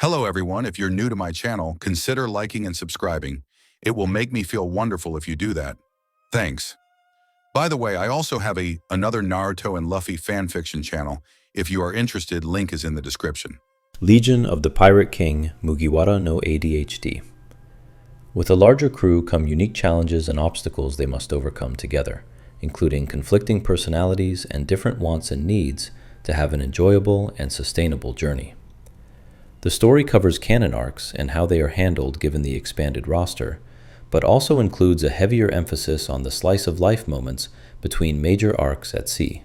Hello everyone, if you're new to my channel, consider liking and subscribing. It will make me feel wonderful if you do that. Thanks. By the way, I also have another Naruto and Luffy fanfiction channel. If you are interested, link is in the description. Legion of the Pirate King Mugiwara no ADHD. With a larger crew come unique challenges and obstacles they must overcome together, including conflicting personalities and different wants and needs to have an enjoyable and sustainable journey. The story covers canon arcs and how they are handled given the expanded roster, but also includes a heavier emphasis on the slice-of-life moments between major arcs at sea.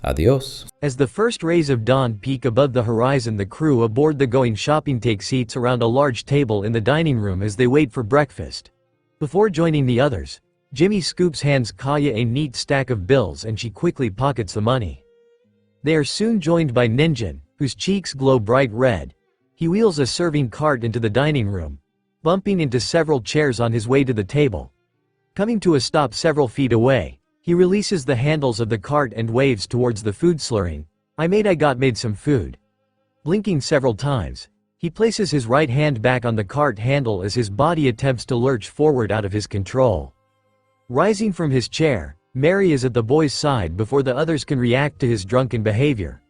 Adios. As the first rays of dawn peak above the horizon, the crew aboard the going shopping take seats around a large table in the dining room as they wait for breakfast. Before joining the others, Jimmy Scoops hands Kaya a neat stack of bills and she quickly pockets the money. They are soon joined by Ninjin, whose cheeks glow bright red. He wheels a serving cart into the dining room, bumping into several chairs on his way to the table. Coming to a stop several feet away, he releases the handles of the cart and waves towards the food, slurring, I made some food." Blinking several times, he places his right hand back on the cart handle as his body attempts to lurch forward out of his control. Rising from his chair, Mary is at the boy's side before the others can react to his drunken behavior.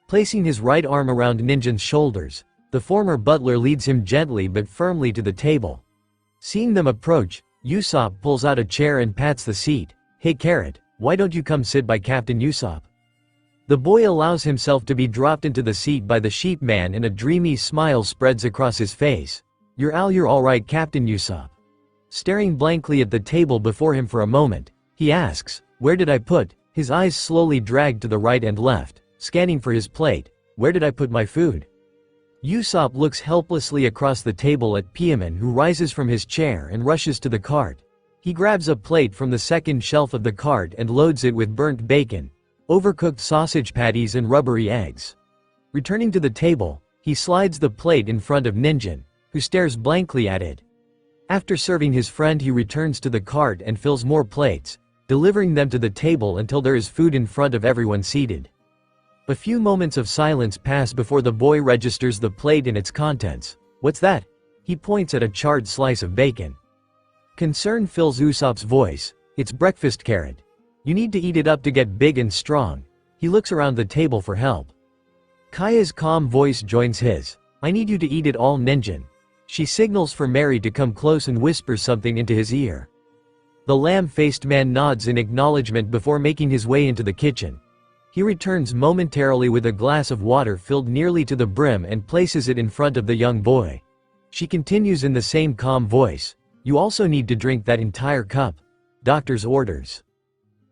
Placing his right arm around Ninjin's shoulders, the former butler leads him gently but firmly to the table. Seeing them approach, Usopp pulls out a chair and pats the seat. "Hey Carrot, why don't you come sit by Captain Usopp?" The boy allows himself to be dropped into the seat by the sheep man and a dreamy smile spreads across his face. You're alright Captain Usopp." Staring blankly at the table before him for a moment, he asks, "Where did I put?" His eyes slowly drag to the right and left, scanning for his plate. "Where did I put my food?" Usopp looks helplessly across the table at Piaman, who rises from his chair and rushes to the cart. He grabs a plate from the second shelf of the cart and loads it with burnt bacon, overcooked sausage patties and rubbery eggs. Returning to the table, he slides the plate in front of Ninjin, who stares blankly at it. After serving his friend, he returns to the cart and fills more plates, delivering them to the table until there is food in front of everyone seated. A few moments of silence pass before the boy registers the plate and its contents. "What's that?" He points at a charred slice of bacon. Concern fills Usopp's voice. "It's breakfast, Carrot. You need to eat it up to get big and strong." He looks around the table for help. Kaya's calm voice joins his. "I need you to eat it all, Ninjin." She signals for Mary to come close and whispers something into his ear. The lamb-faced man nods in acknowledgement before making his way into the kitchen. He returns momentarily with a glass of water filled nearly to the brim and places it in front of the young boy. She continues in the same calm voice, "You also need to drink that entire cup. Doctor's orders."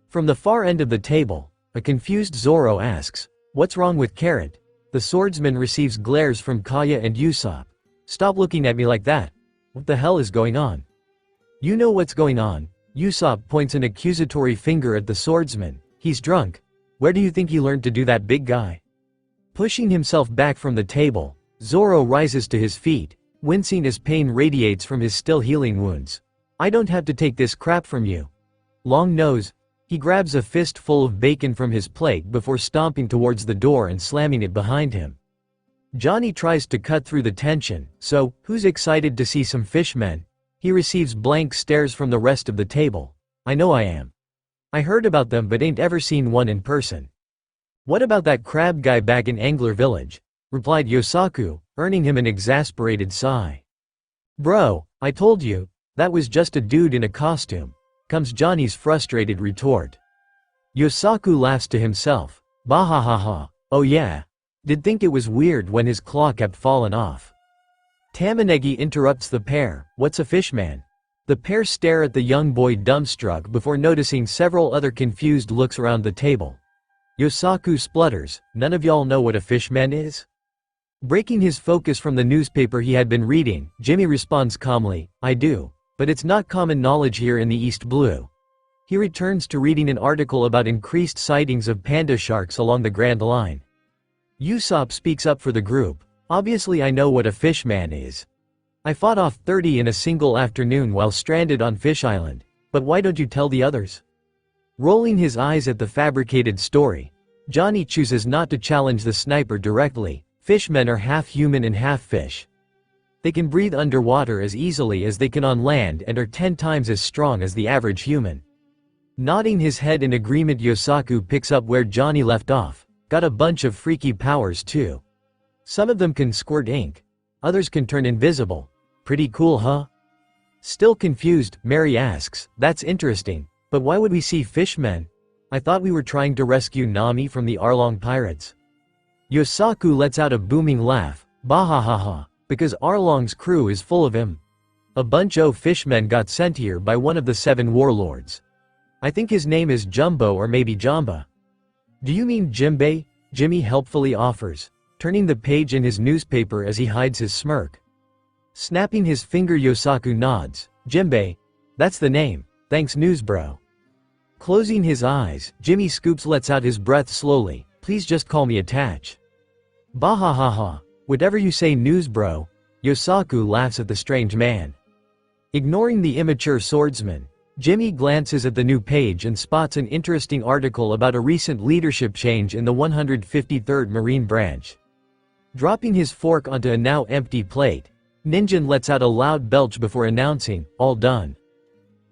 From the far end of the table, a confused Zoro asks, "What's wrong with Carrot?" The swordsman receives glares from Kaya and Usopp. "Stop looking at me like that. What the hell is going on?" "You know what's going on." Usopp points an accusatory finger at the swordsman. "He's drunk. Where do you think he learned to do that, big guy?" Pushing himself back from the table, Zoro rises to his feet, wincing as pain radiates from his still healing wounds. "I don't have to take this crap from you. Long nose." He grabs a fistful of bacon from his plate before stomping towards the door and slamming it behind him. Johnny tries to cut through the tension. "So, who's excited to see some fishmen?" He receives blank stares from the rest of the table. "I know I am. I heard about them but ain't ever seen one in person." "What about that crab guy back in Angler Village?" replied Yosaku, earning him an exasperated sigh. "Bro, I told you, that was just a dude in a costume," comes Johnny's frustrated retort. Yosaku laughs to himself. "Bahahaha, oh yeah. Did think it was weird when his claw kept falling off." Tamanegi interrupts the pair. "What's a fishman?" The pair stare at the young boy dumbstruck before noticing several other confused looks around the table. Yosaku splutters, "None of y'all know what a fishman is?" Breaking his focus from the newspaper he had been reading, Jimmy responds calmly, "I do. But it's not common knowledge here in the East Blue." He returns to reading an article about increased sightings of panda sharks along the Grand Line. Usopp speaks up for the group. "Obviously I know what a fishman is. I fought off 30 in a single afternoon while stranded on Fish Island, but why don't you tell the others?" Rolling his eyes at the fabricated story, Johnny chooses not to challenge the sniper directly, Fishmen are half human and half fish. They can breathe underwater as easily as they can on land and are 10 times as strong as the average human. Nodding his head in agreement, Yosaku picks up where Johnny left off. Got a bunch of freaky powers too. Some of them can squirt ink. Others can turn invisible. Pretty cool, huh? Still confused, Mary asks, that's interesting, but why would we see fishmen? I thought we were trying to rescue Nami from the Arlong pirates. Yosaku lets out a booming laugh, bahahaha, because Arlong's crew is full of him. A bunch of fishmen got sent here by one of the 7 warlords. I think his name is Jumbo or maybe Jamba. Do you mean Jimbei? Jimmy helpfully offers, turning the page in his newspaper as he hides his smirk. Snapping his finger, Yosaku nods. Jimbei. That's the name, thanks newsbro. Closing his eyes, Jimmy Scoops lets out his breath slowly, please just call me Attach. Bahahaha, whatever you say newsbro. Yosaku laughs at the strange man. Ignoring the immature swordsman, Jimmy glances at the new page and spots an interesting article about a recent leadership change in the 153rd Marine Branch. Dropping his fork onto a now empty plate, Ninjin lets out a loud belch before announcing, all done.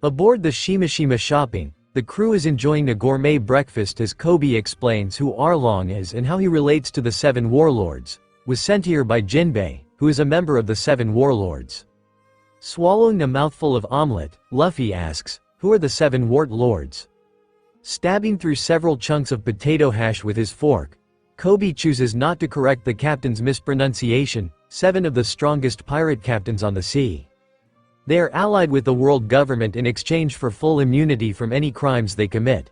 Aboard the Shimashima Shopping, the crew is enjoying a gourmet breakfast as Kobe explains who Arlong is and how he relates to the 7 warlords, was sent here by Jinbei, who is a member of the 7 warlords. Swallowing a mouthful of omelette, Luffy asks, who are the 7 warlords? Stabbing through several chunks of potato hash with his fork, Kobe chooses not to correct the captain's mispronunciation, 7 of the strongest pirate captains on the sea. They are allied with the world government in exchange for full immunity from any crimes they commit.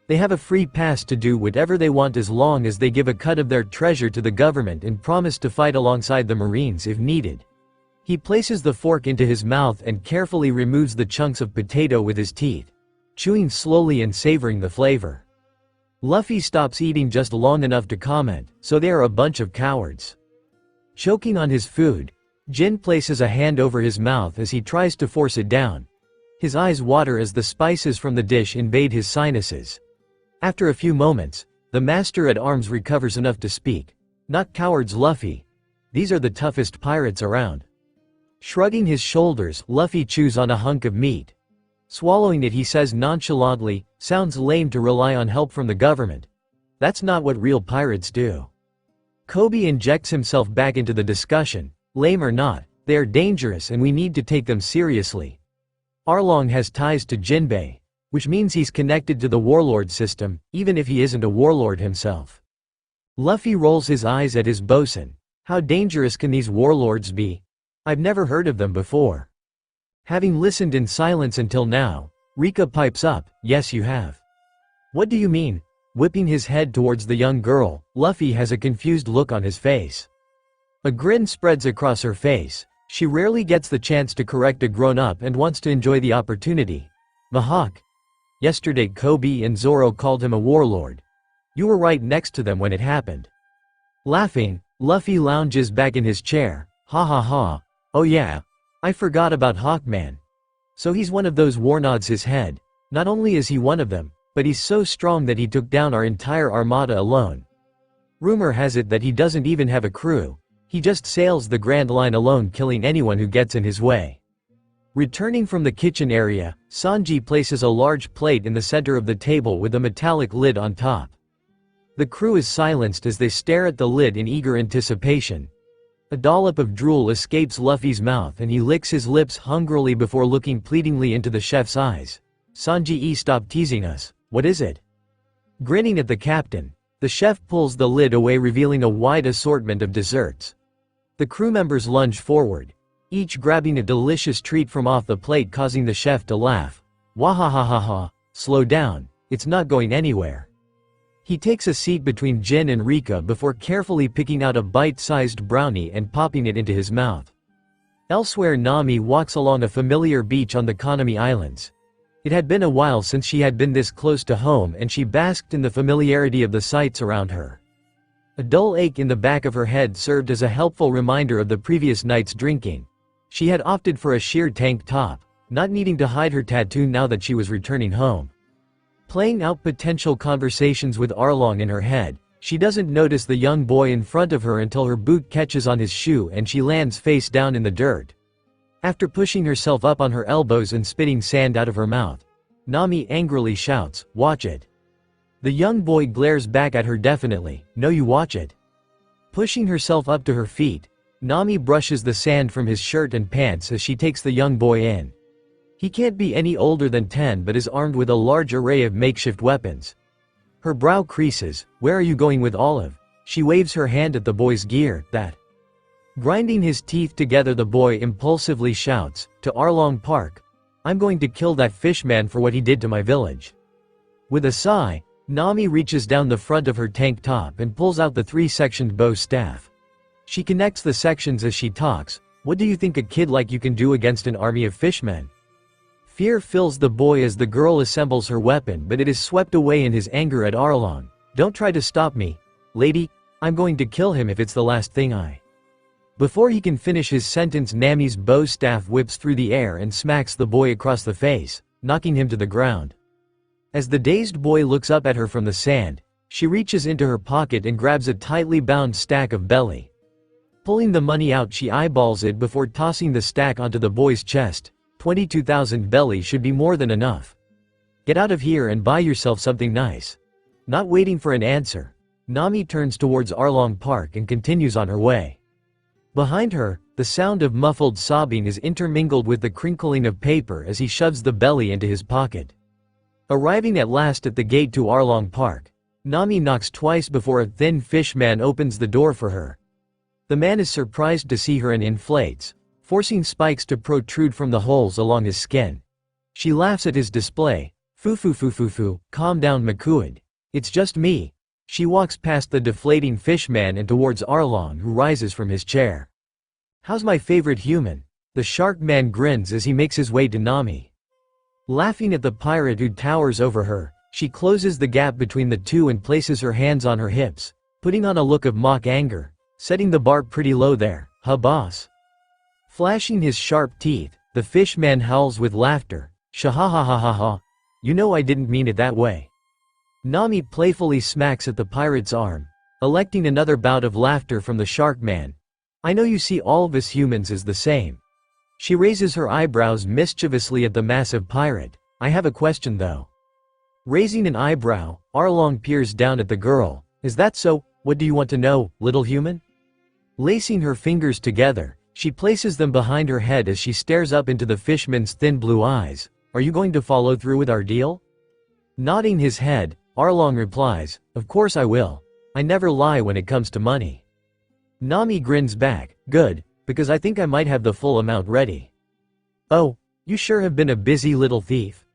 They have a free pass to do whatever they want as long as they give a cut of their treasure to the government and promise to fight alongside the Marines if needed. He places the fork into his mouth and carefully removes the chunks of potato with his teeth, chewing slowly and savoring the flavor. Luffy stops eating just long enough to comment, so they are a bunch of cowards. Choking on his food, Jin places a hand over his mouth as he tries to force it down. His eyes water as the spices from the dish invade his sinuses. After a few moments, the master-at-arms recovers enough to speak. Not cowards, Luffy. These are the toughest pirates around. Shrugging his shoulders, Luffy chews on a hunk of meat. Swallowing it, he says nonchalantly, sounds lame to rely on help from the government. That's not what real pirates do. Kobe injects himself back into the discussion. Lame or not, they are dangerous and we need to take them seriously. Arlong has ties to Jinbei, which means he's connected to the warlord system, even if he isn't a warlord himself. Luffy rolls his eyes at his bosun. How dangerous can these warlords be? I've never heard of them before. Having listened in silence until now, Rika pipes up, yes you have. What do you mean? Whipping his head towards the young girl, Luffy has a confused look on his face. A grin spreads across her face. She rarely gets the chance to correct a grown-up and wants to enjoy the opportunity. Mahawk. Yesterday Kobe and Zoro called him a warlord. You were right next to them when it happened. Laughing, Luffy lounges back in his chair. Ha ha ha. Oh yeah. I forgot about Hawkman. So he's one of those, War nods his head. Not only is he one of them, but he's so strong that he took down our entire armada alone. Rumor has it that he doesn't even have a crew. He just sails the Grand Line alone, killing anyone who gets in his way. Returning from the kitchen area, Sanji places a large plate in the center of the table with a metallic lid on top. The crew is silenced as they stare at the lid in eager anticipation. A dollop of drool escapes Luffy's mouth and he licks his lips hungrily before looking pleadingly into the chef's eyes. Sanji, stop teasing us. What is it? Grinning at the captain, the chef pulls the lid away, revealing a wide assortment of desserts. The crew members lunge forward, each grabbing a delicious treat from off the plate, causing the chef to laugh. Wahahaha, slow down, it's not going anywhere. He takes a seat between Jin and Rika before carefully picking out a bite-sized brownie and popping it into his mouth. Elsewhere, Nami walks along a familiar beach on the Konami Islands. It had been a while since she had been this close to home and she basked in the familiarity of the sights around her. A dull ache in the back of her head served as a helpful reminder of the previous night's drinking. She had opted for a sheer tank top, not needing to hide her tattoo now that she was returning home. Playing out potential conversations with Arlong in her head, She doesn't notice the young boy in front of her until her boot catches on his shoe and she lands face down in the dirt. After pushing herself up on her elbows and spitting sand out of her mouth, Nami angrily shouts, "Watch it." The young boy glares back at her definitely, "No, you watch it." Pushing herself up to her feet, Nami brushes the sand from his shirt and pants as she takes the young boy in. He can't be any older than 10 but is armed with a large array of makeshift weapons. Her brow creases. "Where are you going with Olive?" She waves her hand at the boy's gear, that. Grinding his teeth together, the boy impulsively shouts, "To Arlong Park. I'm going to kill that fishman for what he did to my village." With a sigh, Nami reaches down the front of her tank top and pulls out the 3-sectioned bow staff. She connects the sections as she talks. "What do you think a kid like you can do against an army of fishmen?" Fear fills the boy as the girl assembles her weapon, but it is swept away in his anger at Arlong. "Don't try to stop me, lady. I'm going to kill him if it's the last thing I..." Before he can finish his sentence, Nami's bow staff whips through the air and smacks the boy across the face, knocking him to the ground. As the dazed boy looks up at her from the sand, she reaches into her pocket and grabs a tightly bound stack of belly. Pulling the money out, she eyeballs it before tossing the stack onto the boy's chest. 22,000 belly should be more than enough. Get out of here and buy yourself something nice. Not waiting for an answer, Nami turns towards Arlong Park and continues on her way. Behind her, the sound of muffled sobbing is intermingled with the crinkling of paper as he shoves the belly into his pocket. Arriving at last at the gate to Arlong Park, Nami knocks twice before a thin fish man opens the door for her. The man is surprised to see her and inflates, forcing spikes to protrude from the holes along his skin. She laughs at his display. Foo, calm down Makuid. It's just me." She walks past the deflating fishman and towards Arlong, who rises from his chair. "How's my favorite human?" The shark man grins as he makes his way to Nami. Laughing at the pirate who towers over her, she closes the gap between the two and places her hands on her hips, putting on a look of mock anger, setting the bar pretty low there, huh boss? Flashing his sharp teeth, the fish man howls with laughter. Shahahahaha. You know I didn't mean it that way. Nami playfully smacks at the pirate's arm, electing another bout of laughter from the shark man. "I know you see all of us humans as the same." She raises her eyebrows mischievously at the massive pirate. "I have a question though." Raising an eyebrow, Arlong peers down at the girl. "Is that so? What do you want to know, little human?" Lacing her fingers together, she places them behind her head as she stares up into the fishman's thin blue eyes. "Are you going to follow through with our deal?" Nodding his head, Arlong replies, "Of course I will. I never lie when it comes to money." Nami grins back. "Good, because I think I might have the full amount ready." "Oh, you sure have been a busy little thief."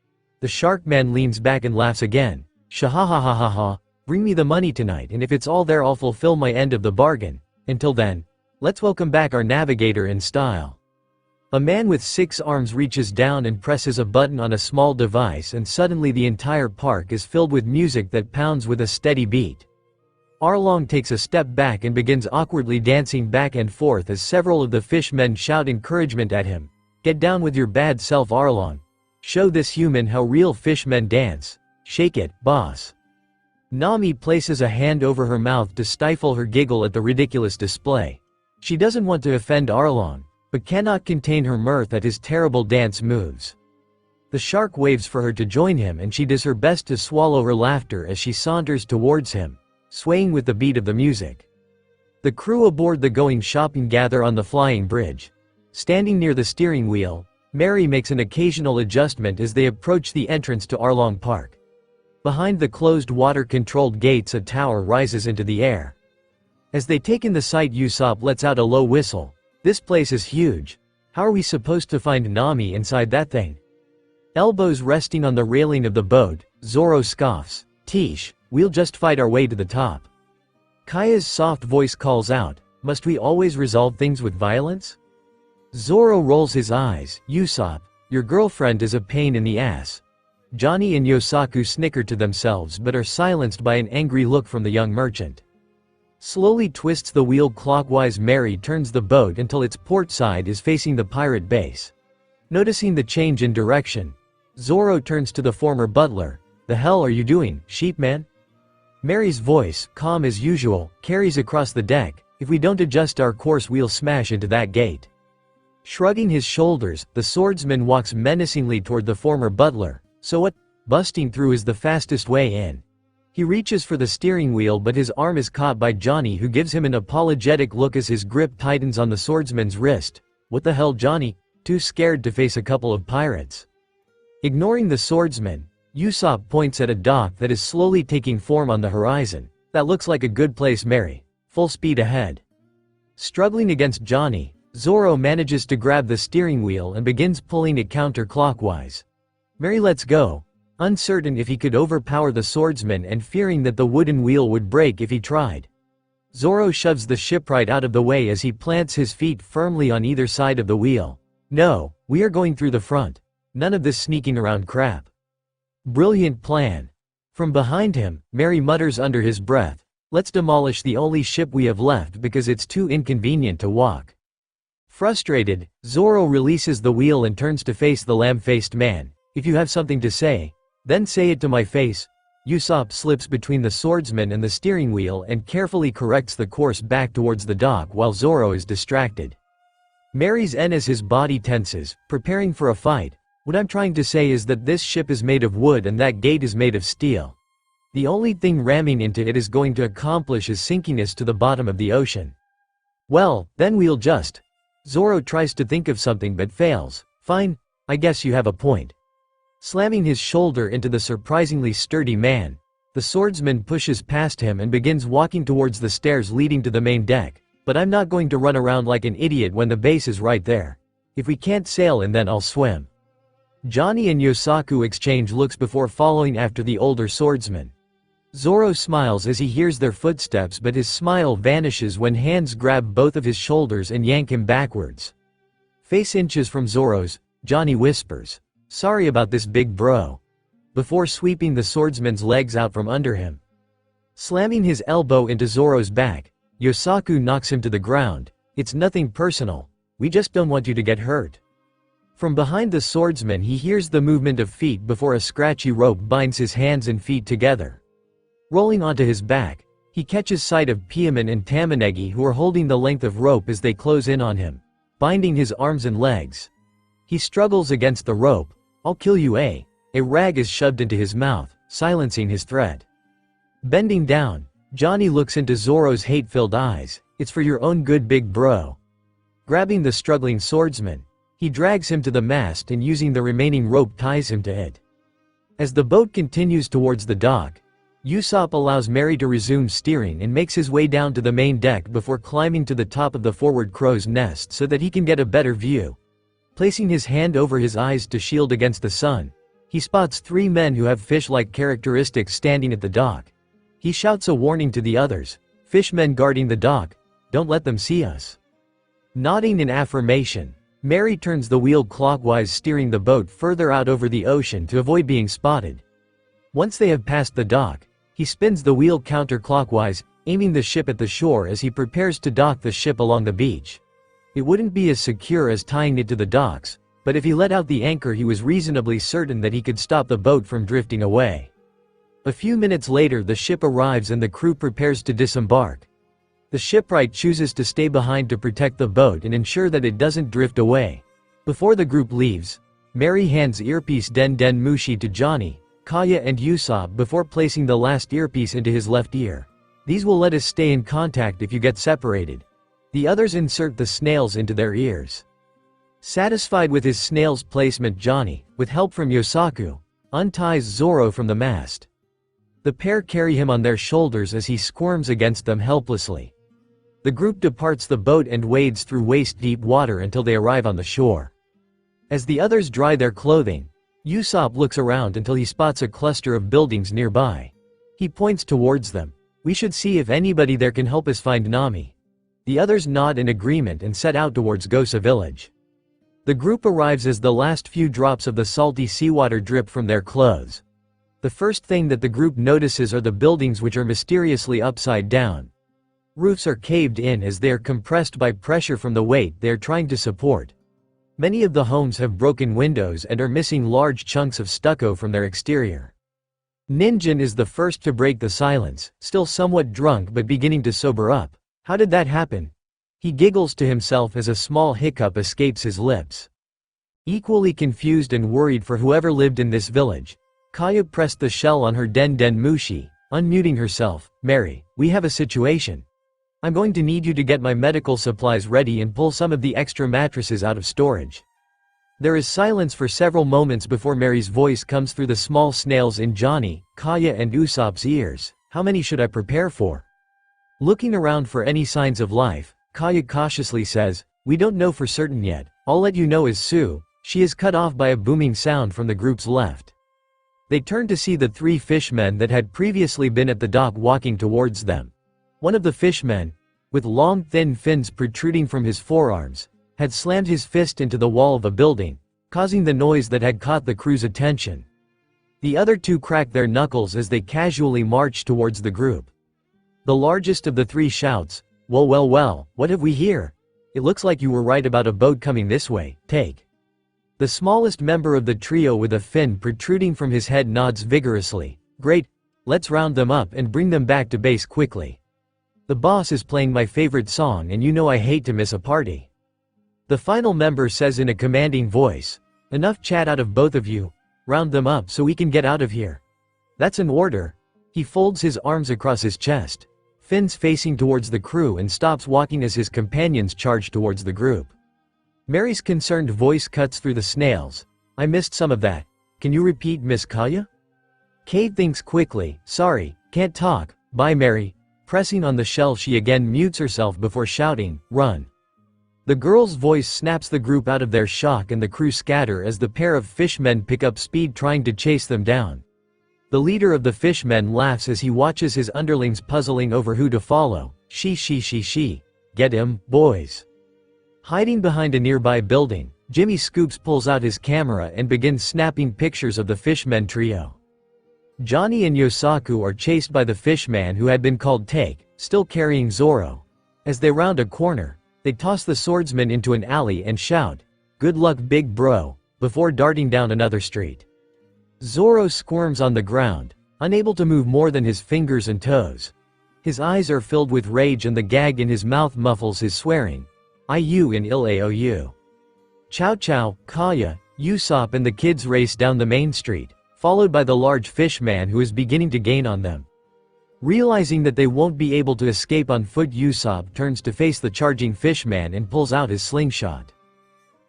The shark man leans back and laughs again. Shahahahaha. Bring me the money tonight, and if it's all there I'll fulfill my end of the bargain. Until then, let's welcome back our navigator in style. A man with 6 arms reaches down and presses a button on a small device, and suddenly the entire park is filled with music that pounds with a steady beat. Arlong takes a step back and begins awkwardly dancing back and forth as several of the fishmen shout encouragement at him. "Get down with your bad self, Arlong. Show this human how real fishmen dance. Shake it, boss." Nami places a hand over her mouth to stifle her giggle at the ridiculous display. She doesn't want to offend Arlong, but cannot contain her mirth at his terrible dance moves. The shark waves for her to join him, and she does her best to swallow her laughter as she saunters towards him, swaying with the beat of the music. The crew aboard the going shopping gather on the flying bridge. Standing near the steering wheel, Mary makes an occasional adjustment as they approach the entrance to Arlong Park. Behind the closed water-controlled gates a tower rises into the air. As they take in the sight, Usopp lets out a low whistle. "This place is huge. How are we supposed to find Nami inside that thing?" Elbows resting on the railing of the boat, Zoro scoffs. "Tish, we'll just fight our way to the top." Kaya's soft voice calls out, "Must we always resolve things with violence?" Zoro rolls his eyes. "Usopp, your girlfriend is a pain in the ass." Johnny and Yosaku snicker to themselves but are silenced by an angry look from the young merchant. Slowly twists the wheel clockwise. Mary turns the boat until its port side is facing the pirate base. Noticing the change in direction, Zoro turns to the former butler. "The hell are you doing, sheepman?" Mary's voice, calm as usual, carries across the deck. If we don't adjust our course, we'll smash into that gate. Shrugging his shoulders, the swordsman walks menacingly toward the former butler. So what? Busting through is the fastest way in. He reaches for the steering wheel, but his arm is caught by Johnny, who gives him an apologetic look as his grip tightens on the swordsman's wrist. What the hell, Johnny? Too scared to face a couple of pirates. Ignoring the swordsman, Usopp points at a dock that is slowly taking form on the horizon. That looks like a good place, Mary. Full speed ahead. Struggling against Johnny, Zoro manages to grab the steering wheel and begins pulling it counterclockwise. Mary lets go, uncertain if he could overpower the swordsman and fearing that the wooden wheel would break if he tried. Zoro shoves the shipwright out of the way as he plants his feet firmly on either side of the wheel. No, we are going through the front. None of this sneaking around crap. Brilliant plan. From behind him, Mary mutters under his breath, let's demolish the only ship we have left because it's too inconvenient to walk. Frustrated, Zoro releases the wheel and turns to face the lamb-faced man. If you have something to say, then say it to my face. Usopp slips between the swordsman and the steering wheel and carefully corrects the course back towards the dock while Zoro is distracted. Mary's en as his body tenses, preparing for a fight. What I'm trying to say is that this ship is made of wood and that gate is made of steel. The only thing ramming into it is going to accomplish is sinking us to the bottom of the ocean. Well, then we'll just… Zoro tries to think of something but fails. Fine, I guess you have a point. Slamming his shoulder into the surprisingly sturdy man, the swordsman pushes past him and begins walking towards the stairs leading to the main deck. But I'm not going to run around like an idiot when the base is right there. If we can't sail in, then I'll swim. Johnny and Yosaku exchange looks before following after the older swordsman. Zoro smiles as he hears their footsteps, but his smile vanishes when hands grab both of his shoulders and yank him backwards. Face inches from Zoro's, Johnny whispers, "Sorry about this, big bro," before sweeping the swordsman's legs out from under him. Slamming his elbow into Zoro's back, Yosaku knocks him to the ground. It's nothing personal, we just don't want you to get hurt. From behind the swordsman he hears the movement of feet before a scratchy rope binds his hands and feet together. Rolling onto his back, he catches sight of Piemon and Tamanegi, who are holding the length of rope as they close in on him, binding his arms and legs. He struggles against the rope. "I'll kill you, eh?" A rag is shoved into his mouth, silencing his threat. Bending down, Johnny looks into Zoro's hate-filled eyes. "It's for your own good, big bro." Grabbing the struggling swordsman, he drags him to the mast and using the remaining rope ties him to it. As the boat continues towards the dock, Usopp allows Mary to resume steering and makes his way down to the main deck before climbing to the top of the forward crow's nest so that he can get a better view. Placing his hand over his eyes to shield against the sun, he spots 3 men who have fish-like characteristics standing at the dock. He shouts a warning to the others, fishmen guarding the dock, "Don't let them see us." Nodding in affirmation, Mary turns the wheel clockwise, steering the boat further out over the ocean to avoid being spotted. Once they have passed the dock, he spins the wheel counterclockwise, aiming the ship at the shore as he prepares to dock the ship along the beach. It wouldn't be as secure as tying it to the docks, but if he let out the anchor he was reasonably certain that he could stop the boat from drifting away. A few minutes later the ship arrives and the crew prepares to disembark. The shipwright chooses to stay behind to protect the boat and ensure that it doesn't drift away. Before the group leaves, Mary hands earpiece Den Den Mushi to Johnny, Kaya and Usopp before placing the last earpiece into his left ear. "These will let us stay in contact if you get separated." The others insert the snails into their ears. Satisfied with his snail's placement, Johnny, with help from Yosaku, unties Zoro from the mast. The pair carry him on their shoulders as he squirms against them helplessly. The group departs the boat and wades through waist-deep water until they arrive on the shore. As the others dry their clothing, Usopp looks around until he spots a cluster of buildings nearby. He points towards them. "We should see if anybody there can help us find Nami." The others nod in agreement and set out towards Gosa village. The group arrives as the last few drops of the salty seawater drip from their clothes. The first thing that the group notices are the buildings, which are mysteriously upside down. Roofs are caved in as they are compressed by pressure from the weight they are trying to support. Many of the homes have broken windows and are missing large chunks of stucco from their exterior. Ninjin is the first to break the silence, still somewhat drunk but beginning to sober up. How did that happen? He giggles to himself as a small hiccup escapes his lips. Equally confused and worried for whoever lived in this village, Kaya pressed the shell on her den mushi, unmuting herself. Mary, we have a situation. I'm going to need you to get my medical supplies ready and pull some of the extra mattresses out of storage. There is silence for several moments before Mary's voice comes through the small snails in Johnny, Kaya and Usopp's ears. How many should I prepare for? Looking around for any signs of life, Kaya cautiously says, we don't know for certain yet. All let you know is Sue. She is cut off by a booming sound from the group's left. They turn to see the three fishmen that had previously been at the dock walking towards them. One of the fishmen, with long thin fins protruding from his forearms, had slammed his fist into the wall of a building, causing the noise that had caught the crew's attention. The other two cracked their knuckles as they casually marched towards the group. The largest of the three shouts, well, what have we here? It looks like you were right about a boat coming this way, take. The smallest member of the trio with a fin protruding from his head nods vigorously. Great, let's round them up and bring them back to base quickly. The boss is playing my favorite song and you know I hate to miss a party. The final member says in a commanding voice, enough chat out of both of you, round them up so we can get out of here. That's an order. He folds his arms across his chest, fins facing towards the crew and stops walking as his companions charge towards the group. Mary's concerned voice cuts through the snails. I missed some of that. Can you repeat, Miss Kaya? Kate thinks quickly, sorry, can't talk, bye Mary. Pressing on the shell she again mutes herself before shouting, run. The girl's voice snaps the group out of their shock and the crew scatter as the pair of fishmen pick up speed trying to chase them down. The leader of the fishmen laughs as he watches his underlings puzzling over who to follow. She. Get him, boys. Hiding behind a nearby building, Jimmy Scoops pulls out his camera and begins snapping pictures of the fishmen trio. Johnny and Yosaku are chased by the fishman who had been called Take, still carrying Zoro. As they round a corner, they toss the swordsman into an alley and shout, good luck big bro, before darting down another street. Zoro squirms on the ground, unable to move more than his fingers and toes. His eyes are filled with rage and the gag in his mouth muffles his swearing. IU in ILAOU. Chow, Kaya, Usopp and the kids race down the main street, followed by the large fishman who is beginning to gain on them. Realizing that they won't be able to escape on foot, Usopp turns to face the charging fishman and pulls out his slingshot.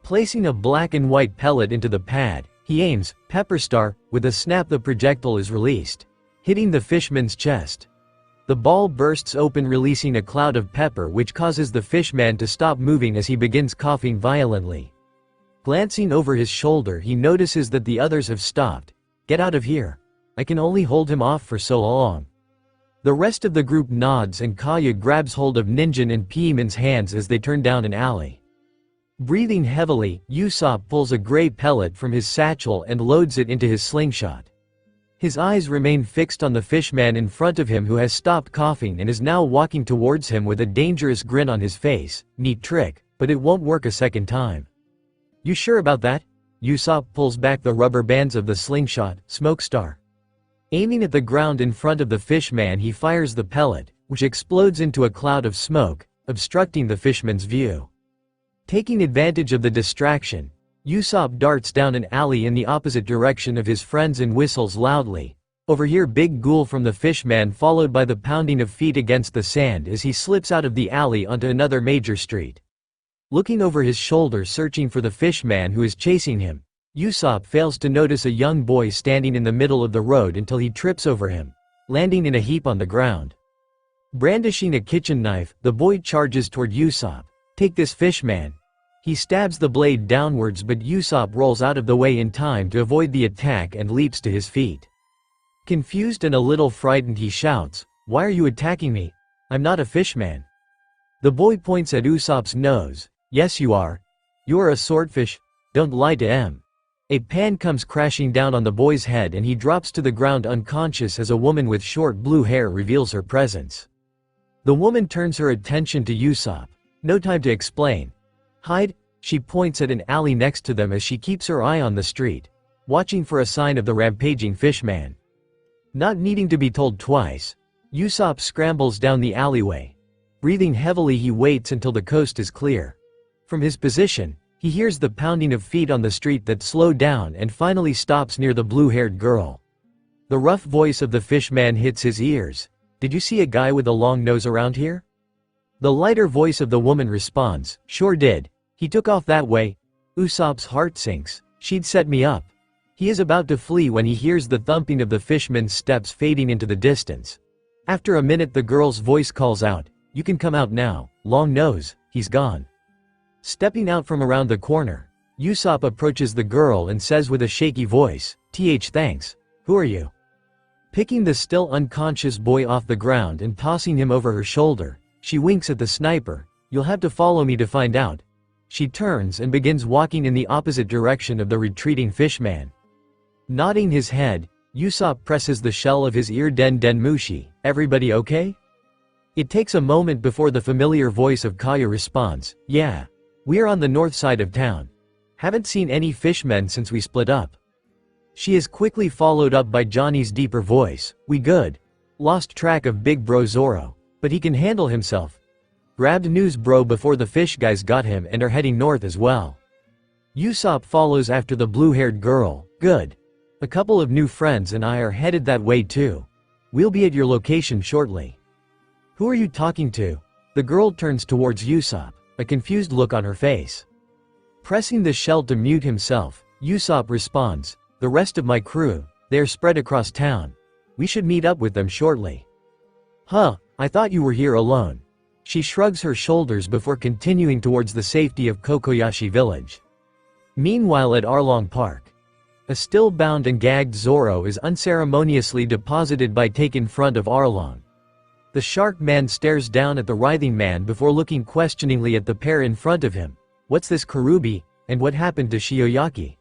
Placing a black and white pellet into the pad, he aims, pepper star, with a snap the projectile is released, hitting the fishman's chest. The ball bursts open releasing a cloud of pepper which causes the fishman to stop moving as he begins coughing violently. Glancing over his shoulder he notices that the others have stopped. Get out of here. I can only hold him off for so long. The rest of the group nods and Kaya grabs hold of Ninjin and Piimon's hands as they turn down an alley. Breathing heavily, Usopp pulls a gray pellet from his satchel and loads it into his slingshot. His eyes remain fixed on the fishman in front of him who has stopped coughing and is now walking towards him with a dangerous grin on his face. Neat trick, but it won't work a second time. You sure about that? Usopp pulls back the rubber bands of the slingshot, smoke star. Aiming at the ground in front of the fishman he fires the pellet, which explodes into a cloud of smoke, obstructing the fishman's view. Taking advantage of the distraction, Usopp darts down an alley in the opposite direction of his friends and whistles loudly. Overhear big ghoul from the fishman followed by the pounding of feet against the sand as he slips out of the alley onto another major street. Looking over his shoulder searching for the fishman who is chasing him, Usopp fails to notice a young boy standing in the middle of the road until he trips over him, landing in a heap on the ground. Brandishing a kitchen knife, the boy charges toward Usopp. Take this fishman. He stabs the blade downwards but Usopp rolls out of the way in time to avoid the attack and leaps to his feet. Confused and a little frightened he shouts, "Why are you attacking me? I'm not a fishman." The boy points at Usopp's nose. "Yes you are. You are a swordfish. Don't lie to em." A pan comes crashing down on the boy's head and he drops to the ground unconscious as a woman with short blue hair reveals her presence. The woman turns her attention to Usopp. No time to explain. Hide, she points at an alley next to them as she keeps her eye on the street, watching for a sign of the rampaging fishman. Not needing to be told twice, Usopp scrambles down the alleyway. Breathing heavily, he waits until the coast is clear. From his position, he hears the pounding of feet on the street that slow down and finally stops near the blue-haired girl. The rough voice of the fishman hits his ears. "Did you see a guy with a long nose around here?" The lighter voice of the woman responds, "Sure did. He took off that way." Usopp's heart sinks. She'd set me up. He is about to flee when he hears the thumping of the fishman's steps fading into the distance. After a minute, the girl's voice calls out, "You can come out now, long nose, he's gone." Stepping out from around the corner, Usopp approaches the girl and says with a shaky voice, Thanks. Who are you?" Picking the still unconscious boy off the ground and tossing him over her shoulder, she winks at the sniper. "You'll have to follow me to find out." She turns and begins walking in the opposite direction of the retreating fishman. Nodding his head, Usopp presses the shell of his ear. Den Mushi, everybody okay? It takes a moment before the familiar voice of Kaya responds, "Yeah. We're on the north side of town. Haven't seen any fishmen since we split up." She is quickly followed up by Johnny's deeper voice, "We good. Lost track of big bro Zoro, but he can handle himself. Grabbed news bro before the fish guys got him and are heading north as well." Usopp follows after the blue-haired girl, "Good. A couple of new friends and I are headed that way too. We'll be at your location shortly." "Who are you talking to?" The girl turns towards Usopp, a confused look on her face. Pressing the shell to mute himself, Usopp responds, "The rest of my crew, they are spread across town. We should meet up with them shortly." "Huh, I thought you were here alone." She shrugs her shoulders before continuing towards the safety of Kokoyashi village. Meanwhile at Arlong Park, a still bound and gagged Zoro is unceremoniously deposited by Take in front of Arlong. The shark man stares down at the writhing man before looking questioningly at the pair in front of him. "What's this, Karubi, and what happened to Shiyoyaki?"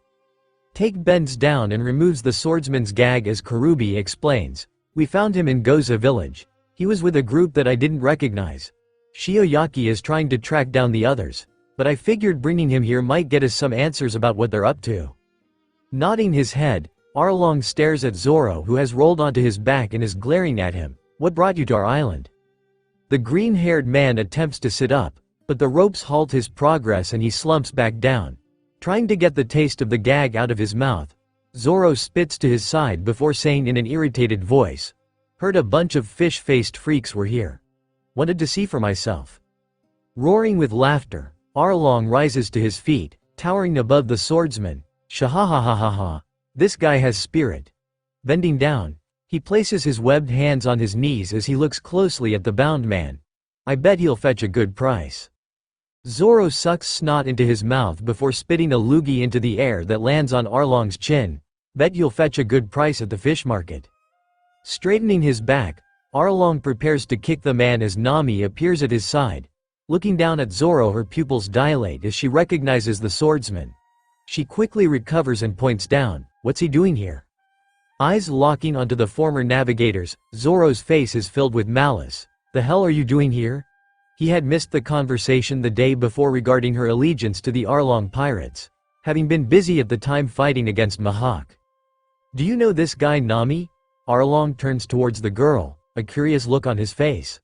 Take bends down and removes the swordsman's gag as Karubi explains, "We found him in Goza village. He was with a group that I didn't recognize. Shiyoyaki is trying to track down the others, but I figured bringing him here might get us some answers about what they're up to." Nodding his head, Arlong stares at Zoro, who has rolled onto his back and is glaring at him. "What brought you to our island?" The green-haired man attempts to sit up, but the ropes halt his progress and he slumps back down. Trying to get the taste of the gag out of his mouth, Zoro spits to his side before saying in an irritated voice, "Heard a bunch of fish-faced freaks were here. Wanted to see for myself." Roaring with laughter, Arlong rises to his feet, towering above the swordsman. "Shahahahaha. This guy has spirit." Bending down, he places his webbed hands on his knees as he looks closely at the bound man. "I bet he'll fetch a good price." Zoro sucks snot into his mouth before spitting a loogie into the air that lands on Arlong's chin. "Bet you'll fetch a good price at the fish market." Straightening his back, Arlong prepares to kick the man as Nami appears at his side. Looking down at Zoro, her pupils dilate as she recognizes the swordsman. She quickly recovers and points down. "What's he doing here?" Eyes locking onto the former navigators, Zoro's face is filled with malice. "The hell are you doing here?" He had missed the conversation the day before regarding her allegiance to the Arlong pirates, having been busy at the time fighting against Mihawk. "Do you know this guy Nami?" Arlong turns towards the girl, a curious look on his face.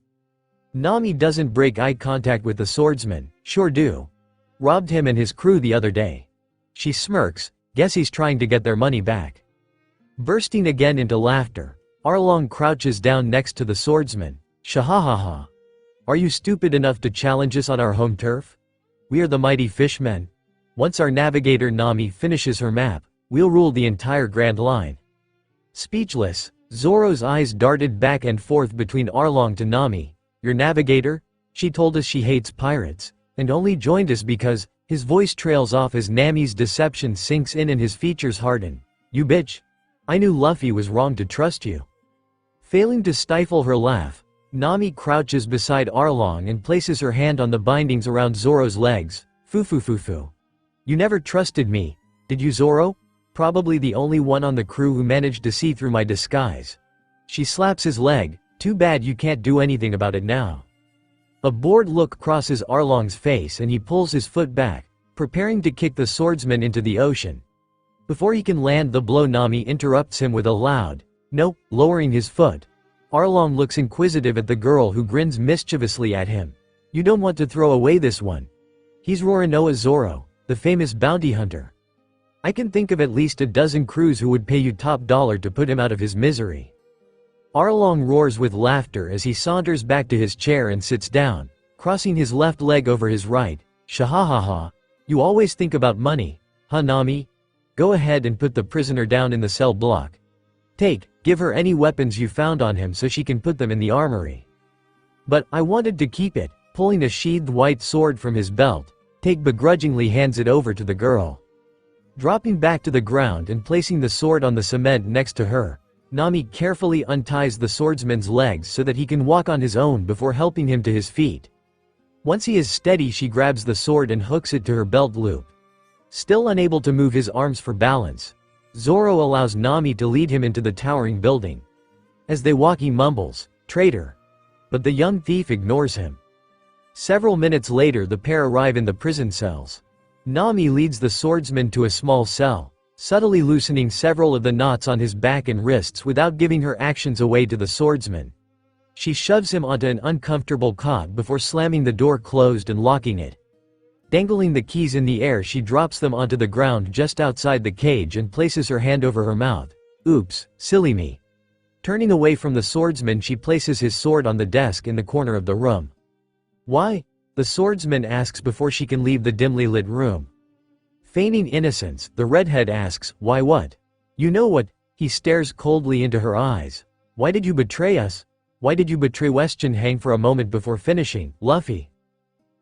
Nami doesn't break eye contact with the swordsman. "Sure do. Robbed him and his crew the other day." She smirks, "Guess he's trying to get their money back." Bursting again into laughter, Arlong crouches down next to the swordsman. "Shahahaha. Are you stupid enough to challenge us on our home turf? We are the mighty fishmen. Once our navigator Nami finishes her map, we'll rule the entire Grand Line." Speechless, Zoro's eyes darted back and forth between Arlong to Nami. "Your navigator? She told us she hates pirates, and only joined us because..." His voice trails off as Nami's deception sinks in and his features harden. "You bitch. I knew Luffy was wrong to trust you." Failing to stifle her laugh, Nami crouches beside Arlong and places her hand on the bindings around Zoro's legs. "Fufufufu. You never trusted me, did you, Zoro? Probably the only one on the crew who managed to see through my disguise." She slaps his leg. "Too bad you can't do anything about it now." A bored look crosses Arlong's face and he pulls his foot back, preparing to kick the swordsman into the ocean. Before he can land the blow, Nami interrupts him with a loud, No, lowering his foot. Arlong looks inquisitive at the girl who grins mischievously at him. You don't want to throw away this one. He's Roronoa Zoro, the famous bounty hunter. I can think of at least a dozen crews who would pay you top dollar to put him out of his misery. Arlong roars with laughter as he saunters back to his chair and sits down, crossing his left leg over his right. Shahahaha. You always think about money, huh Nami? Go ahead and put the prisoner down in the cell block. Give her any weapons you found on him so she can put them in the armory. But I wanted to keep it. Pulling a sheathed white sword from his belt, begrudgingly hands it over to the girl. Dropping back to the ground and placing the sword on the cement next to her, Nami carefully unties the swordsman's legs so that he can walk on his own before helping him to his feet. Once he is steady, she grabs the sword and hooks it to her belt loop. Still unable to move his arms for balance, Zoro allows Nami to lead him into the towering building. As they walk, he mumbles, "Traitor." But the young thief ignores him. Several minutes later, the pair arrive in the prison cells. Nami leads the swordsman to a small cell, subtly loosening several of the knots on his back and wrists without giving her actions away to the swordsman. She shoves him onto an uncomfortable cot before slamming the door closed and locking it. Dangling the keys in the air, she drops them onto the ground just outside the cage and places her hand over her mouth. Oops, silly me. Turning away from the swordsman, she places his sword on the desk in the corner of the room. Why? The swordsman asks before she can leave the dimly lit room. Feigning innocence, the redhead asks, "Why what?" "You know what?" He stares coldly into her eyes. "Why did you betray us? Why did you betray Weston?" Hang for a moment before finishing, "Luffy."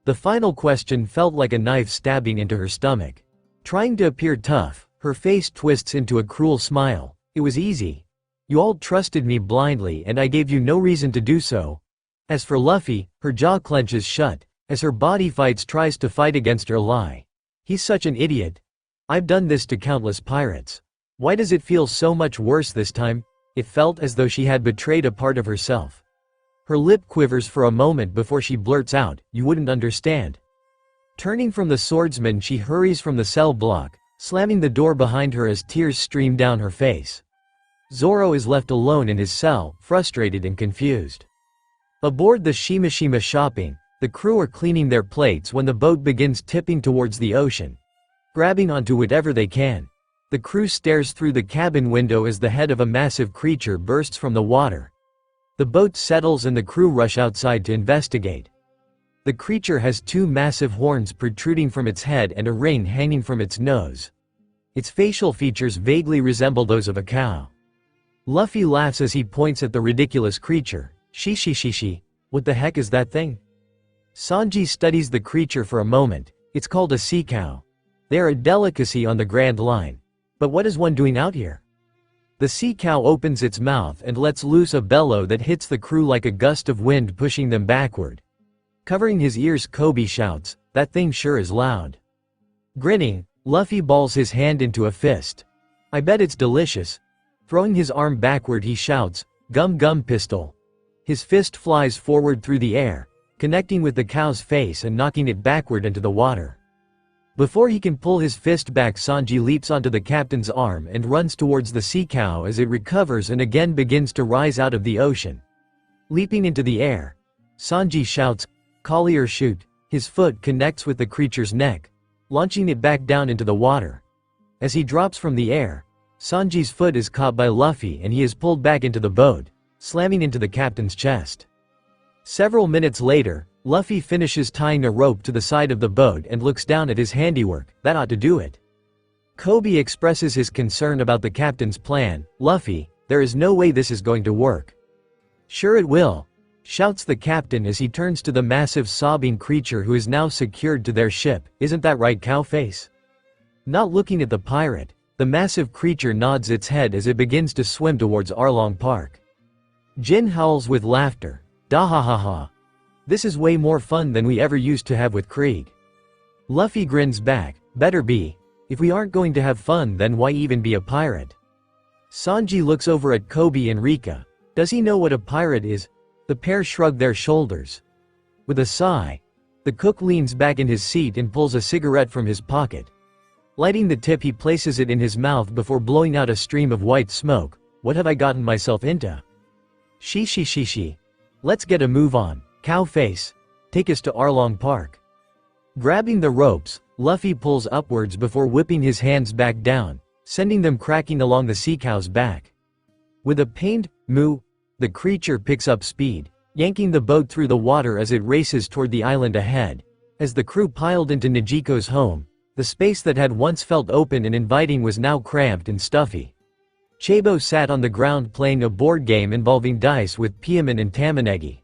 The final question felt like a knife stabbing into her stomach. Trying to appear tough, her face twists into a cruel smile. "It was easy. You all trusted me blindly and I gave you no reason to do so." As for Luffy, her jaw clenches shut, as her body tries to fight against her lie. He's such an idiot. I've done this to countless pirates. Why does it feel so much worse this time? It felt as though she had betrayed a part of herself. Her lip quivers for a moment before she blurts out, "You wouldn't understand." Turning from the swordsman, she hurries from the cell block, slamming the door behind her as tears stream down her face. Zoro is left alone in his cell, frustrated and confused. Aboard the Shimashima Shopping, the crew are cleaning their plates when the boat begins tipping towards the ocean. Grabbing onto whatever they can, the crew stares through the cabin window as the head of a massive creature bursts from the water. The boat settles and the crew rush outside to investigate. The creature has two massive horns protruding from its head and a ring hanging from its nose. Its facial features vaguely resemble those of a cow. Luffy laughs as he points at the ridiculous creature. Shi, what the heck is that thing? Sanji studies the creature for a moment. It's called a sea cow. They are a delicacy on the Grand Line. But what is one doing out here? The sea cow opens its mouth and lets loose a bellow that hits the crew like a gust of wind, pushing them backward. Covering his ears, Kobe shouts, "That thing sure is loud." Grinning, Luffy balls his hand into a fist. "I bet it's delicious." Throwing his arm backward, he shouts, "Gum gum pistol." His fist flies forward through the air, connecting with the cow's face and knocking it backward into the water. Before he can pull his fist back, Sanji leaps onto the captain's arm and runs towards the sea cow as it recovers and again begins to rise out of the ocean. Leaping into the air, Sanji shouts, "Collier shoot." His foot connects with the creature's neck, launching it back down into the water. As he drops from the air, Sanji's foot is caught by Luffy and he is pulled back into the boat, slamming into the captain's chest. Several minutes later, Luffy finishes tying a rope to the side of the boat and looks down at his handiwork. "That ought to do it." Kobe expresses his concern about the captain's plan. "Luffy, there is no way this is going to work." "Sure it will," shouts the captain as he turns to the massive sobbing creature who is now secured to their ship. "Isn't that right, Cowface?" Not looking at the pirate, the massive creature nods its head as it begins to swim towards Arlong Park. Jin howls with laughter. "Dahahaha. This is way more fun than we ever used to have with Krieg." Luffy grins back. "Better be. If we aren't going to have fun, then why even be a pirate?" Sanji looks over at Kobe and Rika. Does he know what a pirate is? The pair shrug their shoulders. With a sigh, the cook leans back in his seat and pulls a cigarette from his pocket. Lighting the tip, he places it in his mouth before blowing out a stream of white smoke. What have I gotten myself into? She. Let's get a move on, cow face. Take us to Arlong Park. Grabbing the ropes, Luffy pulls upwards before whipping his hands back down, sending them cracking along the sea cow's back. With a pained moo, the creature picks up speed, yanking the boat through the water as it races toward the island ahead. As the crew piled into Nejico's home, the space that had once felt open and inviting was now cramped and stuffy. Chabo sat on the ground playing a board game involving dice with Piaman and Tamanegi.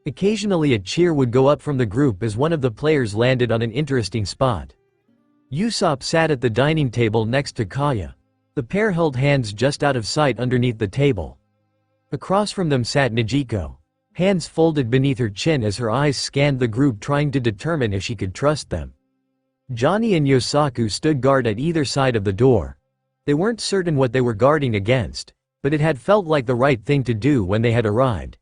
Occasionally a cheer would go up from the group as one of the players landed on an interesting spot. Usopp sat at the dining table next to Kaya. The pair held hands just out of sight underneath the table. Across from them sat Nejiko, hands folded beneath her chin as her eyes scanned the group trying to determine if she could trust them. Johnny and Yosaku stood guard at either side of the door. They weren't certain what they were guarding against, but it had felt like the right thing to do when they had arrived.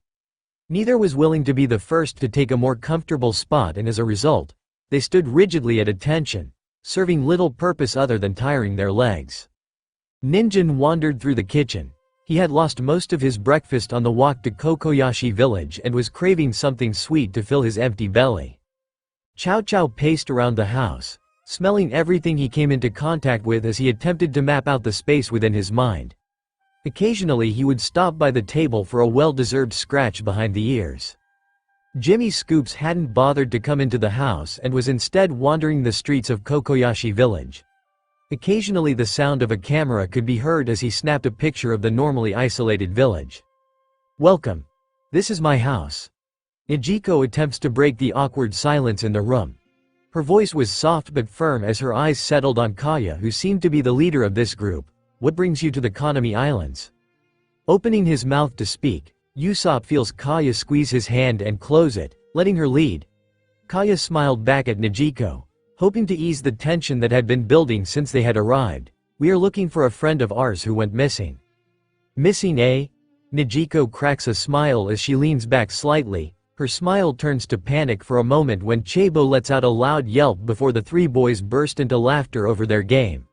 Neither was willing to be the first to take a more comfortable spot, and as a result, they stood rigidly at attention, serving little purpose other than tiring their legs. Ninjin wandered through the kitchen. He had lost most of his breakfast on the walk to Kokoyashi village and was craving something sweet to fill his empty belly. Chow Chow paced around the house, smelling everything he came into contact with as he attempted to map out the space within his mind. Occasionally he would stop by the table for a well-deserved scratch behind the ears. Jimmy Scoops hadn't bothered to come into the house and was instead wandering the streets of Kokoyashi village. Occasionally the sound of a camera could be heard as he snapped a picture of the normally isolated village. "Welcome. This is my house." Nejiko attempts to break the awkward silence in the room. Her voice was soft but firm as her eyes settled on Kaya, who seemed to be the leader of this group. "What brings you to the Konami Islands?" Opening his mouth to speak, Usopp feels Kaya squeeze his hand and close it, letting her lead. Kaya smiled back at Nejiko, hoping to ease the tension that had been building since they had arrived. "We are looking for a friend of ours who went missing." "Missing, eh?" Nejiko cracks a smile as she leans back slightly. Her smile turns to panic for a moment when Chabo lets out a loud yelp before the three boys burst into laughter over their game.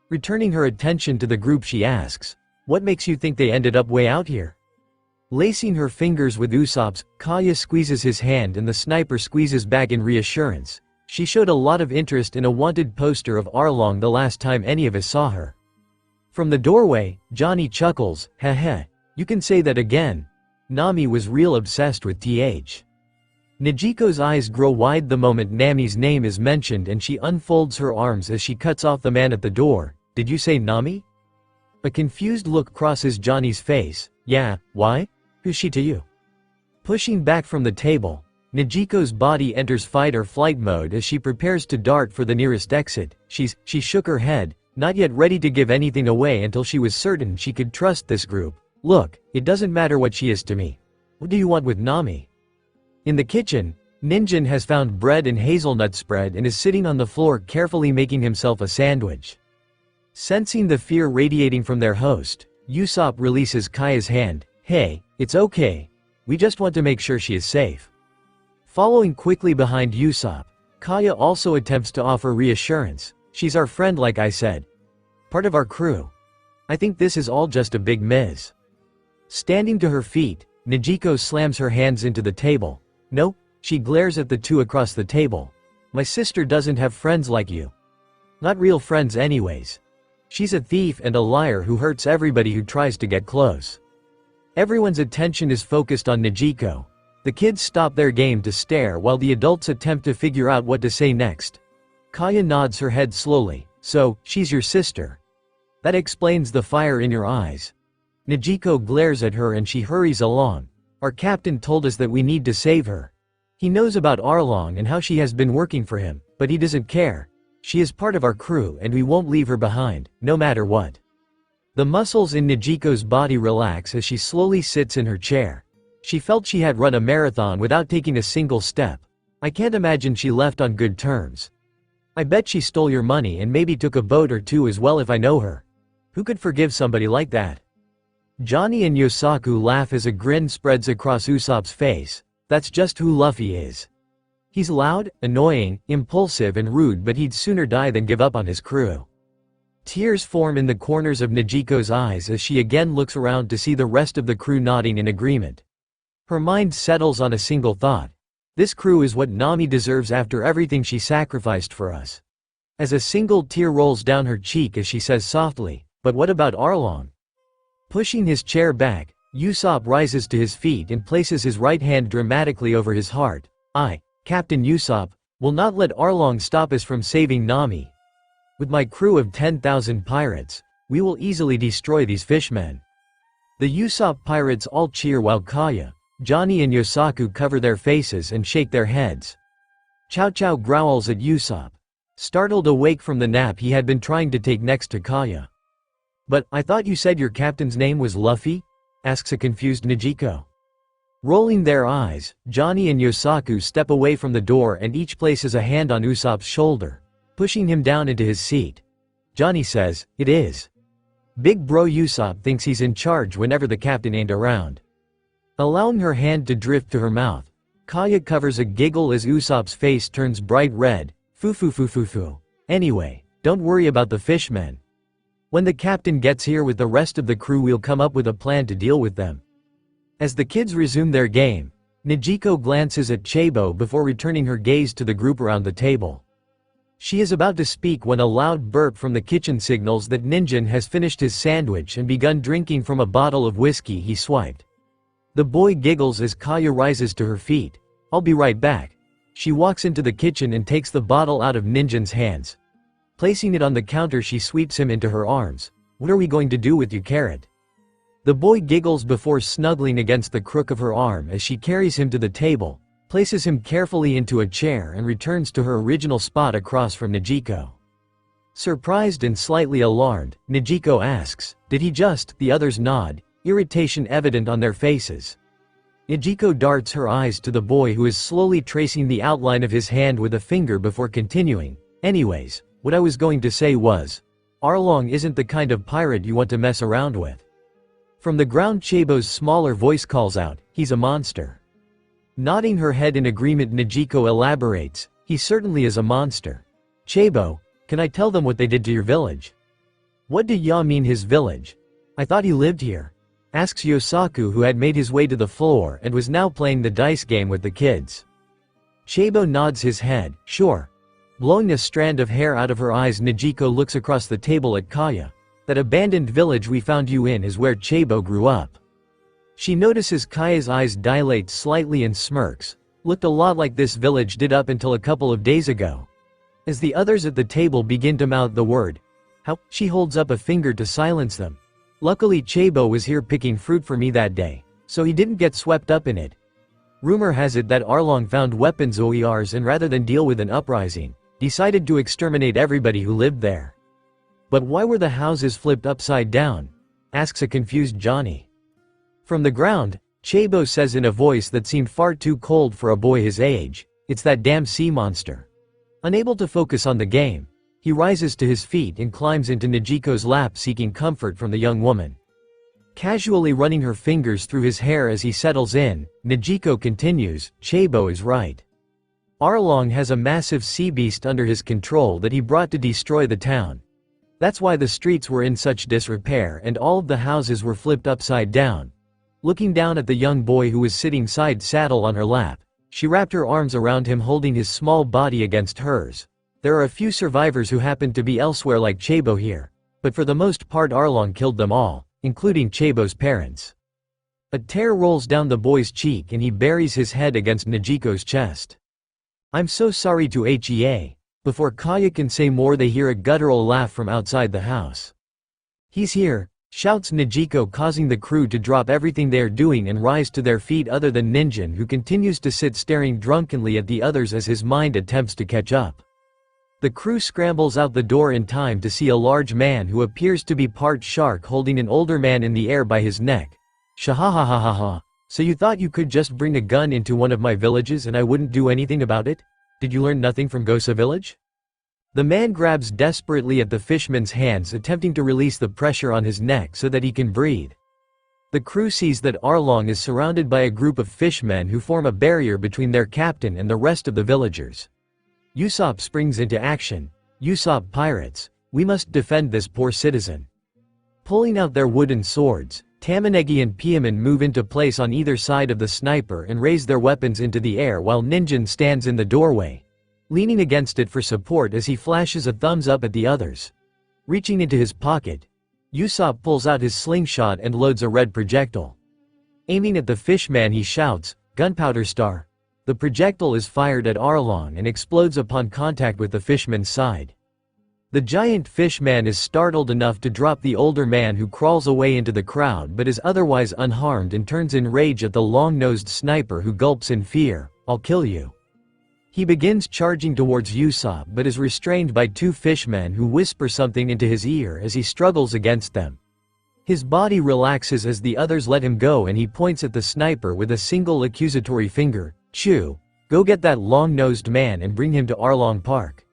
Returning her attention to the group, she asks, "What makes you think they ended up way out here?" Lacing her fingers with Usopp's, Kaya squeezes his hand and the sniper squeezes back in reassurance. She showed a lot of interest in a wanted poster of Arlong the last time any of us saw her. From the doorway, Johnny chuckles, "Heh, you can say that again. Nami was real obsessed with TH." Nejiko's eyes grow wide the moment Nami's name is mentioned and she unfolds her arms as she cuts off the man at the door. "Did you say Nami?" A confused look crosses Johnny's face. "Yeah, why? Who's she to you?" Pushing back from the table, Nejiko's body enters fight or flight mode as she prepares to dart for the nearest exit. She shook her head, not yet ready to give anything away until she was certain she could trust this group. "Look, it doesn't matter what she is to me. What do you want with Nami?" In the kitchen, Ninjin has found bread and hazelnut spread and is sitting on the floor carefully making himself a sandwich. Sensing the fear radiating from their host, Usopp releases Kaya's hand. "Hey, it's okay. We just want to make sure she is safe." Following quickly behind Usopp, Kaya also attempts to offer reassurance. "She's our friend, like I said. Part of our crew. I think this is all just a big miss." Standing to her feet, Nejiko slams her hands into the table. "No," she glares at the two across the table. "My sister doesn't have friends like you. Not real friends anyways. She's a thief and a liar who hurts everybody who tries to get close." Everyone's attention is focused on Nejiko. The kids stop their game to stare while the adults attempt to figure out what to say next. Kaya nods her head slowly. "So, she's your sister. That explains the fire in your eyes." Nejiko glares at her and she hurries along. "Our captain told us that we need to save her. He knows about Arlong and how she has been working for him, but he doesn't care. She is part of our crew and we won't leave her behind, no matter what." The muscles in Nejiko's body relax as she slowly sits in her chair. She felt she had run a marathon without taking a single step. "I can't imagine she left on good terms. I bet she stole your money and maybe took a boat or two as well if I know her. Who could forgive somebody like that?" Johnny and Yosaku laugh as a grin spreads across Usopp's face. "That's just who Luffy is. He's loud, annoying, impulsive and rude, but he'd sooner die than give up on his crew." Tears form in the corners of Najiko's eyes as she again looks around to see the rest of the crew nodding in agreement. Her mind settles on a single thought. This crew is what Nami deserves after everything she sacrificed for us. As a single tear rolls down her cheek as she says softly, "But what about Arlong?" Pushing his chair back, Usopp rises to his feet and places his right hand dramatically over his heart. "I, Captain Usopp, will not let Arlong stop us from saving Nami. With my crew of 10,000 pirates, we will easily destroy these fishmen." The Usopp pirates all cheer while Kaya, Johnny and Yosaku cover their faces and shake their heads. Chow Chow growls at Usopp, startled awake from the nap he had been trying to take next to Kaya. "But, I thought you said your captain's name was Luffy?" asks a confused Najiko. Rolling their eyes, Johnny and Yosaku step away from the door and each places a hand on Usopp's shoulder, pushing him down into his seat. Johnny says, "It is." Big bro Usopp thinks he's in charge whenever the captain ain't around. Allowing her hand to drift to her mouth, Kaya covers a giggle as Usopp's face turns bright red. "Foo foo foo foo foo. Anyway, don't worry about the fishmen. When the captain gets here with the rest of the crew, we'll come up with a plan to deal with them." As the kids resume their game, Najiko glances at Chabo before returning her gaze to the group around the table. She is about to speak when a loud burp from the kitchen signals that Ninjin has finished his sandwich and begun drinking from a bottle of whiskey he swiped. The boy giggles as Kaya rises to her feet. "I'll be right back." She walks into the kitchen and takes the bottle out of Ninjin's hands. Placing it on the counter, she sweeps him into her arms. "What are we going to do with you, Carrot?" The boy giggles before snuggling against the crook of her arm as she carries him to the table, places him carefully into a chair and returns to her original spot across from Najiko. Surprised and slightly alarmed, Najiko asks, "Did he just?" The others nod, irritation evident on their faces. Najiko darts her eyes to the boy who is slowly tracing the outline of his hand with a finger before continuing, "Anyways, what I was going to say was, Arlong isn't the kind of pirate you want to mess around with." From the ground, Chabo's smaller voice calls out, "He's a monster." Nodding her head in agreement, Najiko elaborates, "He certainly is a monster. Chabo, can I tell them what they did to your village?" "What do ya mean his village? I thought he lived here," asks Yosaku, who had made his way to the floor and was now playing the dice game with the kids. Chabo nods his head, "Sure." Blowing a strand of hair out of her eyes, Najiko looks across the table at Kaya. "That abandoned village we found you in is where Chabo grew up." She notices Kaya's eyes dilate slightly and smirks. "Looked a lot like this village did up until a couple of days ago." As the others at the table begin to mouth the word, "How?" she holds up a finger to silence them. "Luckily Chabo was here picking fruit for me that day, so he didn't get swept up in it. Rumor has it that Arlong found weapons OERs and rather than deal with an uprising, decided to exterminate everybody who lived there." "But why were the houses flipped upside down?" asks a confused Johnny. From the ground, Chabo says in a voice that seemed far too cold for a boy his age, "It's that damn sea monster." Unable to focus on the game, he rises to his feet and climbs into Najiko's lap, seeking comfort from the young woman. Casually running her fingers through his hair as he settles in, Najiko continues, "Chabo is right. Arlong has a massive sea beast under his control that he brought to destroy the town. That's why the streets were in such disrepair and all of the houses were flipped upside down." Looking down at the young boy who was sitting side saddle on her lap, she wrapped her arms around him, holding his small body against hers. "There are a few survivors who happen to be elsewhere like Chabo here, but for the most part Arlong killed them all, including Chabo's parents." A tear rolls down the boy's cheek and he buries his head against Najiko's chest. "I'm so sorry to HEA." Before Kaya can say more, they hear a guttural laugh from outside the house. "He's here," shouts Najiko, causing the crew to drop everything they are doing and rise to their feet, other than Ninjin, who continues to sit staring drunkenly at the others as his mind attempts to catch up. The crew scrambles out the door in time to see a large man who appears to be part shark holding an older man in the air by his neck. "Shahahahaha. So you thought you could just bring a gun into one of my villages and I wouldn't do anything about it? Did you learn nothing from Gosa village?" The man grabs desperately at the fishman's hands, attempting to release the pressure on his neck so that he can breathe. The crew sees that Arlong is surrounded by a group of fishmen who form a barrier between their captain and the rest of the villagers. Usopp springs into action. "Usopp pirates, We must defend this poor citizen. Pulling out their wooden swords, Tamanegi and Piaman move into place on either side of the sniper and raise their weapons into the air while Ninjin stands in the doorway, leaning against it for support as he flashes a thumbs up at the others. Reaching into his pocket, Usopp pulls out his slingshot and loads a red projectile. Aiming at the fishman, he shouts, "Gunpowder star." The projectile is fired at Arlong and explodes upon contact with the fishman's side. The giant fishman is startled enough to drop the older man, who crawls away into the crowd but is otherwise unharmed and turns in rage at the long-nosed sniper, who gulps in fear, "I'll kill you." He begins charging towards Usopp but is restrained by two fishmen who whisper something into his ear as he struggles against them. His body relaxes as the others let him go and he points at the sniper with a single accusatory finger. "Chu, go get that long-nosed man and bring him to Arlong Park."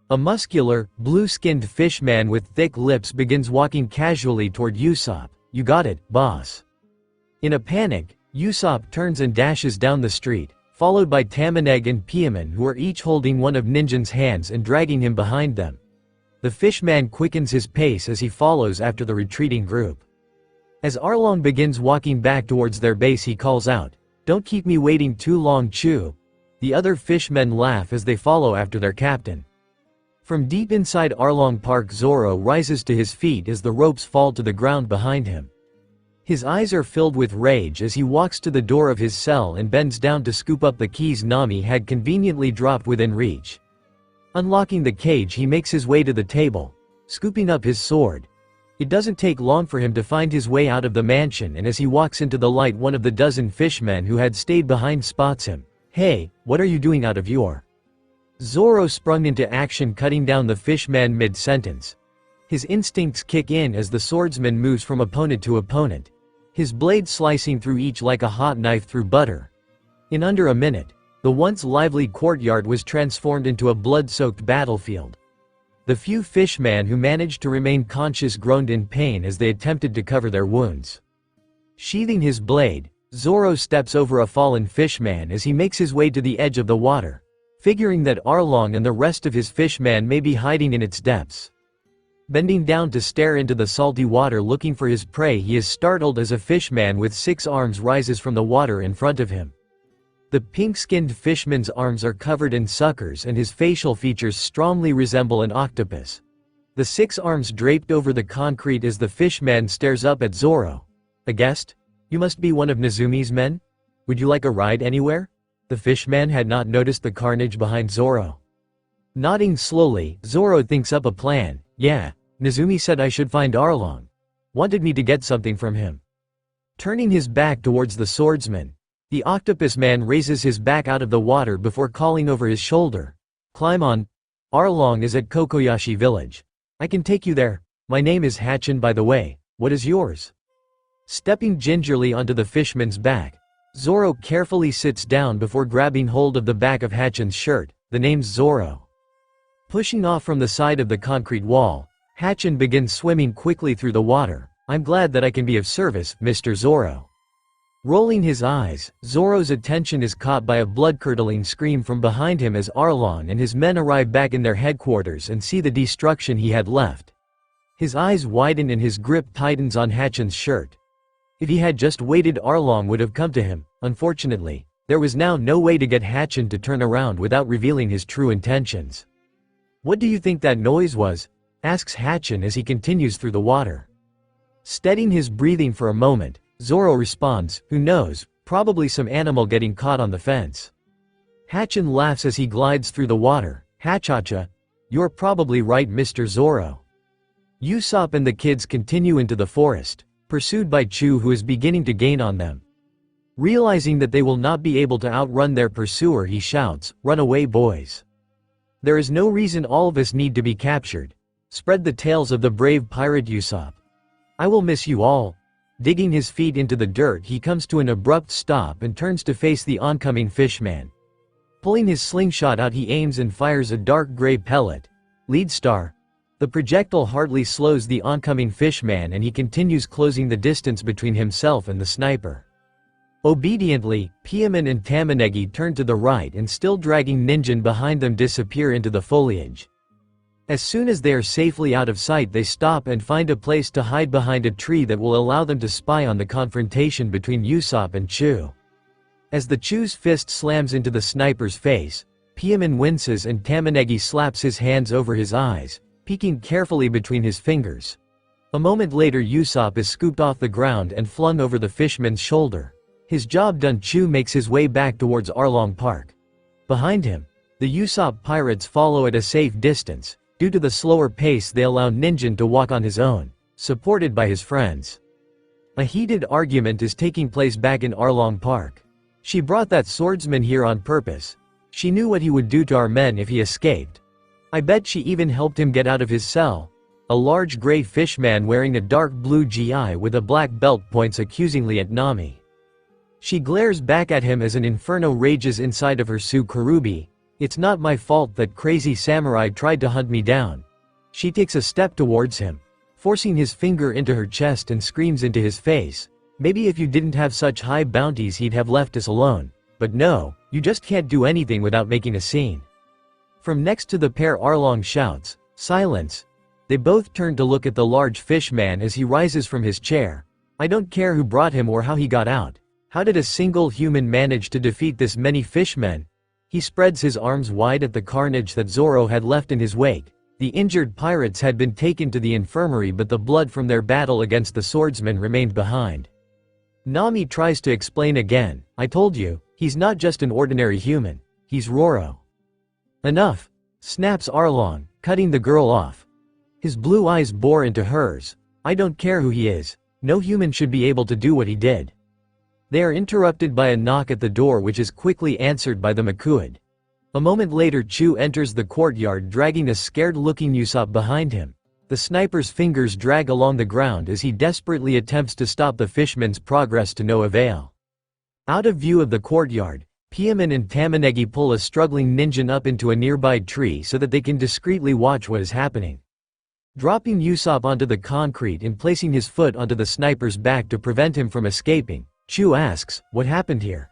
A muscular, blue-skinned fishman with thick lips begins walking casually toward Usopp. "You got it, boss." In a panic, Usopp turns and dashes down the street, followed by Tamaneg and Piaman, who are each holding one of Ninjin's hands and dragging him behind them. The fishman quickens his pace as he follows after the retreating group. As Arlong begins walking back towards their base, he calls out, "Don't keep me waiting too long, Chu." The other fishmen laugh as they follow after their captain. From deep inside Arlong Park, Zoro rises to his feet as the ropes fall to the ground behind him. His eyes are filled with rage as he walks to the door of his cell and bends down to scoop up the keys Nami had conveniently dropped within reach. Unlocking the cage, he makes his way to the table, scooping up his sword. It doesn't take long for him to find his way out of the mansion, and as he walks into the light, one of the dozen fishmen who had stayed behind spots him. "Hey, what are you doing out of your..." Zoro sprung into action, cutting down the fishman mid-sentence. His instincts kick in as the swordsman moves from opponent to opponent, his blade slicing through each like a hot knife through butter. In under a minute, the once lively courtyard was transformed into a blood-soaked battlefield. The few fishmen who managed to remain conscious groaned in pain as they attempted to cover their wounds. Sheathing his blade, Zoro steps over a fallen fishman as he makes his way to the edge of the water, figuring that Arlong and the rest of his fishmen may be hiding in its depths. Bending down to stare into the salty water looking for his prey, he is startled as a fishman with 6 arms rises from the water in front of him. The pink-skinned fishman's arms are covered in suckers and his facial features strongly resemble an octopus. The 6 arms draped over the concrete as the fishman stares up at Zoro. "A guest? You must be one of Nezumi's men? Would you like a ride anywhere?" The fishman had not noticed the carnage behind Zoro. Nodding slowly, Zoro thinks up a plan. "Yeah, Nezumi said I should find Arlong. Wanted me to get something from him." Turning his back towards the swordsman, the octopus man raises his back out of the water before calling over his shoulder. "Climb on. Arlong is at Kokoyashi village. I can take you there. My name is Hachin, by the way. What is yours?" Stepping gingerly onto the fishman's back, Zoro carefully sits down before grabbing hold of the back of Hachin's shirt. "The name's Zoro." Pushing off from the side of the concrete wall, Hachin begins swimming quickly through the water. "I'm glad that I can be of service, Mr. Zoro." Rolling his eyes, Zoro's attention is caught by a blood-curdling scream from behind him as Arlong and his men arrive back in their headquarters and see the destruction he had left. His eyes widen and his grip tightens on Hachin's shirt. If he had just waited, Arlong would have come to him. Unfortunately, there was now no way to get Hachin to turn around without revealing his true intentions. "What do you think that noise was?" asks Hachin as he continues through the water. Steadying his breathing for a moment, Zoro responds, "Who knows, probably some animal getting caught on the fence." Hachin laughs as he glides through the water. "Hachacha, you're probably right, Mr. Zoro." Usopp and the kids continue into the forest, pursued by Chu, who is beginning to gain on them. Realizing that they will not be able to outrun their pursuer, he shouts, "Run away, boys. There is no reason all of us need to be captured. Spread the tales of the brave pirate Usopp. I will miss you all." Digging his feet into the dirt, he comes to an abrupt stop and turns to face the oncoming fishman. Pulling his slingshot out, he aims and fires a dark gray pellet. Lead star. The projectile hardly slows the oncoming fishman and he continues closing the distance between himself and the sniper. Obediently, Piaman and Tamanegi turn to the right and, still dragging Ninjin behind them, disappear into the foliage. As soon as they are safely out of sight, they stop and find a place to hide behind a tree that will allow them to spy on the confrontation between Usopp and Chu. As the Chu's fist slams into the sniper's face, Pieman winces and Tamanegi slaps his hands over his eyes, peeking carefully between his fingers. A moment later, Usopp is scooped off the ground and flung over the fishman's shoulder. His job done, Chu makes his way back towards Arlong Park. Behind him, the Usopp pirates follow at a safe distance. Due to the slower pace, they allow Ninjin to walk on his own, supported by his friends. A heated argument is taking place back in Arlong Park. She brought that swordsman here on purpose. She knew what he would do to our men if he escaped. I bet she even helped him get out of his cell. A large gray fishman wearing a dark blue GI with a black belt points accusingly at Nami. She glares back at him as an inferno rages inside of her. Sue Karubi, it's not my fault that crazy samurai tried to hunt me down. She takes a step towards him, forcing his finger into her chest and screams into his face. Maybe if you didn't have such high bounties he'd have left us alone. But no, you just can't do anything without making a scene. From next to the pair, Arlong shouts, "Silence!" They both turn to look at the large fishman as he rises from his chair. I don't care who brought him or how he got out. How did a single human manage to defeat this many fishmen? He spreads his arms wide at the carnage that Zoro had left in his wake. The injured pirates had been taken to the infirmary, but the blood from their battle against the swordsman remained behind. Nami tries to explain again. I told you, he's not just an ordinary human. He's Roro. Enough, snaps Arlong, cutting the girl off. His blue eyes bore into hers. I don't care who he is. No human should be able to do what he did. They are interrupted by a knock at the door, which is quickly answered by the Makuid. A moment later, Chu enters the courtyard dragging a scared-looking Usopp behind him. The sniper's fingers drag along the ground as he desperately attempts to stop the fishman's progress, to no avail. Out of view of the courtyard, Pieman and Tamanegi pull a struggling Ninjin up into a nearby tree so that they can discreetly watch what is happening. Dropping Usopp onto the concrete and placing his foot onto the sniper's back to prevent him from escaping, Chu asks, what happened here?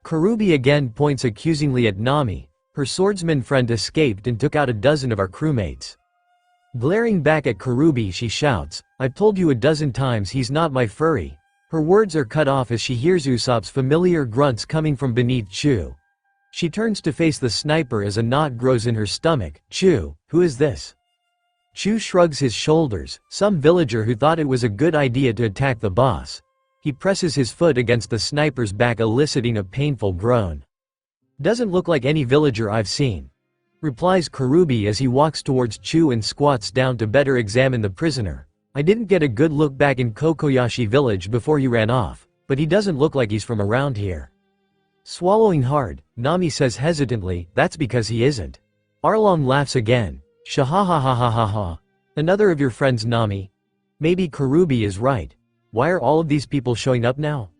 Karubi again points accusingly at Nami. Her swordsman friend escaped and took out a dozen of our crewmates. Glaring back at Karubi, she shouts, I've told you a dozen times he's not my furry. Her words are cut off as she hears Usopp's familiar grunts coming from beneath Chu. She turns to face the sniper as a knot grows in her stomach. Chu, who is this? Chu shrugs his shoulders. Some villager who thought it was a good idea to attack the boss. He presses his foot against the sniper's back, eliciting a painful groan. Doesn't look like any villager I've seen, replies Karubi as he walks towards Chu and squats down to better examine the prisoner. I didn't get a good look back in Kokoyashi village before he ran off, but he doesn't look like he's from around here. Swallowing hard, Nami says hesitantly, that's because he isn't. Arlong laughs again. Shahahahahaha. Another of your friends, Nami. Maybe Karubi is right. Why are all of these people showing up now?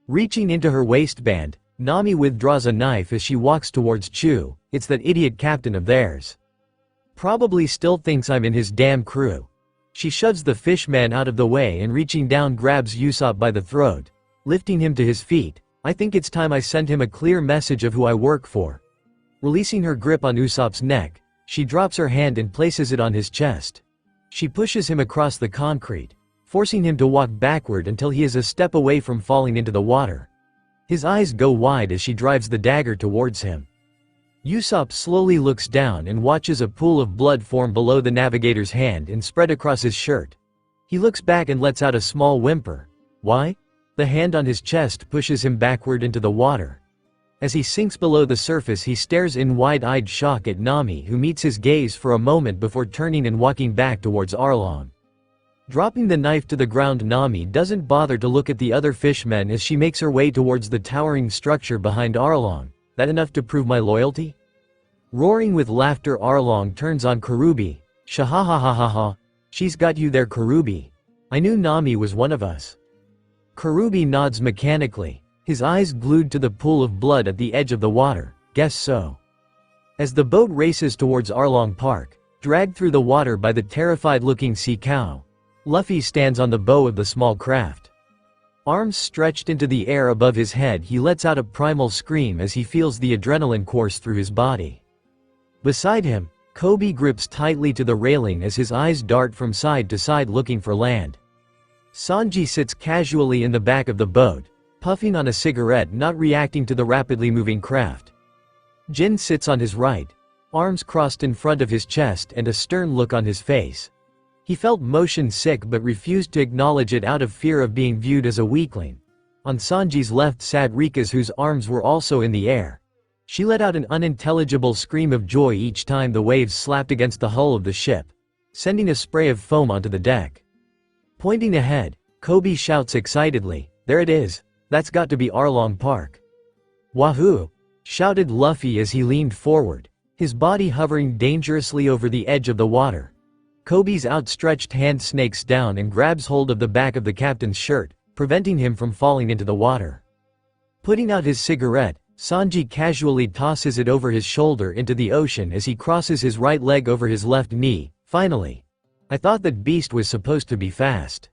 Reaching into her waistband, Nami withdraws a knife as she walks towards Chu. It's that idiot captain of theirs. Probably still thinks I'm in his damn crew. She shoves the fishman out of the way and reaching down grabs Usopp by the throat, lifting him to his feet. I think it's time I sent him a clear message of who I work for. Releasing her grip on Usopp's neck, she drops her hand and places it on his chest. She pushes him across the concrete, forcing him to walk backward until he is a step away from falling into the water. His eyes go wide as she drives the dagger towards him. Usopp slowly looks down and watches a pool of blood form below the navigator's hand and spread across his shirt. He looks back and lets out a small whimper. Why? The hand on his chest pushes him backward into the water. As he sinks below the surface, he stares in wide-eyed shock at Nami, who meets his gaze for a moment before turning and walking back towards Arlong. Dropping the knife to the ground, Nami doesn't bother to look at the other fishmen as she makes her way towards the towering structure behind Arlong. That enough to prove my loyalty? Roaring with laughter, Arlong turns on Karubi. Shahahahaha. She's got you there, Karubi. I knew Nami was one of us. Karubi nods mechanically, his eyes glued to the pool of blood at the edge of the water. Guess so. As the boat races towards Arlong Park, dragged through the water by the terrified-looking sea cow, Luffy stands on the bow of the small craft. Arms stretched into the air above his head, he lets out a primal scream as he feels the adrenaline course through his body. Beside him, Kobe grips tightly to the railing as his eyes dart from side to side looking for land. Sanji sits casually in the back of the boat, puffing on a cigarette, not reacting to the rapidly moving craft. Jin sits on his right, arms crossed in front of his chest and a stern look on his face. He felt motion sick but refused to acknowledge it out of fear of being viewed as a weakling. On Sanji's left sat Rika's, whose arms were also in the air. She let out an unintelligible scream of joy each time the waves slapped against the hull of the ship, sending a spray of foam onto the deck. Pointing ahead, Kobe shouts excitedly, "There it is! That's got to be Arlong Park." "Wahoo!" shouted Luffy as he leaned forward, his body hovering dangerously over the edge of the water. Kobe's outstretched hand snakes down and grabs hold of the back of the captain's shirt, preventing him from falling into the water. Putting out his cigarette, Sanji casually tosses it over his shoulder into the ocean as he crosses his right leg over his left knee. Finally, "I thought that beast was supposed to be fast."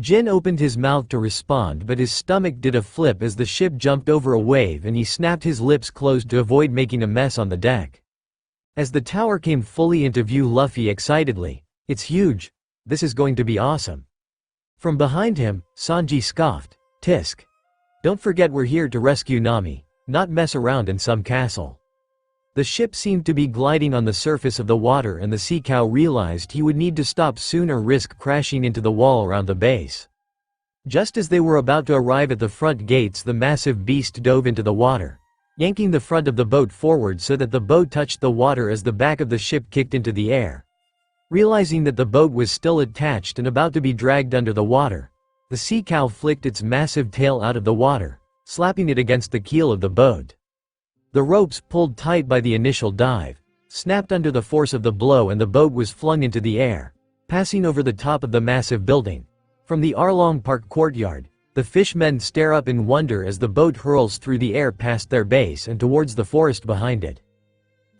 Jin opened his mouth to respond, but his stomach did a flip as the ship jumped over a wave and he snapped his lips closed to avoid making a mess on the deck. As the tower came fully into view, Luffy excitedly, "It's huge! This is going to be awesome!" From behind him, Sanji scoffed, "Tisk! Don't forget we're here to rescue Nami, not mess around in some castle." The ship seemed to be gliding on the surface of the water and the sea cow realized he would need to stop soon or risk crashing into the wall around the base. Just as they were about to arrive at the front gates, the massive beast dove into the water, yanking the front of the boat forward so that the boat touched the water as the back of the ship kicked into the air. Realizing that the boat was still attached and about to be dragged under the water, the sea cow flicked its massive tail out of the water, slapping it against the keel of the boat. The ropes, pulled tight by the initial dive, snapped under the force of the blow and the boat was flung into the air, passing over the top of the massive building. From the Arlong Park courtyard, the fishmen stare up in wonder as the boat hurls through the air past their base and towards the forest behind it.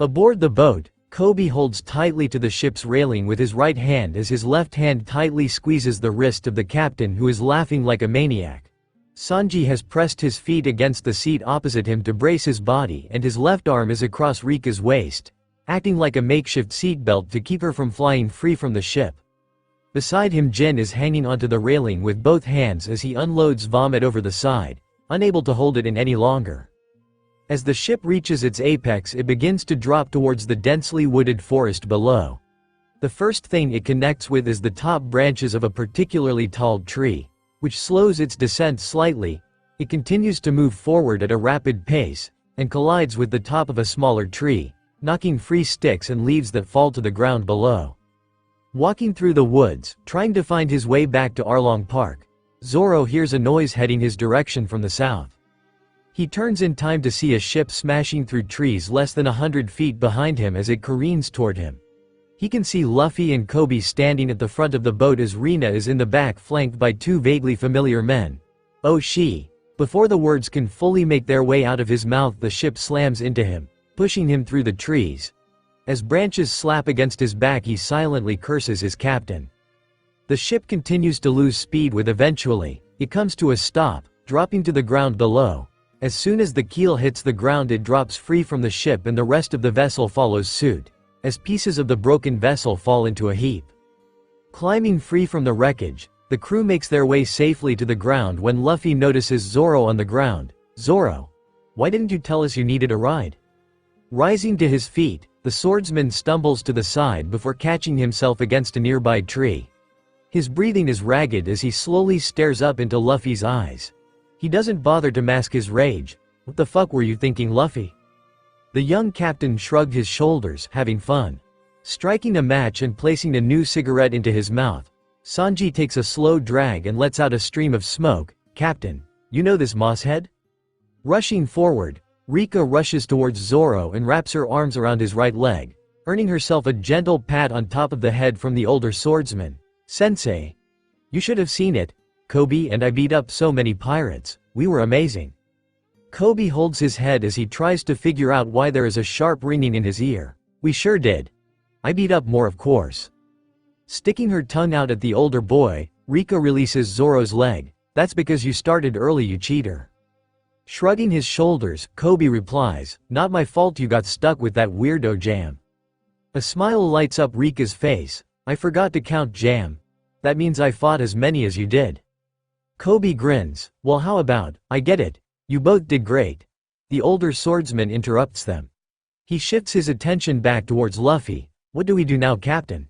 Aboard the boat, Kobe holds tightly to the ship's railing with his right hand as his left hand tightly squeezes the wrist of the captain, who is laughing like a maniac. Sanji has pressed his feet against the seat opposite him to brace his body and his left arm is across Rika's waist, acting like a makeshift seatbelt to keep her from flying free from the ship. Beside him, Jin is hanging onto the railing with both hands as he unloads vomit over the side, unable to hold it in any longer. As the ship reaches its apex, it begins to drop towards the densely wooded forest below. The first thing it connects with is the top branches of a particularly tall tree, which slows its descent slightly. It continues to move forward at a rapid pace, and collides with the top of a smaller tree, knocking free sticks and leaves that fall to the ground below. Walking through the woods, trying to find his way back to Arlong Park, Zoro hears a noise heading his direction from the south. He turns in time to see a ship smashing through trees less than 100 feet behind him as it careens toward him. He can see Luffy and Kobe standing at the front of the boat as Rina is in the back, flanked by two vaguely familiar men. "Oh she." Before the words can fully make their way out of his mouth, the ship slams into him, pushing him through the trees. As branches slap against his back, he silently curses his captain. The ship continues to lose speed with eventually, it comes to a stop, dropping to the ground below. As soon as the keel hits the ground, it drops free from the ship and the rest of the vessel follows suit, as pieces of the broken vessel fall into a heap. Climbing free from the wreckage, the crew makes their way safely to the ground when Luffy notices Zoro on the ground. "Zoro, why didn't you tell us you needed a ride?" Rising to his feet, the swordsman stumbles to the side before catching himself against a nearby tree. His breathing is ragged as he slowly stares up into Luffy's eyes. He doesn't bother to mask his rage. "What the fuck were you thinking, Luffy?" The young captain shrugged his shoulders, having fun. Striking a match and placing a new cigarette into his mouth, Sanji takes a slow drag and lets out a stream of smoke. "Captain, you know this mosshead?" Rushing forward, Rika rushes towards Zoro and wraps her arms around his right leg, earning herself a gentle pat on top of the head from the older swordsman. "Sensei, you should have seen it. Kobe and I beat up so many pirates. We were amazing." Kobe holds his head as he tries to figure out why there is a sharp ringing in his ear. "We sure did. I beat up more, of course." Sticking her tongue out at the older boy, Rika releases Zoro's leg. "That's because you started early, you cheater." Shrugging his shoulders, Kobe replies, "Not my fault you got stuck with that weirdo jam." A smile lights up Rika's face. I forgot to count Jam. That means I fought as many as you did. Kobe grins. Well, how about, I get it. You both did great. The older swordsman interrupts them. He shifts his attention back towards Luffy. What do we do now, Captain?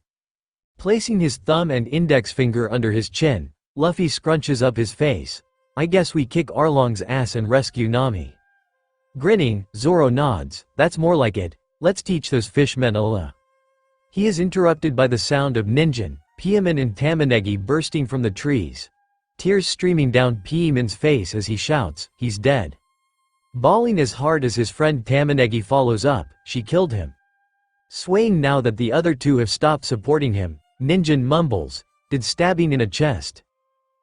Placing his thumb and index finger under his chin, Luffy scrunches up his face. I guess we kick Arlong's ass and rescue Nami. Grinning, Zoro nods. That's more like it. Let's teach those fishmen a. He is interrupted by the sound of Ninjin, Pieman and Tamanegi bursting from the trees. Tears streaming down Pieman's face as he shouts, he's dead. Bawling as hard as his friend Tamanegi follows up, she killed him. Swaying now that the other two have stopped supporting him, Ninjin mumbles, did stabbing in a chest.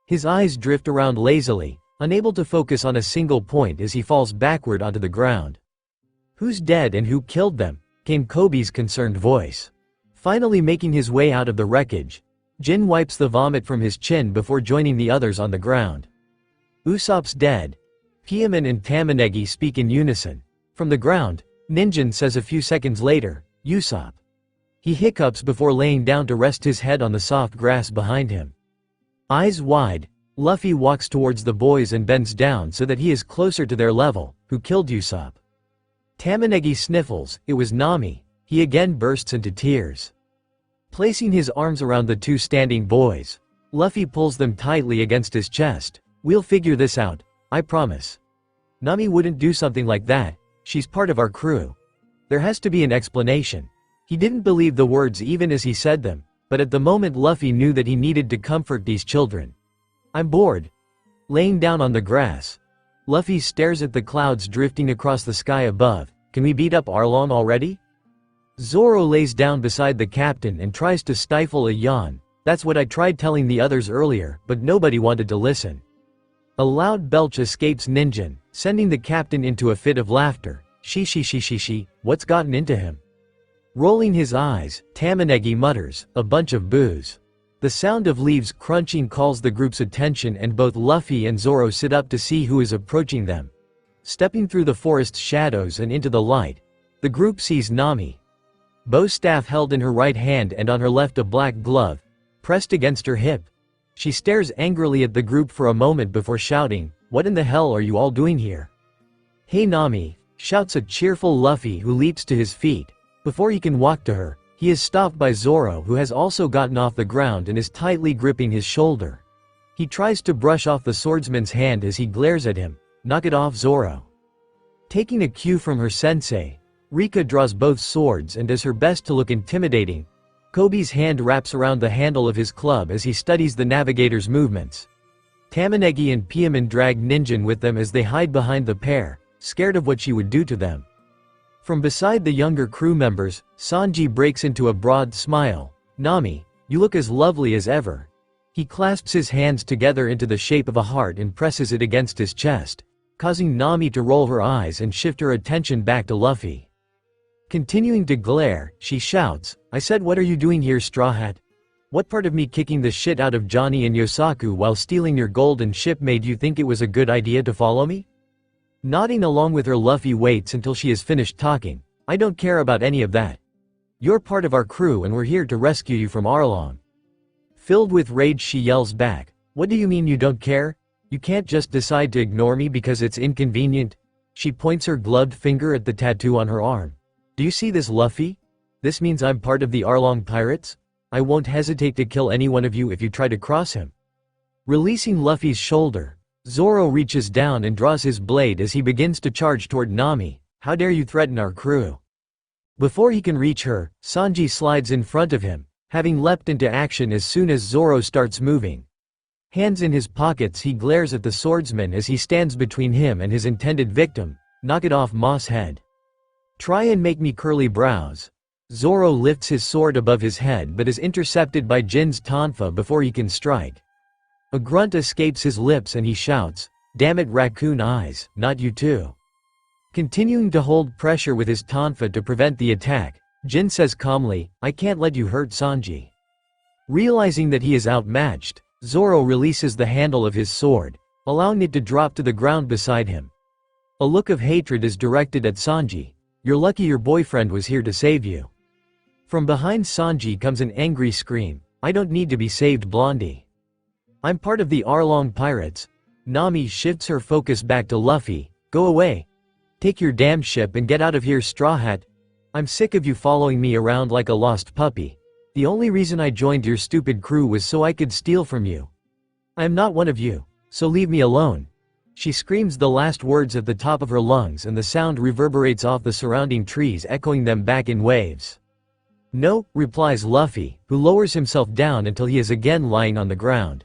His eyes drift around lazily, unable to focus on a single point as he falls backward onto the ground. Who's dead and who killed them? Came Kobe's concerned voice. Finally making his way out of the wreckage, Jin wipes the vomit from his chin before joining the others on the ground. Usopp's dead. Pieman and Tamanegi speak in unison. From the ground, Ninjin says a few seconds later, Usopp. He hiccups before laying down to rest his head on the soft grass behind him. Eyes wide, Luffy walks towards the boys and bends down so that he is closer to their level. Who killed Usopp? Tamanegi sniffles. It was Nami. He again bursts into tears. Placing his arms around the two standing boys, Luffy pulls them tightly against his chest. We'll figure this out, I promise. Nami wouldn't do something like that. She's part of our crew. There has to be an explanation. He didn't believe the words even as he said them, but at the moment Luffy knew that he needed to comfort these children. I'm bored. Laying down on the grass, Luffy stares at the clouds drifting across the sky above. Can we beat up Arlong already? Zoro lays down beside the captain and tries to stifle a yawn. That's what I tried telling the others earlier, but nobody wanted to listen. A loud belch escapes Ninjin, sending the captain into a fit of laughter. She, what's gotten into him? Rolling his eyes, Tamanegi mutters, a bunch of booze. The sound of leaves crunching calls the group's attention and both Luffy and Zoro sit up to see who is approaching them. Stepping through the forest's shadows and into the light, the group sees Nami. Bow staff held in her right hand and on her left a black glove, pressed against her hip. She stares angrily at the group for a moment before shouting, what in the hell are you all doing here? Hey Nami, shouts a cheerful Luffy who leaps to his feet. Before he can walk to her, he is stopped by Zoro who has also gotten off the ground and is tightly gripping his shoulder. He tries to brush off the swordsman's hand as he glares at him. Knock it off, Zoro. Taking a cue from her sensei, Rika draws both swords and does her best to look intimidating. Kobe's hand wraps around the handle of his club as he studies the navigator's movements. Tamanegi and Pieman drag Ninjin with them as they hide behind the pair, scared of what she would do to them. From beside the younger crew members, Sanji breaks into a broad smile. Nami, you look as lovely as ever. He clasps his hands together into the shape of a heart and presses it against his chest, causing Nami to roll her eyes and shift her attention back to Luffy. Continuing to glare, she shouts, I said, what are you doing here, Straw Hat? What part of me kicking the shit out of Johnny and Yosaku while stealing your golden ship made you think it was a good idea to follow me? Nodding along with her, Luffy waits until she is finished talking. I don't care about any of that. You're part of our crew and we're here to rescue you from Arlong. Filled with rage she yells back, what do you mean you don't care? You can't just decide to ignore me because it's inconvenient? She points her gloved finger at the tattoo on her arm. Do you see this, Luffy? This means I'm part of the Arlong pirates? I won't hesitate to kill any one of you if you try to cross him. Releasing Luffy's shoulder, Zoro reaches down and draws his blade as he begins to charge toward Nami. How dare you threaten our crew? Before he can reach her, Sanji slides in front of him, having leapt into action as soon as Zoro starts moving. Hands in his pockets, he glares at the swordsman as he stands between him and his intended victim. Knock it off, Moss Head. Try and make me curly brows. Zoro lifts his sword above his head but is intercepted by Jin's tonfa before he can strike. A grunt escapes his lips and he shouts, damn it, raccoon eyes, not you too. Continuing to hold pressure with his tonfa to prevent the attack, Jin says calmly, I can't let you hurt Sanji. Realizing that he is outmatched, Zoro releases the handle of his sword, allowing it to drop to the ground beside him. A look of hatred is directed at Sanji. You're lucky your boyfriend was here to save you. From behind Sanji comes an angry scream. I don't need to be saved, Blondie. I'm part of the Arlong pirates. Nami shifts her focus back to Luffy. Go away. Take your damn ship and get out of here, Straw Hat. I'm sick of you following me around like a lost puppy. The only reason I joined your stupid crew was so I could steal from you. I am not one of you, so leave me alone. She screams the last words at the top of her lungs and the sound reverberates off the surrounding trees, echoing them back in waves. No, replies Luffy, who lowers himself down until he is again lying on the ground.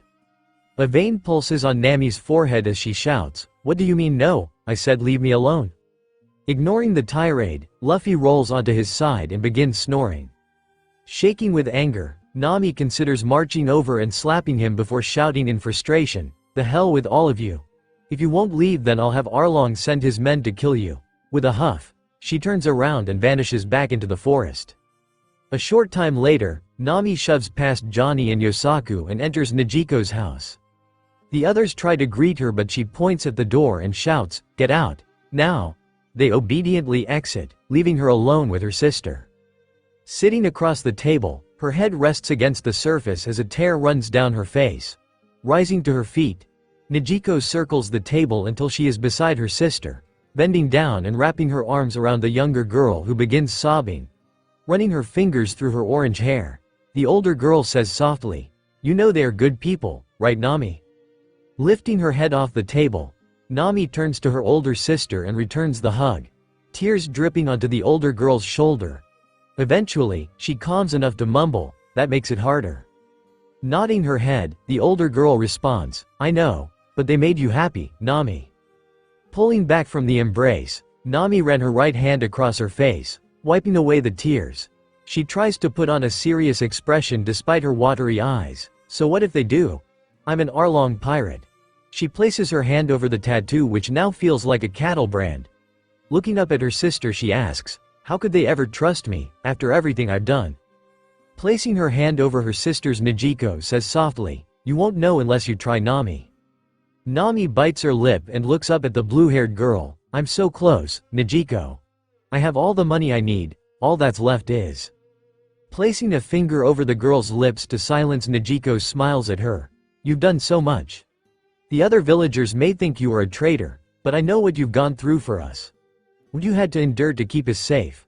A vein pulses on Nami's forehead as she shouts, "What do you mean no? I said leave me alone." Ignoring the tirade, Luffy rolls onto his side and begins snoring. Shaking with anger, Nami considers marching over and slapping him before shouting in frustration, "The hell with all of you. If you won't leave, then I'll have Arlong send his men to kill you." With a huff, she turns around and vanishes back into the forest. A short time later, Nami shoves past Johnny and Yosaku and enters Nejiko's house. The others try to greet her, but she points at the door and shouts, "Get out, now!" They obediently exit, leaving her alone with her sister. Sitting across the table, her head rests against the surface as a tear runs down her face. Rising to her feet, Nejiko circles the table until she is beside her sister, bending down and wrapping her arms around the younger girl, who begins sobbing. Running her fingers through her orange hair, the older girl says softly, "You know they are good people, right, Nami?" Lifting her head off the table, Nami turns to her older sister and returns the hug, tears dripping onto the older girl's shoulder. Eventually, she calms enough to mumble, "That makes it harder." Nodding her head, the older girl responds, "I know, but they made you happy, Nami." Pulling back from the embrace, Nami ran her right hand across her face, wiping away the tears. She tries to put on a serious expression despite her watery eyes. "So what if they do? I'm an Arlong pirate." She places her hand over the tattoo, which now feels like a cattle brand. Looking up at her sister, she asks, "How could they ever trust me, after everything I've done?" Placing her hand over her sister's, Nejiko says softly, "You won't know unless you try, Nami." Nami bites her lip and looks up at the blue-haired girl. "I'm so close, Nejiko. I have all the money I need, all that's left is..." Placing a finger over the girl's lips to silence, Nejiko smiles at her. "You've done so much. The other villagers may think you are a traitor, but I know what you've gone through for us. What you had to endure to keep us safe."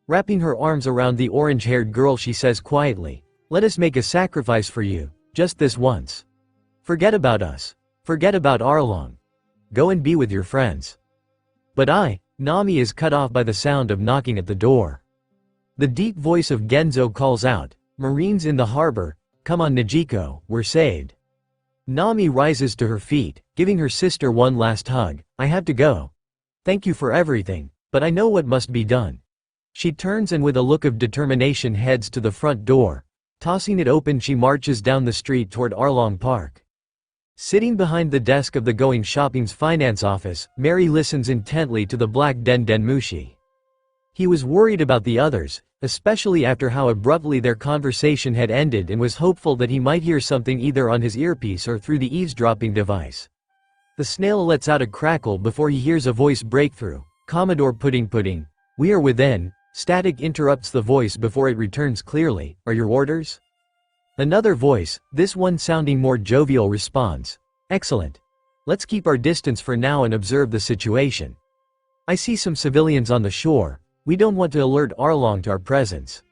Wrapping her arms around the orange-haired girl, she says quietly, "Let us make a sacrifice for you, just this once. Forget about us. Forget about Arlong. Go and be with your friends." But Nami is cut off by the sound of knocking at the door. The deep voice of Genzo calls out, "Marines in the harbor, come on Nejiko, we're saved." Nami rises to her feet, giving her sister one last hug. "I have to go. Thank you for everything, but I know what must be done." She turns and with a look of determination heads to the front door. Tossing it open, she marches down the street toward Arlong Park. Sitting behind the desk of the Going Shopping's finance office, Mary listens intently to the Black Den Mushi. He was worried about the others, especially after how abruptly their conversation had ended, and was hopeful that he might hear something either on his earpiece or through the eavesdropping device. The snail lets out a crackle before he hears a voice break through. "Commodore Pudding, we are within." Static interrupts the voice before it returns clearly. "Are your orders?" Another voice, this one sounding more jovial, responds, "Excellent. Let's keep our distance for now and observe the situation. I see some civilians on the shore. We don't want to alert Arlong to our presence."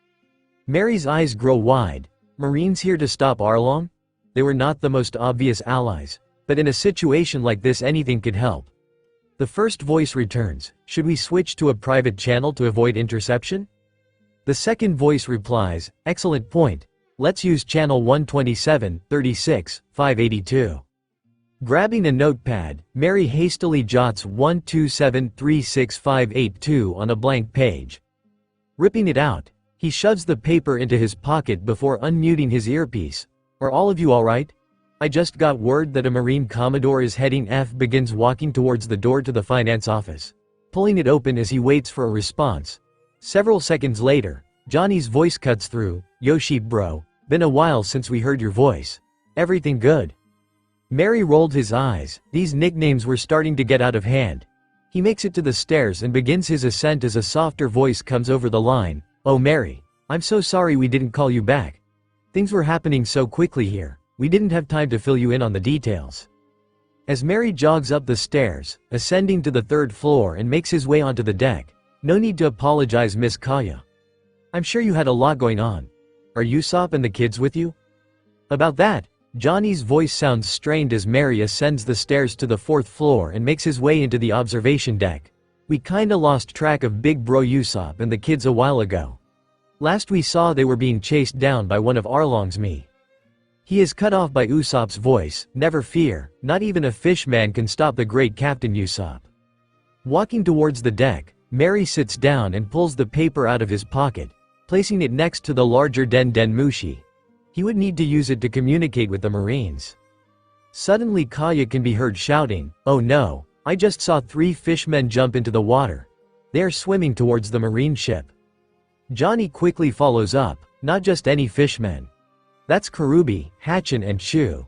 Mary's eyes grow wide. Marines here to stop Arlong? They were not the most obvious allies, but in a situation like this anything could help. The first voice returns, "Should we switch to a private channel to avoid interception?" The second voice replies, "Excellent point. Let's use channel 127, 36, 582. Grabbing a notepad, Mary hastily jots 127-36582 on a blank page. Ripping it out, he shoves the paper into his pocket before unmuting his earpiece. "Are all of you alright? I just got word that a Marine Commodore is heading F." Begins walking towards the door to the finance office, pulling it open as he waits for a response. Several seconds later, Johnny's voice cuts through. "Yo sheep bro, been a while since we heard your voice. Everything good?" Mary rolled his eyes. These nicknames were starting to get out of hand. He makes it to the stairs and begins his ascent as a softer voice comes over the line. "Oh Mary. I'm so sorry we didn't call you back. Things were happening so quickly here, we didn't have time to fill you in on the details. As Mary jogs up the stairs, ascending to the 3rd floor and makes his way onto the deck, no need to apologize, Miss Kaya. I'm sure you had a lot going on. Are Usopp and the kids with you? About that, Johnny's voice sounds strained as Mary ascends the stairs to the 4th floor and makes his way into the observation deck. We kinda lost track of Big Bro Usopp and the kids a while ago. Last we saw they were being chased down by one of Arlong's me. He is cut off by Usopp's voice. Never fear, not even a fish man can stop the great Captain Usopp. Walking towards the deck, Mary sits down and pulls the paper out of his pocket, placing it next to the larger Den Den Mushi. He would need to use it to communicate with the Marines. Suddenly Kaya can be heard shouting, "Oh no, I just saw 3 fishmen jump into the water. They are swimming towards the Marine ship." Johnny quickly follows up, "Not just any fishmen. That's Karubi, Hatchin and Shu.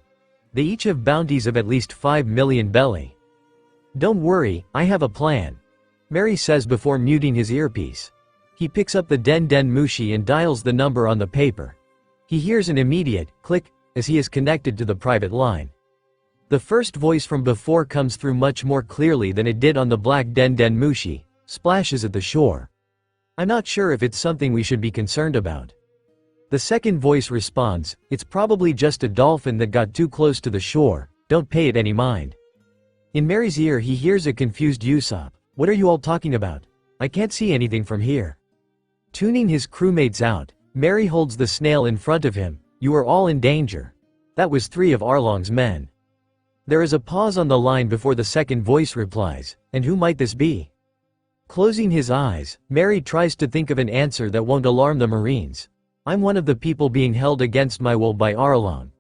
They each have bounties of at least 5 million belly. Don't worry, I have a plan," Mary says before muting his earpiece. He picks up the Den Den Mushi and dials the number on the paper. He hears an immediate click as he is connected to the private line. The first voice from before comes through much more clearly than it did on the black Den Den Mushi, splashes at the shore. "I'm not sure if it's something we should be concerned about." The second voice responds, "It's probably just a dolphin that got too close to the shore, don't pay it any mind." In Mary's ear he hears a confused Usopp, "What are you all talking about? I can't see anything from here." Tuning his crewmates out, Mary holds the snail in front of him. "You are all in danger." That was 3 of Arlong's men. There is a pause on the line before the second voice replies, "And who might this be?" Closing his eyes, Mary tries to think of an answer that won't alarm the Marines. "I'm one of the people being held against my will by Arlong.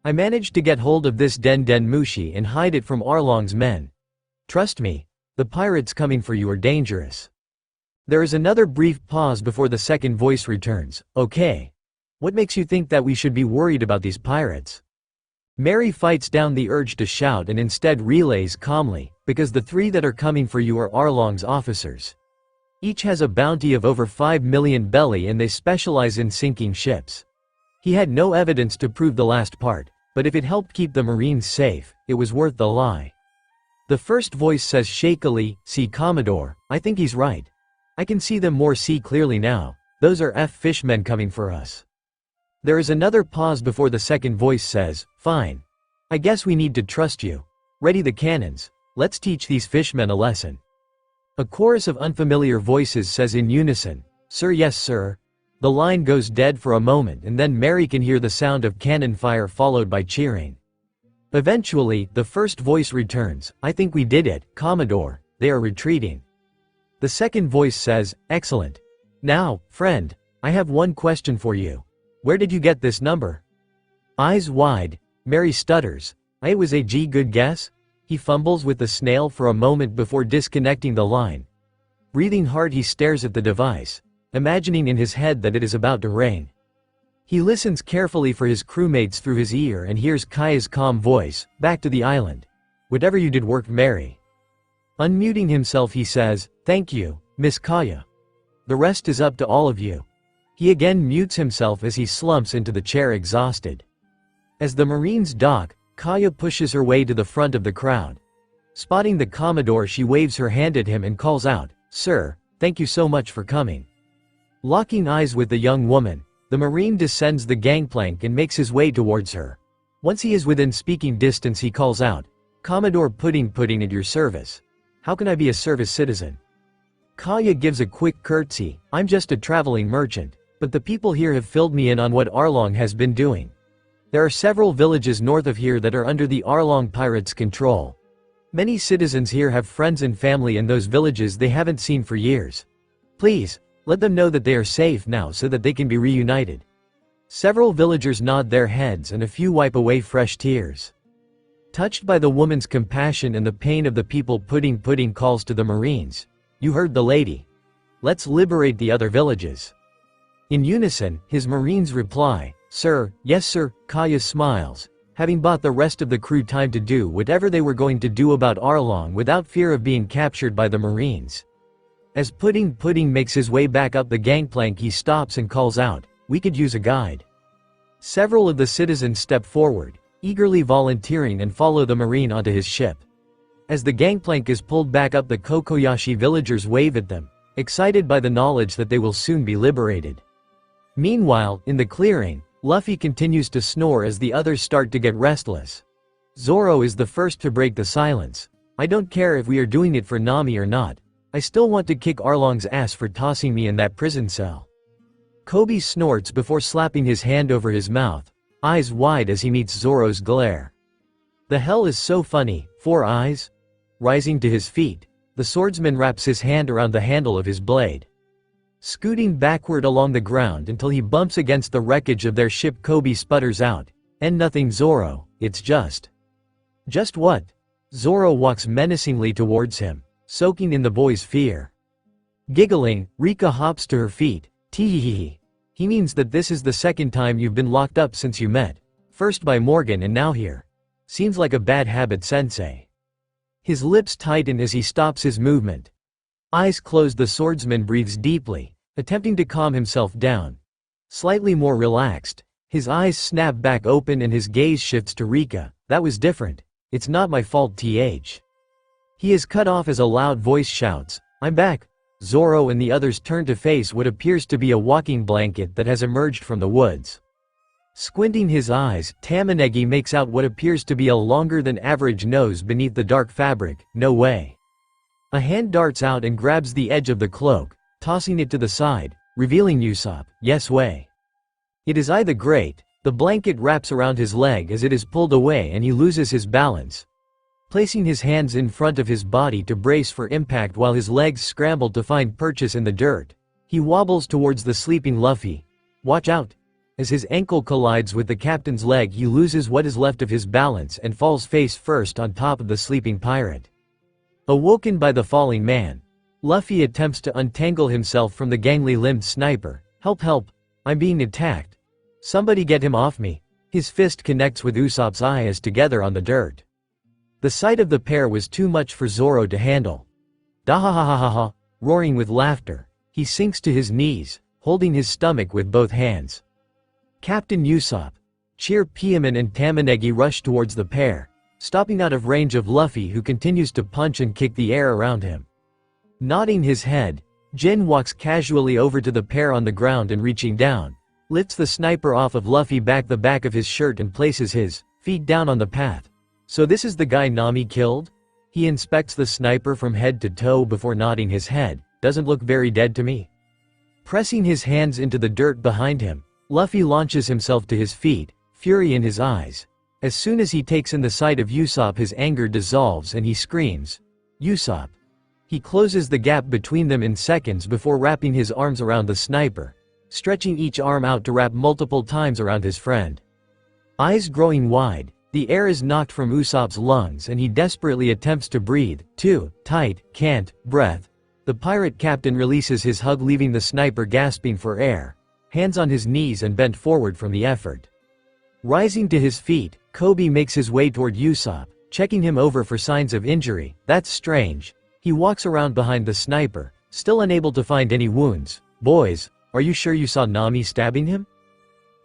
I managed to get hold of this Den Den Mushi and hide it from Arlong's men. Trust me, the pirates coming for you are dangerous." There is another brief pause before the second voice returns, "Okay. What makes you think that we should be worried about these pirates?" Mary fights down the urge to shout and instead relays calmly, "Because the 3 that are coming for you are Arlong's officers. Each has a bounty of over 5 million belly and they specialize in sinking ships." He had no evidence to prove the last part, but if it helped keep the Marines safe, it was worth the lie. The first voice says shakily, "See Commodore, I think he's right. I can see them more clearly now. Those are fishmen coming for us." There is another pause before the second voice says, "Fine. I guess we need to trust you. Ready the cannons. Let's teach these fishmen a lesson." A chorus of unfamiliar voices says in unison, "Sir, yes sir." The line goes dead for a moment and then Mary can hear the sound of cannon fire followed by cheering. Eventually, the first voice returns, "I think we did it, Commodore. They are retreating." The second voice says, "Excellent. Now, friend, I have one question for you. Where did you get this number?" Eyes wide, Mary stutters, "It was a good guess?" He fumbles with the snail for a moment before disconnecting the line. Breathing hard he stares at the device, imagining in his head that it is about to rain. He listens carefully for his crewmates through his ear and hears Kaya's calm voice, "Back to the island. Whatever you did worked, Mary." Unmuting himself he says, "Thank you, Miss Kaya. The rest is up to all of you." He again mutes himself as he slumps into the chair exhausted. As the Marines dock, Kaya pushes her way to the front of the crowd. Spotting the Commodore she waves her hand at him and calls out, "Sir, thank you so much for coming." Locking eyes with the young woman, the Marine descends the gangplank and makes his way towards her. Once he is within speaking distance he calls out, "Commodore Pudding Pudding at your service. How can I be a service citizen?" Kaya gives a quick curtsy, "I'm just a traveling merchant, but the people here have filled me in on what Arlong has been doing. There are several villages north of here that are under the Arlong pirates' control. Many citizens here have friends and family in those villages they haven't seen for years. Please, let them know that they are safe now so that they can be reunited." Several villagers nod their heads and a few wipe away fresh tears. Touched by the woman's compassion and the pain of the people, Pudding Pudding calls to the Marines, "You heard the lady. Let's liberate the other villages." In unison, his Marines reply, "Sir, yes sir." Kaya smiles, having bought the rest of the crew time to do whatever they were going to do about Arlong without fear of being captured by the Marines. As Pudding makes his way back up the gangplank, he stops and calls out, "We could use a guide." Several of the citizens step forward, eagerly volunteering, and follow the marine onto his ship. As the gangplank is pulled back up, the Kokoyashi villagers wave at them, excited by the knowledge that they will soon be liberated. Meanwhile, in the clearing, Luffy continues to snore as the others start to get restless. Zoro is the first to break the silence. "I don't care if we are doing it for Nami or not. I still want to kick Arlong's ass for tossing me in that prison cell." Kobe snorts before slapping his hand over his mouth, eyes wide as he meets Zoro's glare. "The hell is so funny, 4 eyes?" Rising to his feet, the swordsman wraps his hand around the handle of his blade. Scooting backward along the ground until he bumps against the wreckage of their ship, Kobe sputters out, "And nothing, Zoro, it's just." "Just what?" Zoro walks menacingly towards him, soaking in the boy's fear. Giggling, Rika hops to her feet. "Tee-hee-hee. He means that this is the second time you've been locked up since you met. First by Morgan and now here. Seems like a bad habit, sensei." His lips tighten as he stops his movement. Eyes closed, the swordsman breathes deeply, attempting to calm himself down. Slightly more relaxed, his eyes snap back open and his gaze shifts to Rika. "That was different. It's not my fault, th." He is cut off as a loud voice shouts, "I'm back." Zoro and the others turn to face what appears to be a walking blanket that has emerged from the woods. Squinting his eyes, Tamanegi makes out what appears to be a longer than average nose beneath the dark fabric. "No way." A hand darts out and grabs the edge of the cloak, tossing it to the side, revealing Usopp. "Yes way." "It is I the Great." The blanket wraps around his leg as it is pulled away and he loses his balance. Placing his hands in front of his body to brace for impact while his legs scramble to find purchase in the dirt, he wobbles towards the sleeping Luffy. "Watch out." As his ankle collides with the captain's leg, he loses what is left of his balance and falls face first on top of the sleeping pirate. Awoken by the falling man, Luffy attempts to untangle himself from the gangly-limbed sniper. "Help, help. I'm being attacked. Somebody get him off me." His fist connects with Usopp's eye as together on the dirt. The sight of the pair was too much for Zoro to handle. "Dahahahaha!" Roaring with laughter, he sinks to his knees, holding his stomach with both hands. Captain Usopp, Cheer Piaman and Tamanegi rush towards the pair, stopping out of range of Luffy, who continues to punch and kick the air around him. Nodding his head, Jin walks casually over to the pair on the ground and reaching down, lifts the sniper off of Luffy the back of his shirt and places his feet down on the path. "So this is the guy Nami killed?" He inspects the sniper from head to toe before nodding his head. "Doesn't look very dead to me." Pressing his hands into the dirt behind him, Luffy launches himself to his feet, fury in his eyes. As soon as he takes in the sight of Usopp, his anger dissolves and he screams, "Usopp!" He closes the gap between them in seconds before wrapping his arms around the sniper, stretching each arm out to wrap multiple times around his friend. Eyes growing wide, the air is knocked from Usopp's lungs and he desperately attempts to breathe. Too tight, can't breath. The pirate captain releases his hug, leaving the sniper gasping for air, hands on his knees and bent forward from the effort. Rising to his feet, Kobe makes his way toward Usopp, checking him over for signs of injury. "That's strange." He walks around behind the sniper, still unable to find any wounds. "Boys, are you sure you saw Nami stabbing him?"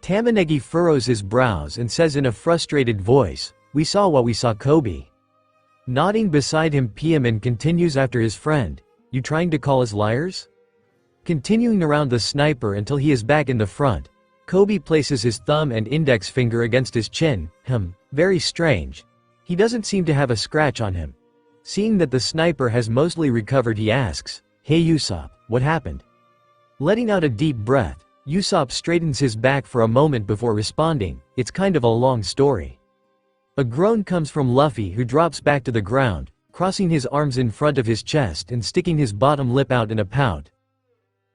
Tamanegi furrows his brows and says in a frustrated voice, "We saw what we saw, Kobe." Nodding beside him, Piaman continues after his friend, "You trying to call us liars?" Continuing around the sniper until he is back in the front, Kobe places his thumb and index finger against his chin. Very strange. He doesn't seem to have a scratch on him. Seeing that the sniper has mostly recovered, he asks, "Hey Usopp, what happened?" Letting out a deep breath, Usopp straightens his back for a moment before responding, "It's kind of a long story." A groan comes from Luffy, who drops back to the ground, crossing his arms in front of his chest and sticking his bottom lip out in a pout.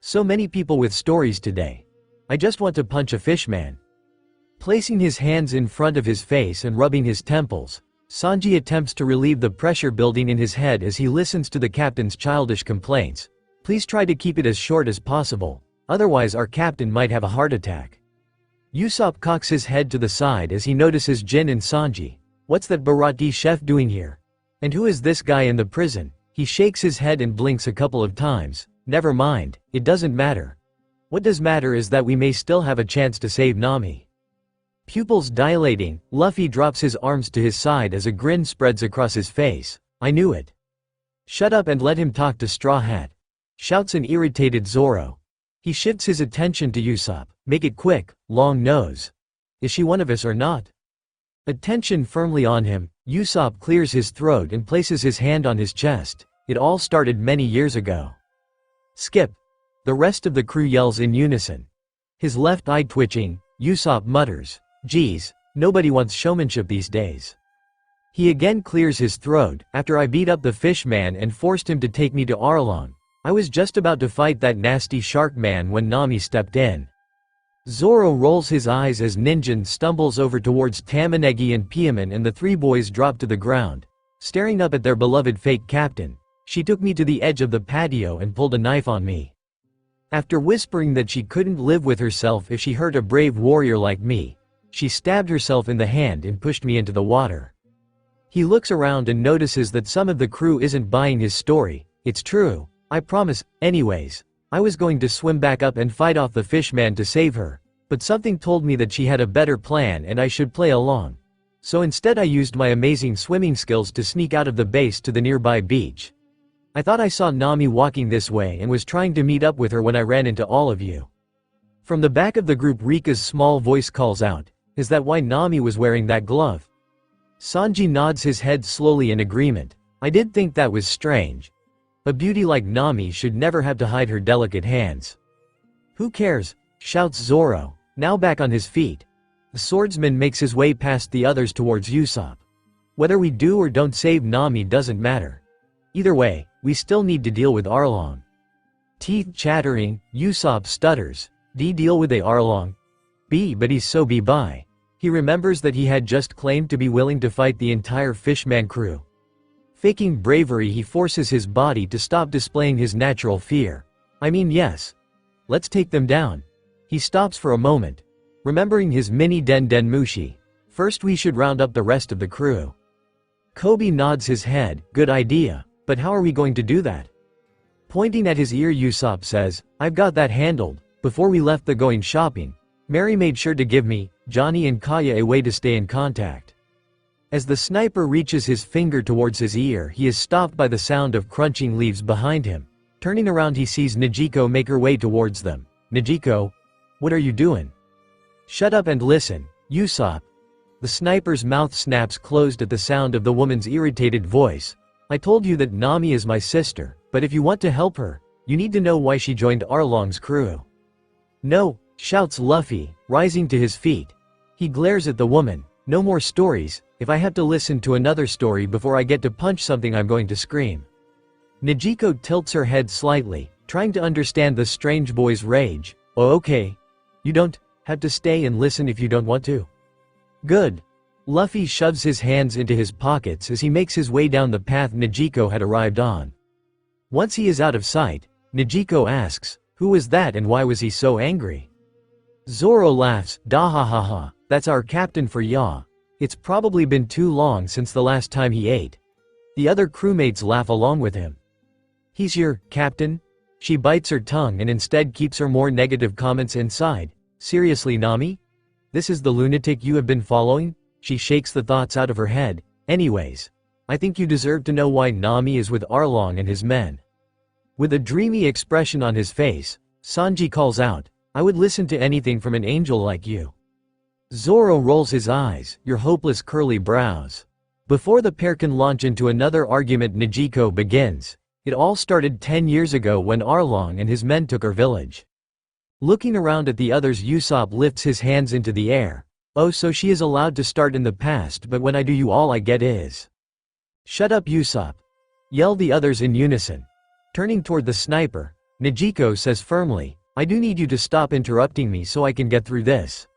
"So many people with stories today. I just want to punch a fish man." Placing his hands in front of his face and rubbing his temples, Sanji attempts to relieve the pressure building in his head as he listens to the captain's childish complaints. "Please try to keep it as short as possible. Otherwise our captain might have a heart attack." Usopp cocks his head to the side as he notices Jin and Sanji. "What's that Bharati chef doing here? And who is this guy in the prison?" He shakes his head and blinks a couple of times. Never mind, it doesn't matter. What does matter is that we may still have a chance to save Nami. Pupils dilating, Luffy drops his arms to his side as a grin spreads across his face. I knew it. Shut up and let him talk to Straw Hat, shouts an irritated Zoro. He shifts his attention to Usopp. Make it quick, long nose. Is she one of us or not? Attention firmly on him, Usopp clears his throat and places his hand on his chest. It all started many years ago. Skip. The rest of the crew yells in unison. His left eye twitching, Usopp mutters, geez, nobody wants showmanship these days. He again clears his throat. After I beat up the fish man and forced him to take me to Arlong, I was just about to fight that nasty shark man when Nami stepped in. Zoro rolls his eyes as Ninjin stumbles over towards Tamanegi and Piaman, and the three boys drop to the ground, staring up at their beloved fake captain. She took me to the edge of the patio and pulled a knife on me. After whispering that she couldn't live with herself if she hurt a brave warrior like me, she stabbed herself in the hand and pushed me into the water. He looks around and notices that some of the crew isn't buying his story. It's true, I promise. Anyways, I was going to swim back up and fight off the fishman to save her, but something told me that she had a better plan and I should play along. So instead I used my amazing swimming skills to sneak out of the base to the nearby beach. I thought I saw Nami walking this way and was trying to meet up with her when I ran into all of you. From the back of the group, Rika's small voice calls out, is that why Nami was wearing that glove? Sanji nods his head slowly in agreement. I did think that was strange. A beauty like Nami should never have to hide her delicate hands. Who cares? Shouts Zoro, now back on his feet. The swordsman makes his way past the others towards Usopp. Whether we do or don't save Nami doesn't matter. Either way, we still need to deal with Arlong. Teeth chattering, Usopp stutters. D deal with Arlong? B, but he's so by. He remembers that he had just claimed to be willing to fight the entire fishman crew. Faking bravery, he forces his body to stop displaying his natural fear. I mean, yes. Let's take them down. He stops for a moment, remembering his mini Den Mushi. First we should round up the rest of the crew. Kobe nods his head, good idea, but how are we going to do that? Pointing at his ear, Usopp says, I've got that handled. Before we left the going shopping, Mary made sure to give me, Johnny and Kaya a way to stay in contact. As the sniper reaches his finger towards his ear, he is stopped by the sound of crunching leaves behind him. Turning around, he sees Nejiko make her way towards them. Nejiko, what are you doing? Shut up and listen, Usopp. The sniper's mouth snaps closed at the sound of the woman's irritated voice. I told you that Nami is my sister, but if you want to help her, you need to know why she joined Arlong's crew. No, shouts Luffy, rising to his feet. He glares at the woman. No more stories. If I have to listen to another story before I get to punch something, I'm going to scream. Nejiko tilts her head slightly, trying to understand the strange boy's rage. Oh, okay. You don't have to stay and listen if you don't want to. Good. Luffy shoves his hands into his pockets as he makes his way down the path Nejiko had arrived on. Once he is out of sight, Nejiko asks, who was that and why was he so angry? Zoro laughs, dahahaha, that's our captain for ya. It's probably been too long since the last time he ate. The other crewmates laugh along with him. He's your captain? She bites her tongue and instead keeps her more negative comments inside. Seriously, Nami? This is the lunatic you have been following? She shakes the thoughts out of her head. Anyways, I think you deserve to know why Nami is with Arlong and his men. With a dreamy expression on his face, Sanji calls out, I would listen to anything from an angel like you. Zoro rolls his eyes, your hopeless curly brows. Before the pair can launch into another argument, Nejiko begins. It all started 10 years ago when Arlong and his men took our village. Looking around at the others, Usopp lifts his hands into the air. Oh, so she is allowed to start in the past, but when I do, you all I get is. Shut up, Usopp. Yell the others in unison. Turning toward the sniper, Nejiko says firmly, I do need you to stop interrupting me so I can get through this.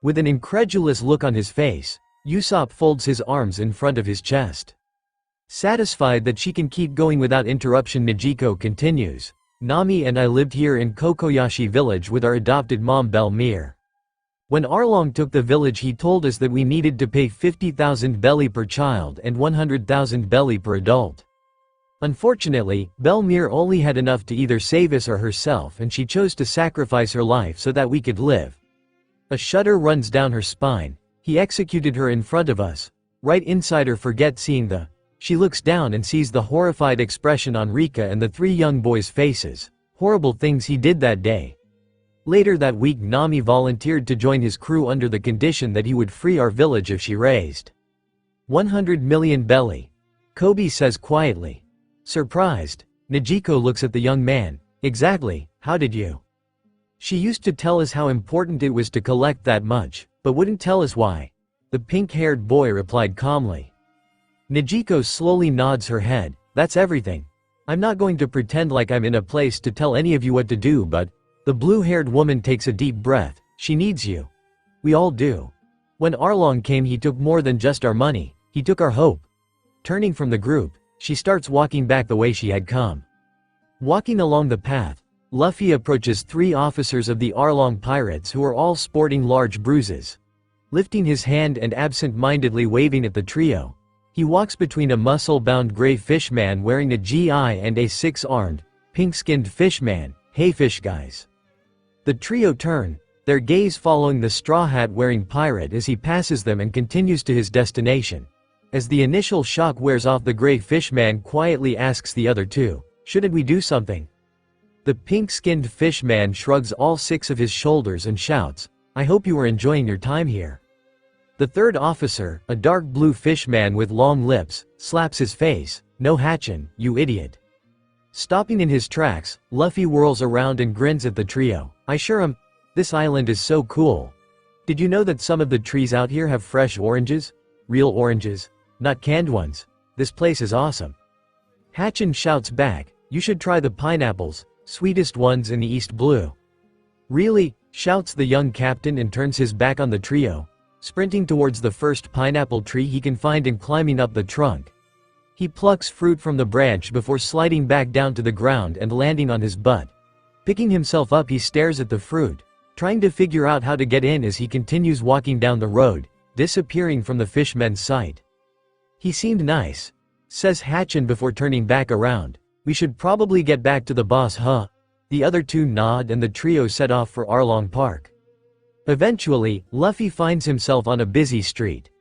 With an incredulous look on his face, Usopp folds his arms in front of his chest. Satisfied that she can keep going without interruption, Nejiko continues. Nami and I lived here in Kokoyashi village with our adopted mom Belmere. When Arlong took the village, he told us that we needed to pay 50,000 belly per child and 100,000 belly per adult. Unfortunately, Belmere only had enough to either save us or herself, and she chose to sacrifice her life so that we could live. A shudder runs down her spine. He executed her in front of us. Right inside her forget seeing the. She looks down and sees the horrified expression on Rika and the three young boys' faces. Horrible things he did that day. Later that week Nami volunteered to join his crew under the condition that he would free our village if she raised 100 million belly. Kobe says quietly. Surprised, Najiko looks at the young man. Exactly, how did you? She used to tell us how important it was to collect that much, but wouldn't tell us why. The pink-haired boy replied calmly. Najiko slowly nods her head. That's everything. I'm not going to pretend like I'm in a place to tell any of you what to do, but the blue-haired woman takes a deep breath. She needs you. We all do. When Arlong came, he took more than just our money. He took our hope. Turning from the group, she starts walking back the way she had come. Walking along the path, Luffy approaches three officers of the Arlong pirates who are all sporting large bruises. Lifting his hand and absent-mindedly waving at the trio, he walks between a muscle-bound gray fishman wearing a GI and a six-armed, pink-skinned fishman. Hey fish guys. The trio turn, their gaze following the straw hat-wearing pirate as he passes them and continues to his destination. As the initial shock wears off, the gray fishman quietly asks the other two, shouldn't we do something? The pink-skinned fishman shrugs all six of his shoulders and shouts, I hope you are enjoying your time here. The third officer, a dark blue fishman with long lips, slaps his face, no Hatchin, you idiot. Stopping in his tracks, Luffy whirls around and grins at the trio. I sure am. This island is so cool. Did you know that some of the trees out here have fresh oranges? Real oranges. Not canned ones. This place is awesome. Hatchin shouts back, you should try the pineapples, sweetest ones in the East Blue. Really? Shouts the young captain and turns his back on the trio, sprinting towards the first pineapple tree he can find and climbing up the trunk. He plucks fruit from the branch before sliding back down to the ground and landing on his butt. Picking himself up, he stares at the fruit, trying to figure out how to get in as he continues walking down the road, disappearing from the fishmen's sight. He seemed nice, says Hatchin before turning back around. We should probably get back to the boss, huh? The other two nod and the trio set off for Arlong Park. Eventually, Luffy finds himself on a busy street.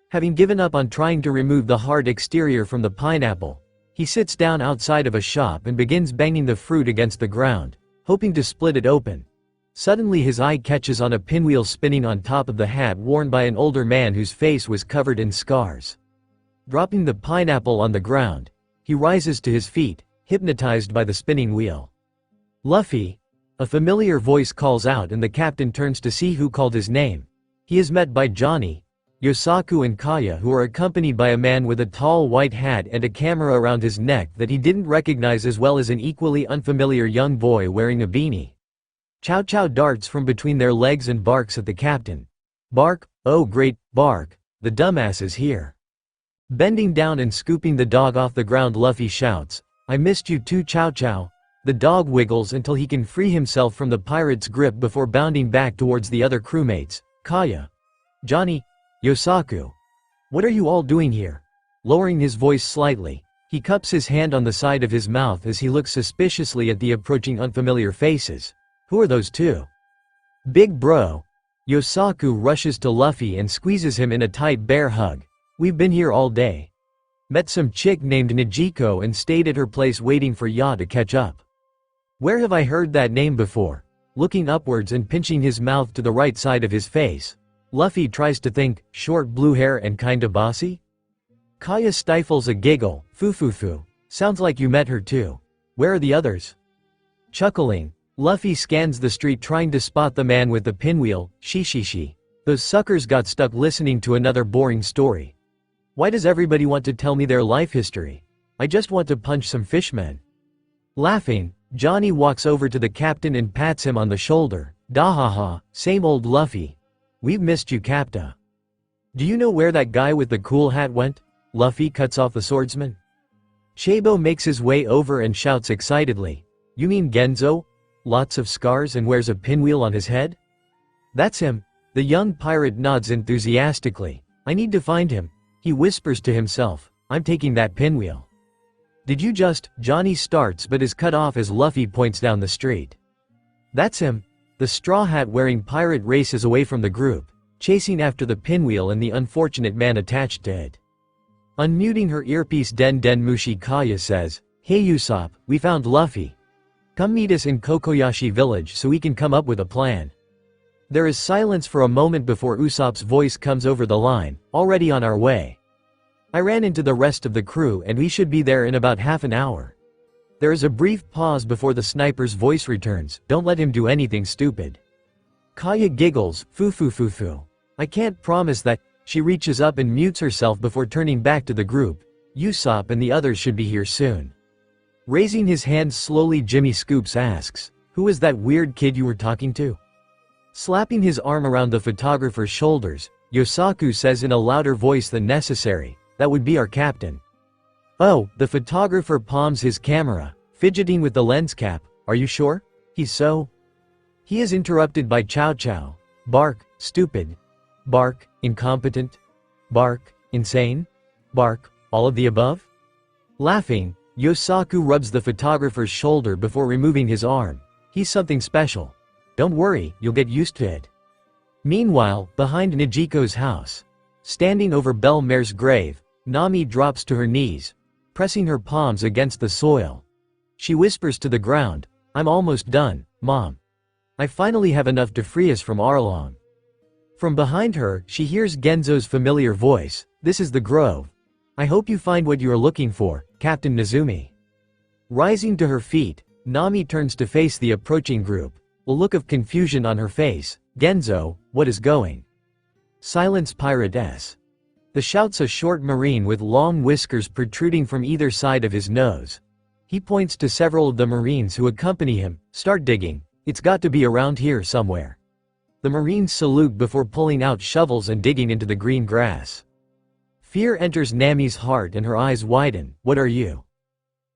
Having given up on trying to remove the hard exterior from the pineapple, he sits down outside of a shop and begins banging the fruit against the ground, hoping to split it open. Suddenly his eye catches on a pinwheel spinning on top of the hat worn by an older man whose face was covered in scars. Dropping the pineapple on the ground, he rises to his feet, hypnotized by the spinning wheel. Luffy! A familiar voice calls out and the captain turns to see who called his name. He is met by Johnny, Yosaku and Kaya, who are accompanied by a man with a tall white hat and a camera around his neck that he didn't recognize, as well as an equally unfamiliar young boy wearing a beanie. Chow Chow darts from between their legs and barks at the captain. Bark, oh great, bark, the dumbass is here. Bending down and scooping the dog off the ground, Luffy shouts, I missed you too, Chow Chow. The dog wiggles until he can free himself from the pirate's grip before bounding back towards the other crewmates. Kaya. Johnny. Yosaku. What are you all doing here? Lowering his voice slightly, he cups his hand on the side of his mouth as he looks suspiciously at the approaching unfamiliar faces. Who are those two? Big bro. Yosaku rushes to Luffy and squeezes him in a tight bear hug. We've been here all day. Met some chick named Najiko and stayed at her place waiting for Ya to catch up. Where have I heard that name before? Looking upwards and pinching his mouth to the right side of his face, Luffy tries to think, short blue hair and kinda bossy? Kaya stifles a giggle, foo. Sounds like you met her too. Where are the others? Chuckling, Luffy scans the street trying to spot the man with the pinwheel. She. Those suckers got stuck listening to another boring story. Why does everybody want to tell me their life history? I just want to punch some fishmen. Laughing, Johnny walks over to the captain and pats him on the shoulder. Dahaha, same old Luffy. We've missed you, Capta. Do you know where that guy with the cool hat went? Luffy cuts off the swordsman. Chabo makes his way over and shouts excitedly. You mean Genzo? Lots of scars and wears a pinwheel on his head? That's him. The young pirate nods enthusiastically. I need to find him. He whispers to himself. I'm taking that pinwheel. Did you just, Johnny starts but is cut off as Luffy points down the street. That's him. The straw hat wearing pirate races away from the group, chasing after the pinwheel and the unfortunate man attached to it. Unmuting her earpiece, Den Mushi Kaya says, "Hey Usopp, we found Luffy. Come meet us in Kokoyashi village so we can come up with a plan." There is silence for a moment before Usopp's voice comes over the line, "Already on our way. I ran into the rest of the crew and we should be there in about half an hour." There is a brief pause before the sniper's voice returns, "Don't let him do anything stupid." Kaya giggles, "Foo. I can't promise that." She reaches up and mutes herself before turning back to the group. "Usopp and the others should be here soon." Raising his hand slowly, Jimmy Scoops asks, "Who is that weird kid you were talking to?" Slapping his arm around the photographer's shoulders, Yosaku says in a louder voice than necessary, "That would be our captain." "Oh," the photographer palms his camera, fidgeting with the lens cap, "Are you sure? He's so—" He is interrupted by Chow Chow. "Bark, stupid. Bark, incompetent. Bark, insane. Bark, all of the above?" Laughing, Yosaku rubs the photographer's shoulder before removing his arm. "He's something special. Don't worry, you'll get used to it." Meanwhile, behind Nijiko's house, standing over Belle-Mare's grave, Nami drops to her knees, pressing her palms against the soil. She whispers to the ground, "I'm almost done, Mom. I finally have enough to free us from Arlong." From behind her, she hears Genzo's familiar voice, "This is the grove. I hope you find what you are looking for, Captain Nezumi." Rising to her feet, Nami turns to face the approaching group, a look of confusion on her face. "Genzo, what is going?" "Silence, Pirate S." The shouts a short marine with long whiskers protruding from either side of his nose. He points to several of the marines who accompany him, "Start digging. It's got to be around here somewhere." The marines salute before pulling out shovels and digging into the green grass. Fear enters Nami's heart and her eyes widen. "What are you?"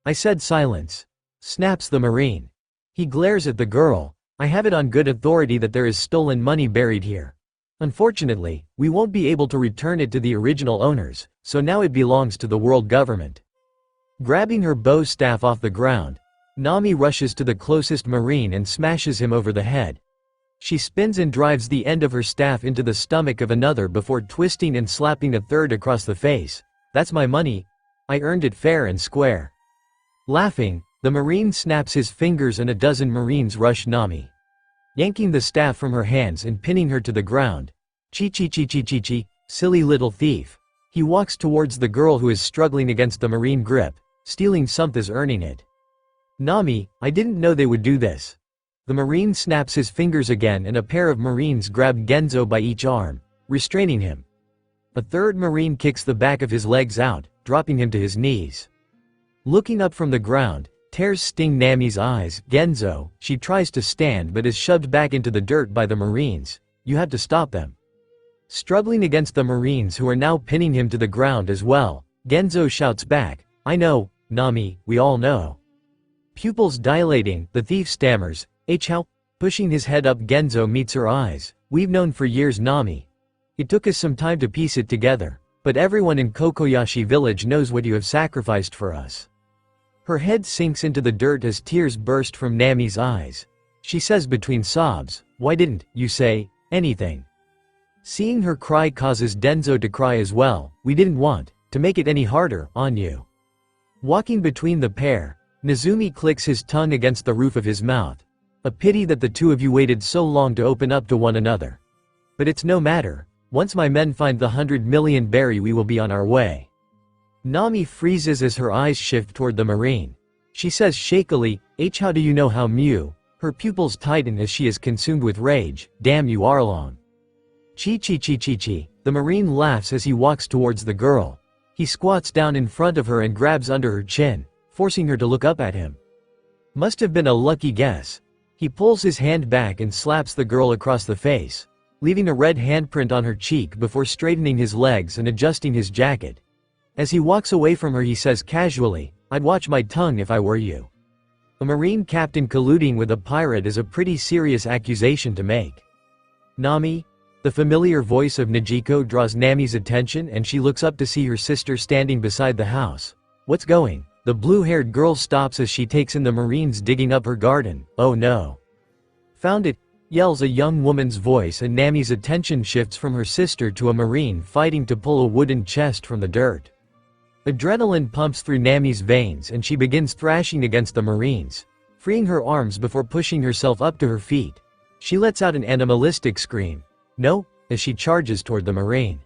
"I said silence," snaps the marine. He glares at the girl. "I have it on good authority that there is stolen money buried here. Unfortunately, we won't be able to return it to the original owners, so now it belongs to the world government." Grabbing her bow staff off the ground, Nami rushes to the closest marine and smashes him over the head. She spins and drives the end of her staff into the stomach of another before twisting and slapping a third across the face. "That's my money. I earned it fair and square." Laughing, the marine snaps his fingers and a dozen marines rush Nami, yanking the staff from her hands and pinning her to the ground. Chi, silly little thief." He walks towards the girl who is struggling against the marine grip. "Stealing something's earning it." "Nami, I didn't know they would do this." The marine snaps his fingers again and a pair of marines grab Genzo by each arm, restraining him. A third marine kicks the back of his legs out, dropping him to his knees. Looking up from the ground, tears sting Nami's eyes. "Genzo," she tries to stand but is shoved back into the dirt by the marines. "You have to stop them." Struggling against the marines who are now pinning him to the ground as well, Genzo shouts back, "I know, Nami, we all know." Pupils dilating, the thief stammers, "How?" Pushing his head up, Genzo meets her eyes. "We've known for years, Nami. It took us some time to piece it together, but everyone in Kokoyashi village knows what you have sacrificed for us." Her head sinks into the dirt as tears burst from Nami's eyes. She says between sobs, "Why didn't you say anything?" Seeing her cry causes Genzo to cry as well. "We didn't want to make it any harder on you." Walking between the pair, Nezumi clicks his tongue against the roof of his mouth. "A pity that the two of you waited so long to open up to one another. But it's no matter. Once my men find the 100 million berry, we will be on our way." Nami freezes as her eyes shift toward the marine. She says shakily, "How do you know how Mew?" Her pupils tighten as she is consumed with rage. "Damn you, Arlong." Chi. The marine laughs as he walks towards the girl. He squats down in front of her and grabs under her chin, forcing her to look up at him. Must have been a lucky guess. He pulls his hand back and slaps the girl across the face, leaving a red handprint on her cheek before straightening his legs and adjusting his jacket. As he walks away from her, he says casually, "I'd watch my tongue if I were you." A marine captain colluding with a pirate is a pretty serious accusation to make. "Nami?" The familiar voice of Nijiko draws Nami's attention and she looks up to see her sister standing beside the house. "What's going The blue-haired girl stops as she takes in the Marines digging up her garden. "Oh no. Found it," yells a young woman's voice, and Nami's attention shifts from her sister to a Marine fighting to pull a wooden chest from the dirt. Adrenaline pumps through Nami's veins and she begins thrashing against the Marines, freeing her arms before pushing herself up to her feet. She lets out an animalistic scream, "No," as she charges toward the Marine.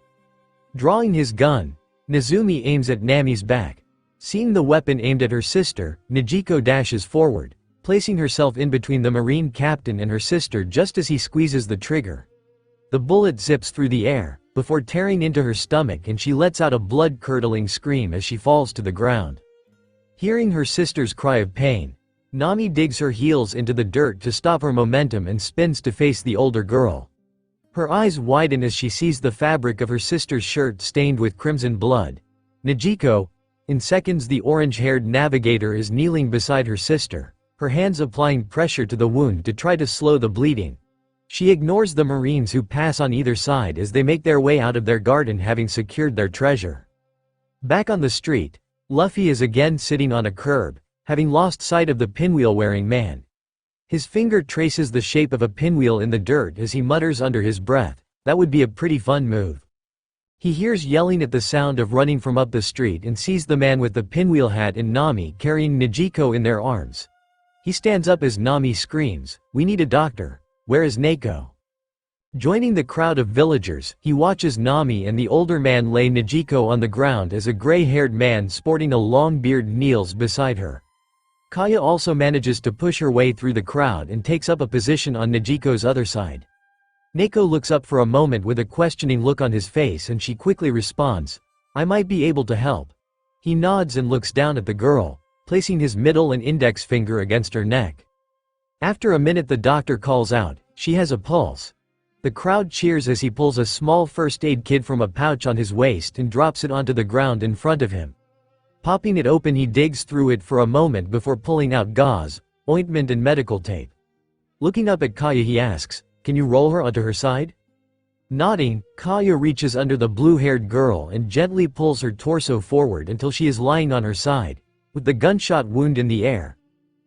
Drawing his gun, Nezumi aims at Nami's back. Seeing the weapon aimed at her sister, Nijiko dashes forward, placing herself in between the Marine captain and her sister just as he squeezes the trigger. The bullet zips through the air, before tearing into her stomach, and she lets out a blood-curdling scream as she falls to the ground. Hearing her sister's cry of pain, Nami digs her heels into the dirt to stop her momentum and spins to face the older girl. Her eyes widen as she sees the fabric of her sister's shirt stained with crimson blood. Nijiko, in seconds the orange-haired navigator is kneeling beside her sister, her hands applying pressure to the wound to try to slow the bleeding. She ignores the Marines who pass on either side as they make their way out of their garden, having secured their treasure. Back on the street, Luffy is again sitting on a curb, having lost sight of the pinwheel-wearing man. His finger traces the shape of a pinwheel in the dirt as he mutters under his breath, "That would be a pretty fun move." He hears yelling at the sound of running from up the street and sees the man with the pinwheel hat and Nami carrying Nijiko in their arms. He stands up as Nami screams, "We need a doctor. Where is Neko?" Joining the crowd of villagers, he watches Nami and the older man lay Nijiko on the ground as a gray-haired man sporting a long beard kneels beside her. Kaya also manages to push her way through the crowd and takes up a position on Nijiko's other side. Neko looks up for a moment with a questioning look on his face, and she quickly responds, "I might be able to help." He nods and looks down at the girl, placing his middle and index finger against her neck. After a minute the doctor calls out, "She has a pulse." The crowd cheers as he pulls a small first aid kit from a pouch on his waist and drops it onto the ground in front of him. Popping it open, he digs through it for a moment before pulling out gauze, ointment and medical tape. Looking up at Kaya he asks, "Can you roll her onto her side?" Nodding, Kaya reaches under the blue-haired girl and gently pulls her torso forward until she is lying on her side, with the gunshot wound in the air.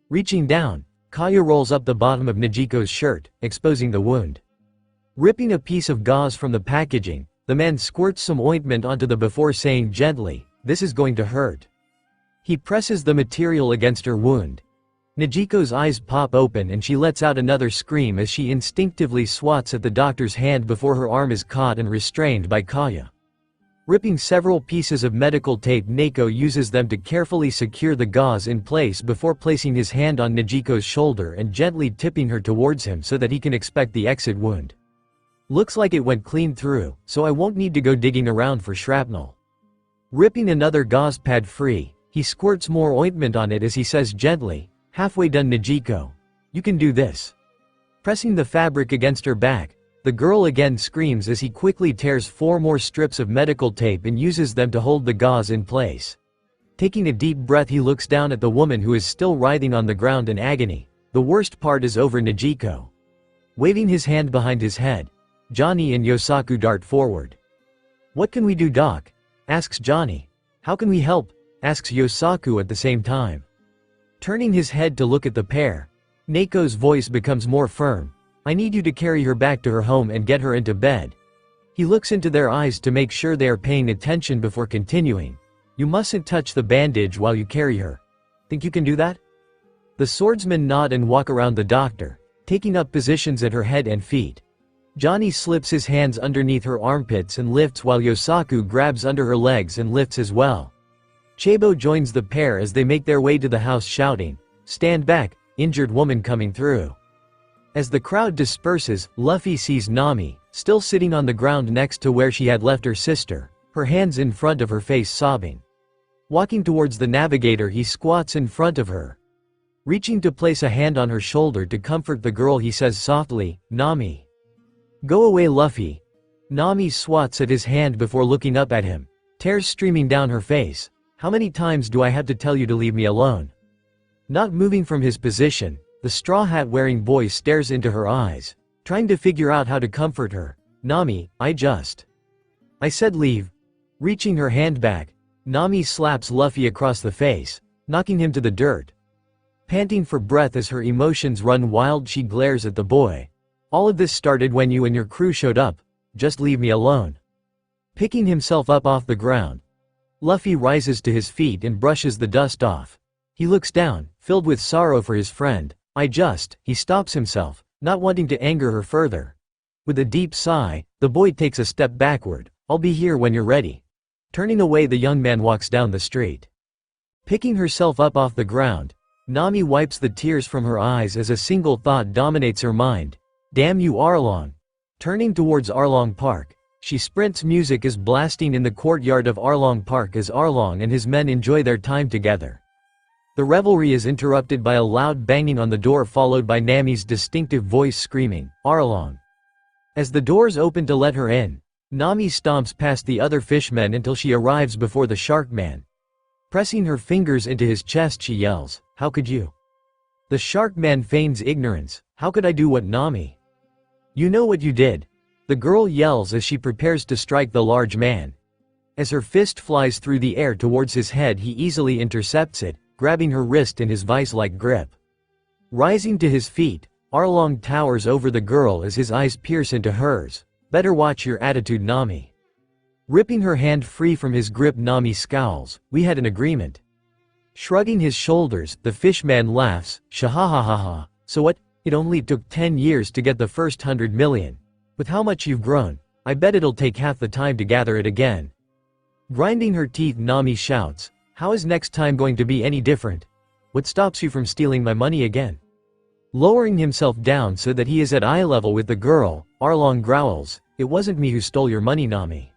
Reaching down, Kaya rolls up the bottom of Nijiko's shirt, exposing the wound. Ripping a piece of gauze from the packaging, the man squirts some ointment onto the before saying gently, "This is going to hurt." He presses the material against her wound. Nijiko's eyes pop open and she lets out another scream as she instinctively swats at the doctor's hand before her arm is caught and restrained by Kaya. Ripping several pieces of medical tape, Neko uses them to carefully secure the gauze in place before placing his hand on Nijiko's shoulder and gently tipping her towards him so that he can inspect the exit wound. "Looks like it went clean through, so I won't need to go digging around for shrapnel." Ripping another gauze pad free, he squirts more ointment on it as he says gently, "Halfway done, Nijiko. You can do this." Pressing the fabric against her back, the girl again screams as he quickly tears 4 more strips of medical tape and uses them to hold the gauze in place. Taking a deep breath, he looks down at the woman who is still writhing on the ground in agony. The worst part is over. Nijiko. Waving his hand behind his head, Johnny and Yosaku dart forward. "What can we do, Doc?" asks Johnny. "How can we help?" asks Yosaku at the same time. Turning his head to look at the pair, Neko's voice becomes more firm. "I need you to carry her back to her home and get her into bed." He looks into their eyes to make sure they are paying attention before continuing. "You mustn't touch the bandage while you carry her. Think you can do that?" The swordsmen nod and walk around the doctor, taking up positions at her head and feet. Johnny slips his hands underneath her armpits and lifts while Yosaku grabs under her legs and lifts as well. Chabo joins the pair as they make their way to the house shouting, "Stand back, injured woman coming through." As the crowd disperses, Luffy sees Nami, still sitting on the ground next to where she had left her sister, her hands in front of her face sobbing. Walking towards the navigator, he squats in front of her. Reaching to place a hand on her shoulder to comfort the girl, he says softly, "Nami. Go away, Luffy." Nami swats at his hand before looking up at him, tears streaming down her face. "How many times do I have to tell you to leave me alone?" Not moving from his position, the straw hat wearing boy stares into her eyes, trying to figure out how to comfort her. "Nami, I said leave." Reaching her hand back, Nami slaps Luffy across the face. knocking him to the dirt. Panting for breath as her emotions run wild, she glares at the boy. All of this started when you and your crew showed up. Just leave me alone. Picking himself up off the ground, Luffy rises to his feet and brushes the dust off. He looks down, filled with sorrow for his friend. He stops himself, not wanting to anger her further. With a deep sigh, the boy takes a step backward. I'll be here when you're ready. Turning away, the young man walks down the street. Picking herself up off the ground, Nami wipes the tears from her eyes as a single thought dominates her mind. Damn you, Arlong. Turning towards Arlong Park, she sprints. Music is blasting in the courtyard of Arlong Park as Arlong and his men enjoy their time together. The revelry is interrupted by a loud banging on the door, followed by Nami's distinctive voice screaming, Arlong. As the doors open to let her in, Nami stomps past the other fishmen until she arrives before the shark man. Pressing her fingers into his chest, she yells, how could you? The shark man feigns ignorance. How could I do what, Nami? You know what you did. The girl yells as she prepares to strike the large man. As her fist flies through the air towards his head, he easily intercepts it, grabbing her wrist in his vice-like grip. Rising to his feet, Arlong towers over the girl as his eyes pierce into hers. Better watch your attitude, Nami. Ripping her hand free from his grip, Nami scowls. We had an agreement. Shrugging his shoulders, the fishman laughs. Shahahaha. So what? It only took 10 years to get the first 100 million. With how much you've grown, I bet it'll take half the time to gather it again. Grinding her teeth, Nami shouts, how is next time going to be any different? What stops you from stealing my money again? Lowering himself down so that he is at eye level with the girl, Arlong growls, it wasn't me who stole your money, Nami.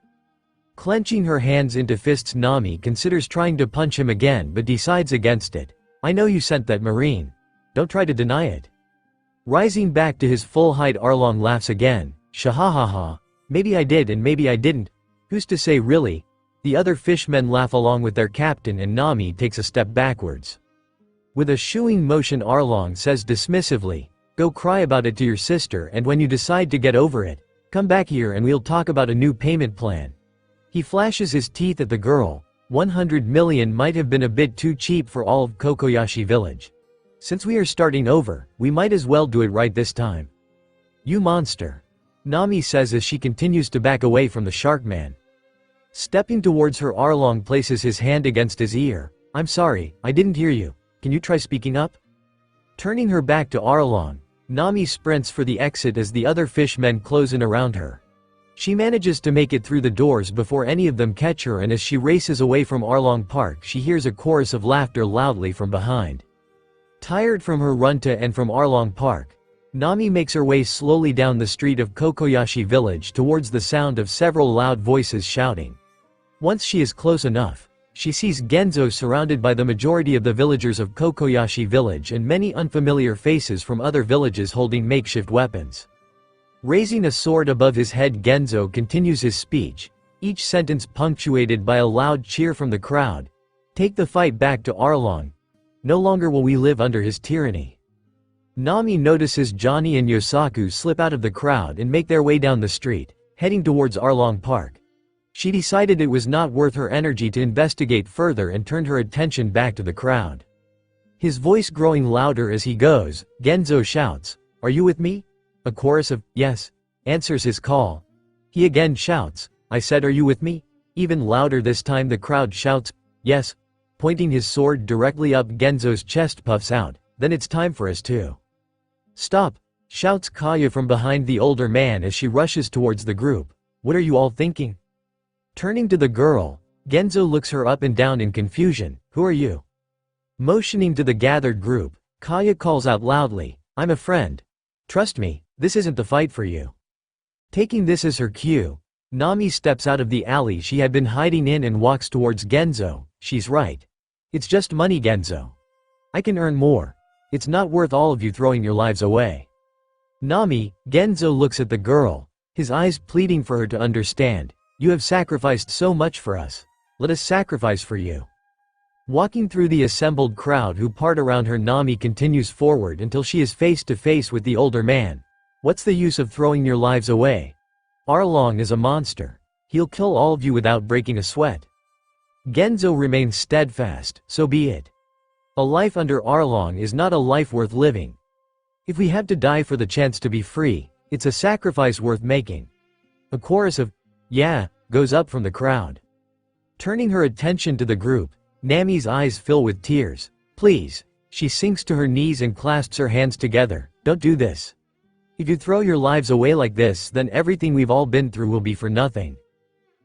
Clenching her hands into fists, Nami considers trying to punch him again but decides against it. I know you sent that marine. Don't try to deny it. Rising back to his full height, Arlong laughs again. Shahahaha. Maybe I did and maybe I didn't. Who's to say, really? The other fishmen laugh along with their captain and Nami takes a step backwards. With a shooing motion, Arlong says dismissively, go cry about it to your sister, and when you decide to get over it, come back here and we'll talk about a new payment plan. He flashes his teeth at the girl. 100 million might have been a bit too cheap for all of Kokoyashi village. Since we are starting over, we might as well do it right this time. You monster. Nami says as she continues to back away from the shark man. Stepping towards her, Arlong places his hand against his ear. I'm sorry, I didn't hear you. Can you try speaking up? Turning her back to Arlong, Nami sprints for the exit as the other fishmen close in around her. She manages to make it through the doors before any of them catch her, and as she races away from Arlong Park, she hears a chorus of laughter loudly from behind. Tired from her run to and from Arlong Park, Nami makes her way slowly down the street of Kokoyashi village towards the sound of several loud voices shouting. Once she is close enough, she sees Genzo surrounded by the majority of the villagers of Kokoyashi village and many unfamiliar faces from other villages holding makeshift weapons. Raising a sword above his head, Genzo continues his speech, each sentence punctuated by a loud cheer from the crowd. Take the fight back to Arlong. No longer will we live under his tyranny. Nami notices Johnny and Yosaku slip out of the crowd and make their way down the street, heading towards Arlong Park. She decided it was not worth her energy to investigate further and turned her attention back to the crowd. His voice growing louder as he goes, Genzo shouts, "Are you with me?" A chorus of "Yes" answers his call. He again shouts, "I said, are you with me?" Even louder this time the crowd shouts, "Yes." Pointing his sword directly up, Genzo's chest puffs out. "Then it's time for us to stop," shouts Kaya from behind the older man as she rushes towards the group. "What are you all thinking?" Turning to the girl, Genzo looks her up and down in confusion. "Who are you?" Motioning to the gathered group, Kaya calls out loudly, "I'm a friend. Trust me, this isn't the fight for you." Taking this as her cue, Nami steps out of the alley she had been hiding in and walks towards Genzo. She's right. It's just money, Genzo. I can earn more. It's not worth all of you throwing your lives away. Nami, Genzo looks at the girl, his eyes pleading for her to understand. You have sacrificed so much for us. Let us sacrifice for you. Walking through the assembled crowd who part around her, Nami continues forward until she is face to face with the older man. What's the use of throwing your lives away? Arlong is a monster. He'll kill all of you without breaking a sweat. Genzo remains steadfast. So be it. A life under Arlong is not a life worth living. If we have to die for the chance to be free, it's a sacrifice worth making. A chorus of, "Yeah," goes up from the crowd. Turning her attention to the group, Nami's eyes fill with tears. "Please." She sinks to her knees and clasps her hands together. "Don't do this. If you throw your lives away like this, then everything we've all been through will be for nothing."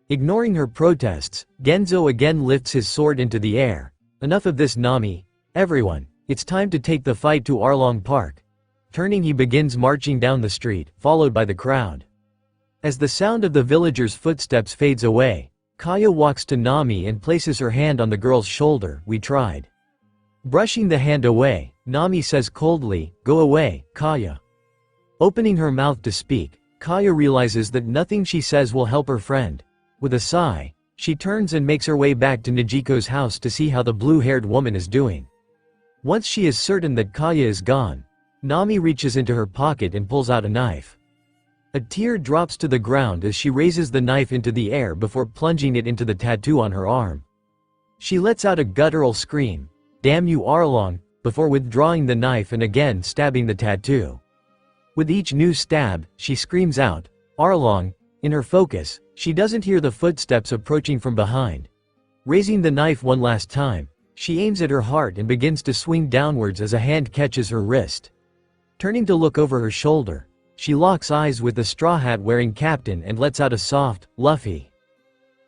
Ignoring her protests, Genzo again lifts his sword into the air. "Enough of this, Nami. Everyone, it's time to take the fight to Arlong Park." Turning, he begins marching down the street, followed by the crowd. As the sound of the villagers' footsteps fades away, Kaya walks to Nami and places her hand on the girl's shoulder. "We tried." Brushing the hand away, Nami says coldly, "Go away, Kaya." Opening her mouth to speak, Kaya realizes that nothing she says will help her friend. With a sigh, she turns and makes her way back to Nijiko's house to see how the blue-haired woman is doing. Once she is certain that Kaya is gone, Nami reaches into her pocket and pulls out a knife. A tear drops to the ground as she raises the knife into the air before plunging it into the tattoo on her arm. She lets out a guttural scream, "Damn you, Arlong," before withdrawing the knife and again stabbing the tattoo. With each new stab, she screams out, "Arlong." In her focus, she doesn't hear the footsteps approaching from behind. Raising the knife one last time, she aims at her heart and begins to swing downwards as a hand catches her wrist. Turning to look over her shoulder, she locks eyes with the straw hat wearing captain and lets out a soft, "Luffy."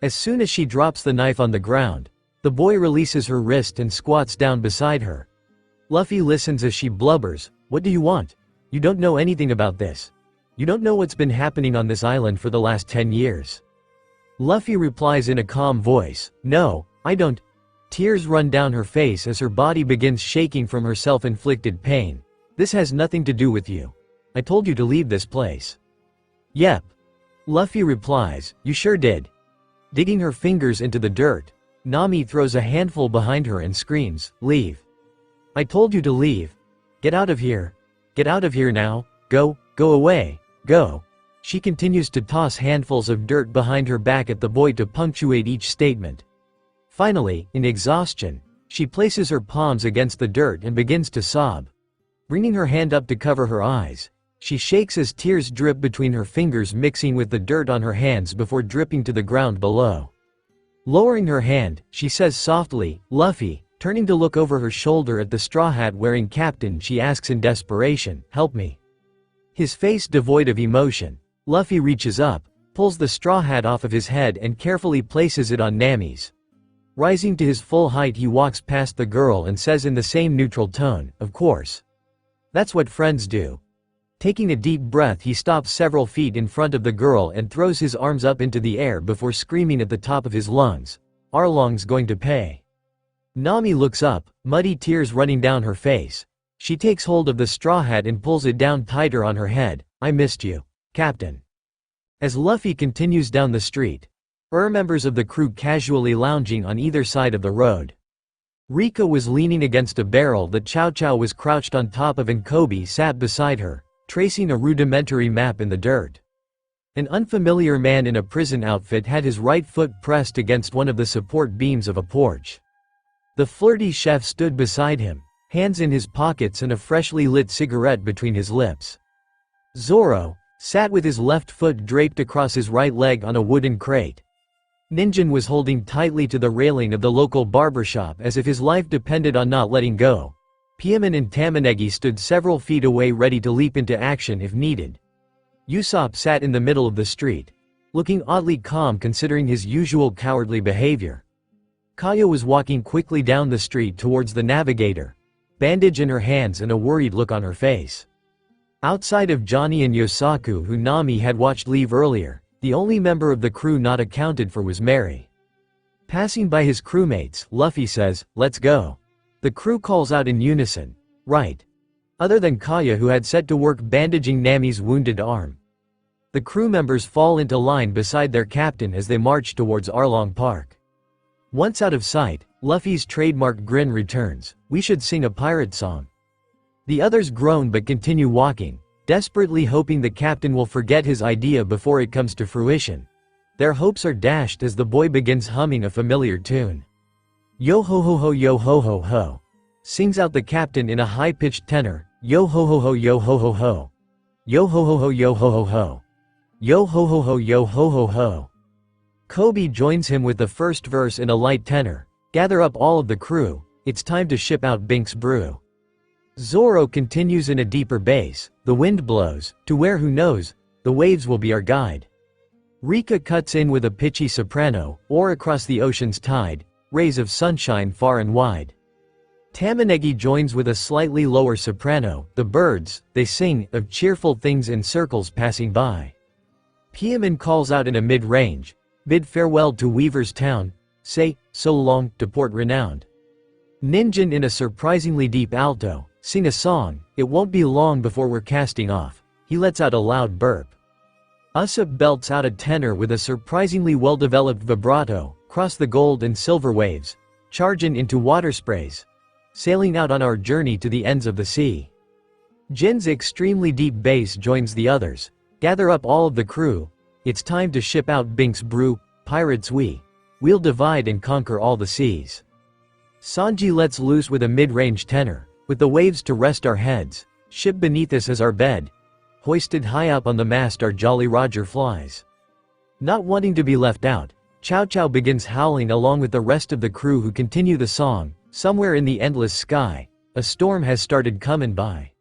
As soon as she drops the knife on the ground, the boy releases her wrist and squats down beside her. Luffy listens as she blubbers, "What do you want? You don't know anything about this. You don't know what's been happening on this island for the last 10 years. Luffy replies in a calm voice, "No, I don't." Tears run down her face as her body begins shaking from her self-inflicted pain. "This has nothing to do with you. I told you to leave this place." "Yep." Luffy replies, "You sure did." Digging her fingers into the dirt, Nami throws a handful behind her and screams, "Leave. I told you to leave. Get out of here. Get out of here now. Go away, go." She continues to toss handfuls of dirt behind her back at the boy to punctuate each statement. Finally, in exhaustion, she places her palms against the dirt and begins to sob. Bringing her hand up to cover her eyes, she shakes as tears drip between her fingers, mixing with the dirt on her hands before dripping to the ground below. Lowering her hand, she says softly, "Luffy." Turning to look over her shoulder at the straw hat wearing captain, she asks in desperation, "Help me." His face devoid of emotion, Luffy reaches up, pulls the straw hat off of his head and carefully places it on Nami's. Rising to his full height, he walks past the girl and says in the same neutral tone, "Of course. That's what friends do." Taking a deep breath, he stops several feet in front of the girl and throws his arms up into the air before screaming at the top of his lungs, "Arlong's going to pay." Nami looks up, muddy tears running down her face. She takes hold of the straw hat and pulls it down tighter on her head. "I missed you, Captain." As Luffy continues down the street, members of the crew casually lounging on either side of the road. Rika was leaning against a barrel that Chow Chow was crouched on top of and Kobe sat beside her, tracing a rudimentary map in the dirt. An unfamiliar man in a prison outfit had his right foot pressed against one of the support beams of a porch. The flirty chef stood beside him, hands in his pockets and a freshly lit cigarette between his lips. Zoro sat with his left foot draped across his right leg on a wooden crate. Ninjin was holding tightly to the railing of the local barbershop as if his life depended on not letting go. Piemon and Tamanegi stood several feet away ready to leap into action if needed. Usopp sat in the middle of the street, looking oddly calm considering his usual cowardly behavior. Kaya was walking quickly down the street towards the navigator, bandage in her hands and a worried look on her face. Outside of Johnny and Yosaku, who Nami had watched leave earlier, the only member of the crew not accounted for was Mary. Passing by his crewmates, Luffy says, "Let's go." The crew calls out in unison, "Right." Other than Kaya, who had set to work bandaging Nami's wounded arm. The crew members fall into line beside their captain as they march towards Arlong Park. Once out of sight, Luffy's trademark grin returns. "We should sing a pirate song." The others groan but continue walking, desperately hoping the captain will forget his idea before it comes to fruition. Their hopes are dashed as the boy begins humming a familiar tune. Yo ho ho ho yo ho ho ho. sings out the captain in a high-pitched tenor, yo ho ho ho yo ho ho ho. Yo ho ho ho yo ho ho ho. Yo ho ho ho yo ho ho ho. Kobe joins him with the first verse in a light tenor, gather up all of the crew, it's time to ship out Bink's brew. Zoro continues in a deeper bass, the wind blows, to where who knows, the waves will be our guide. Rika cuts in with a pitchy soprano, or across the ocean's tide, rays of sunshine far and wide. Tamanegi joins with a slightly lower soprano, the birds, they sing, of cheerful things in circles passing by. Piaman calls out in a mid-range, bid farewell to Weaver's town, say, so long, to port renowned. Ninjin in a surprisingly deep alto, sing a song, it won't be long before we're casting off, he lets out a loud burp. Usopp belts out a tenor with a surprisingly well-developed vibrato, cross the gold and silver waves, charging into water sprays, sailing out on our journey to the ends of the sea. Jin's extremely deep bass joins the others, gather up all of the crew, it's time to ship out Bink's brew, pirates we'll divide and conquer all the seas. Sanji lets loose with a mid-range tenor, with the waves to rest our heads, ship beneath us as our bed, hoisted high up on the mast our Jolly Roger flies. Not wanting to be left out, Chow Chow begins howling along with the rest of the crew who continue the song, somewhere in the endless sky, a storm has started coming by.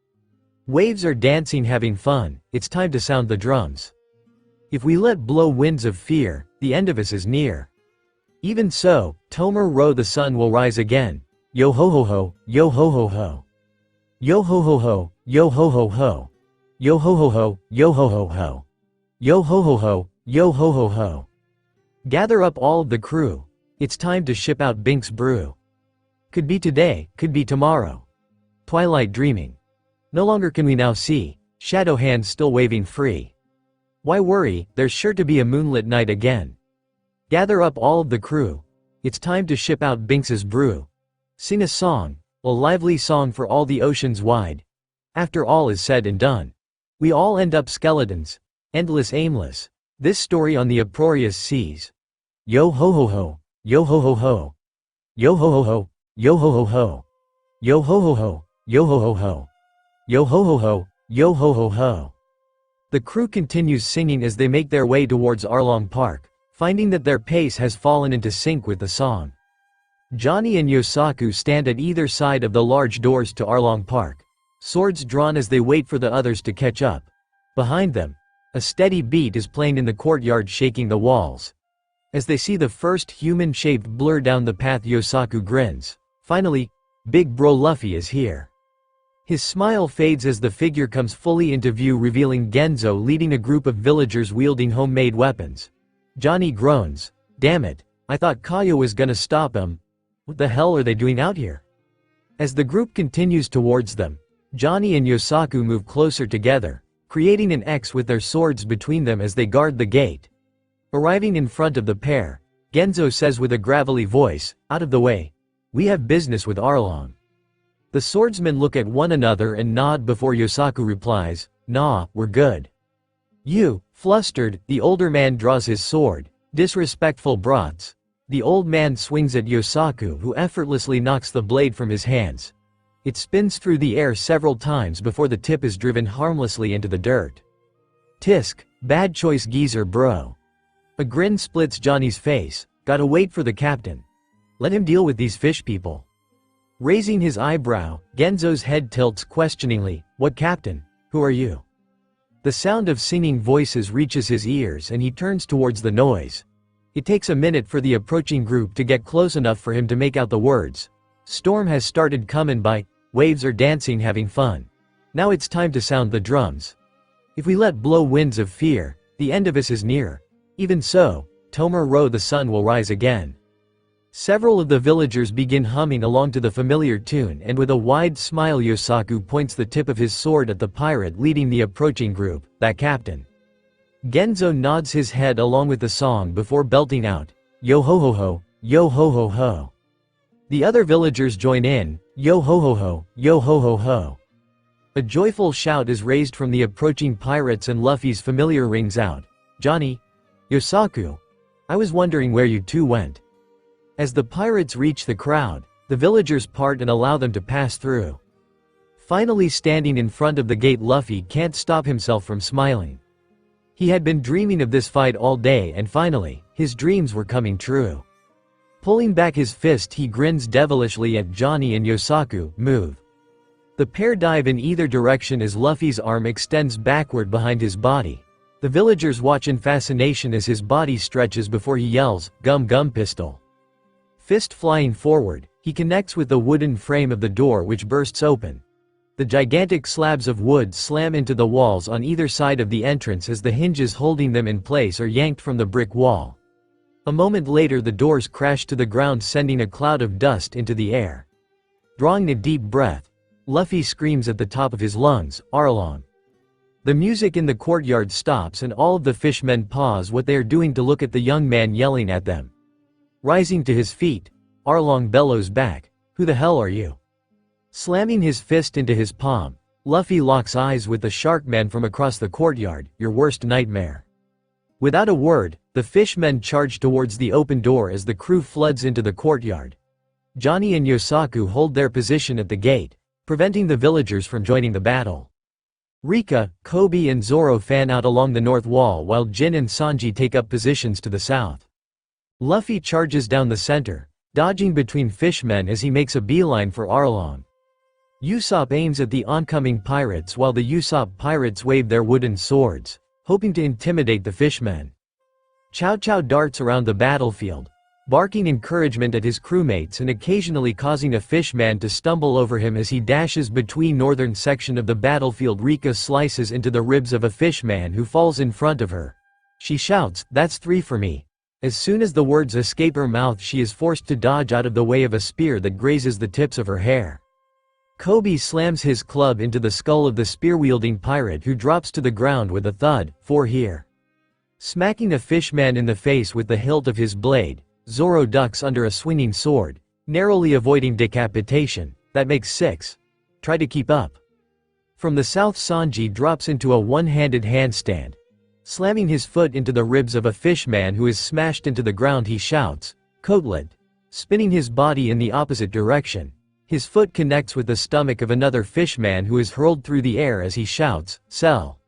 Waves are dancing having fun, it's time to sound the drums. If we let blow winds of fear, the end of us is near. Even so, Tomer row the sun will rise again, yo ho ho ho, yo ho ho ho. Yo ho ho ho, yo ho ho ho. Yo ho ho ho, yo ho ho ho. Yo ho ho ho, yo ho ho ho. Gather up all of the crew, it's time to ship out Bink's brew. Could be today, could be tomorrow. Twilight dreaming. No longer can we now see, shadow hands still waving free. Why worry, there's sure to be a moonlit night again. Gather up all of the crew, it's time to ship out Binks's brew. Sing a song, a lively song for all the oceans wide. After all is said and done, we all end up skeletons, endless aimless, this story on the uproarious seas. Yo ho ho ho, yo ho ho ho. Yo ho ho ho, yo ho ho ho. Yo ho ho ho, yo ho ho ho. Yo ho ho ho, yo ho ho ho. The crew continues singing as they make their way towards Arlong Park, finding that their pace has fallen into sync with the song. Johnny and Yosaku stand at either side of the large doors to Arlong Park, swords drawn as they wait for the others to catch up. Behind them, a steady beat is playing in the courtyard, shaking the walls. As they see the first human-shaped blur down the path, Yosaku grins. Finally, Big Bro Luffy is here. His smile fades as the figure comes fully into view, revealing Genzo leading a group of villagers wielding homemade weapons. Johnny groans, damn it, I thought Kaio was gonna stop him. What the hell are they doing out here? As the group continues towards them, Johnny and Yosaku move closer together, creating an X with their swords between them as they guard the gate. Arriving in front of the pair, Genzo says with a gravelly voice, out of the way. We have business with Arlong. The swordsmen look at one another and nod before Yosaku replies, nah, we're good. You, flustered, the older man draws his sword, disrespectful brats. The old man swings at Yosaku, who effortlessly knocks the blade from his hands. It spins through the air several times before the tip is driven harmlessly into the dirt. Tisk, bad choice geezer bro. A grin splits Johnny's face, gotta wait for the captain. Let him deal with these fish people. Raising his eyebrow, Genzo's head tilts questioningly, what captain? Who are you? The sound of singing voices reaches his ears and he turns towards the noise. It takes a minute for the approaching group to get close enough for him to make out the words. Storm has started coming by, waves are dancing having fun. Now it's time to sound the drums. If we let blow winds of fear, the end of us is near. Even so, Tomer row the sun will rise again. Several of the villagers begin humming along to the familiar tune, and with a wide smile Yosaku points the tip of his sword at the pirate leading the approaching group, that captain. Genzo nods his head along with the song before belting out, yo ho ho ho, yo ho ho ho. The other villagers join in, yo ho ho ho, yo ho ho ho. A joyful shout is raised from the approaching pirates and Luffy's familiar rings out, Johnny, Yosaku, I was wondering where you two went. As the pirates reach the crowd, The villagers part and allow them to pass through. Finally standing in front of the gate, Luffy can't stop himself from smiling. He had been dreaming of this fight all day and finally, his dreams were coming true. Pulling back his fist, he grins devilishly at Johnny and Yosaku. Move. The pair dive in either direction as Luffy's arm extends backward behind his body. The villagers watch in fascination as his body stretches before he yells, "Gum gum pistol." Fist flying forward, he connects with the wooden frame of the door, which bursts open. The gigantic slabs of wood slam into the walls on either side of the entrance as the hinges holding them in place are yanked from the brick wall. A moment later, the doors crash to the ground, sending a cloud of dust into the air. Drawing a deep breath, Luffy screams at the top of his lungs, "Arlong!" The music in the courtyard stops and all of the fishmen pause what they are doing to look at the young man yelling at them. Rising to his feet, Arlong bellows back, "Who the hell are you?" Slamming his fist into his palm, Luffy locks eyes with the shark man from across the courtyard. "Your worst nightmare." Without a word, the fishmen charge towards the open door as the crew floods into the courtyard. Johnny and Yosaku hold their position at the gate, preventing the villagers from joining the battle. Rika, Kobe and Zoro fan out along the north wall while Jin and Sanji take up positions to the south. Luffy charges down the center, dodging between fishmen as he makes a beeline for Arlong. Usopp aims at the oncoming pirates while the Usopp pirates wave their wooden swords, hoping to intimidate the fishmen. Chow Chow darts around the battlefield, barking encouragement at his crewmates and occasionally causing a fishman to stumble over him as he dashes between northern section of the battlefield. Rika slices into the ribs of a fishman who falls in front of her. She shouts, "That's 3 for me." As soon as the words escape her mouth, she is forced to dodge out of the way of a spear that grazes the tips of her hair. Kobe slams his club into the skull of the spear-wielding pirate who drops to the ground with a thud. "For here." Smacking a fishman in the face with the hilt of his blade, Zoro ducks under a swinging sword, narrowly avoiding decapitation. "That makes 6. Try to keep up." From the south, Sanji drops into a one-handed handstand. Slamming his foot into the ribs of a fishman who is smashed into the ground, he shouts, "Coatlet." Spinning his body in the opposite direction, his foot connects with the stomach of another fishman who is hurled through the air as he shouts, "Sell."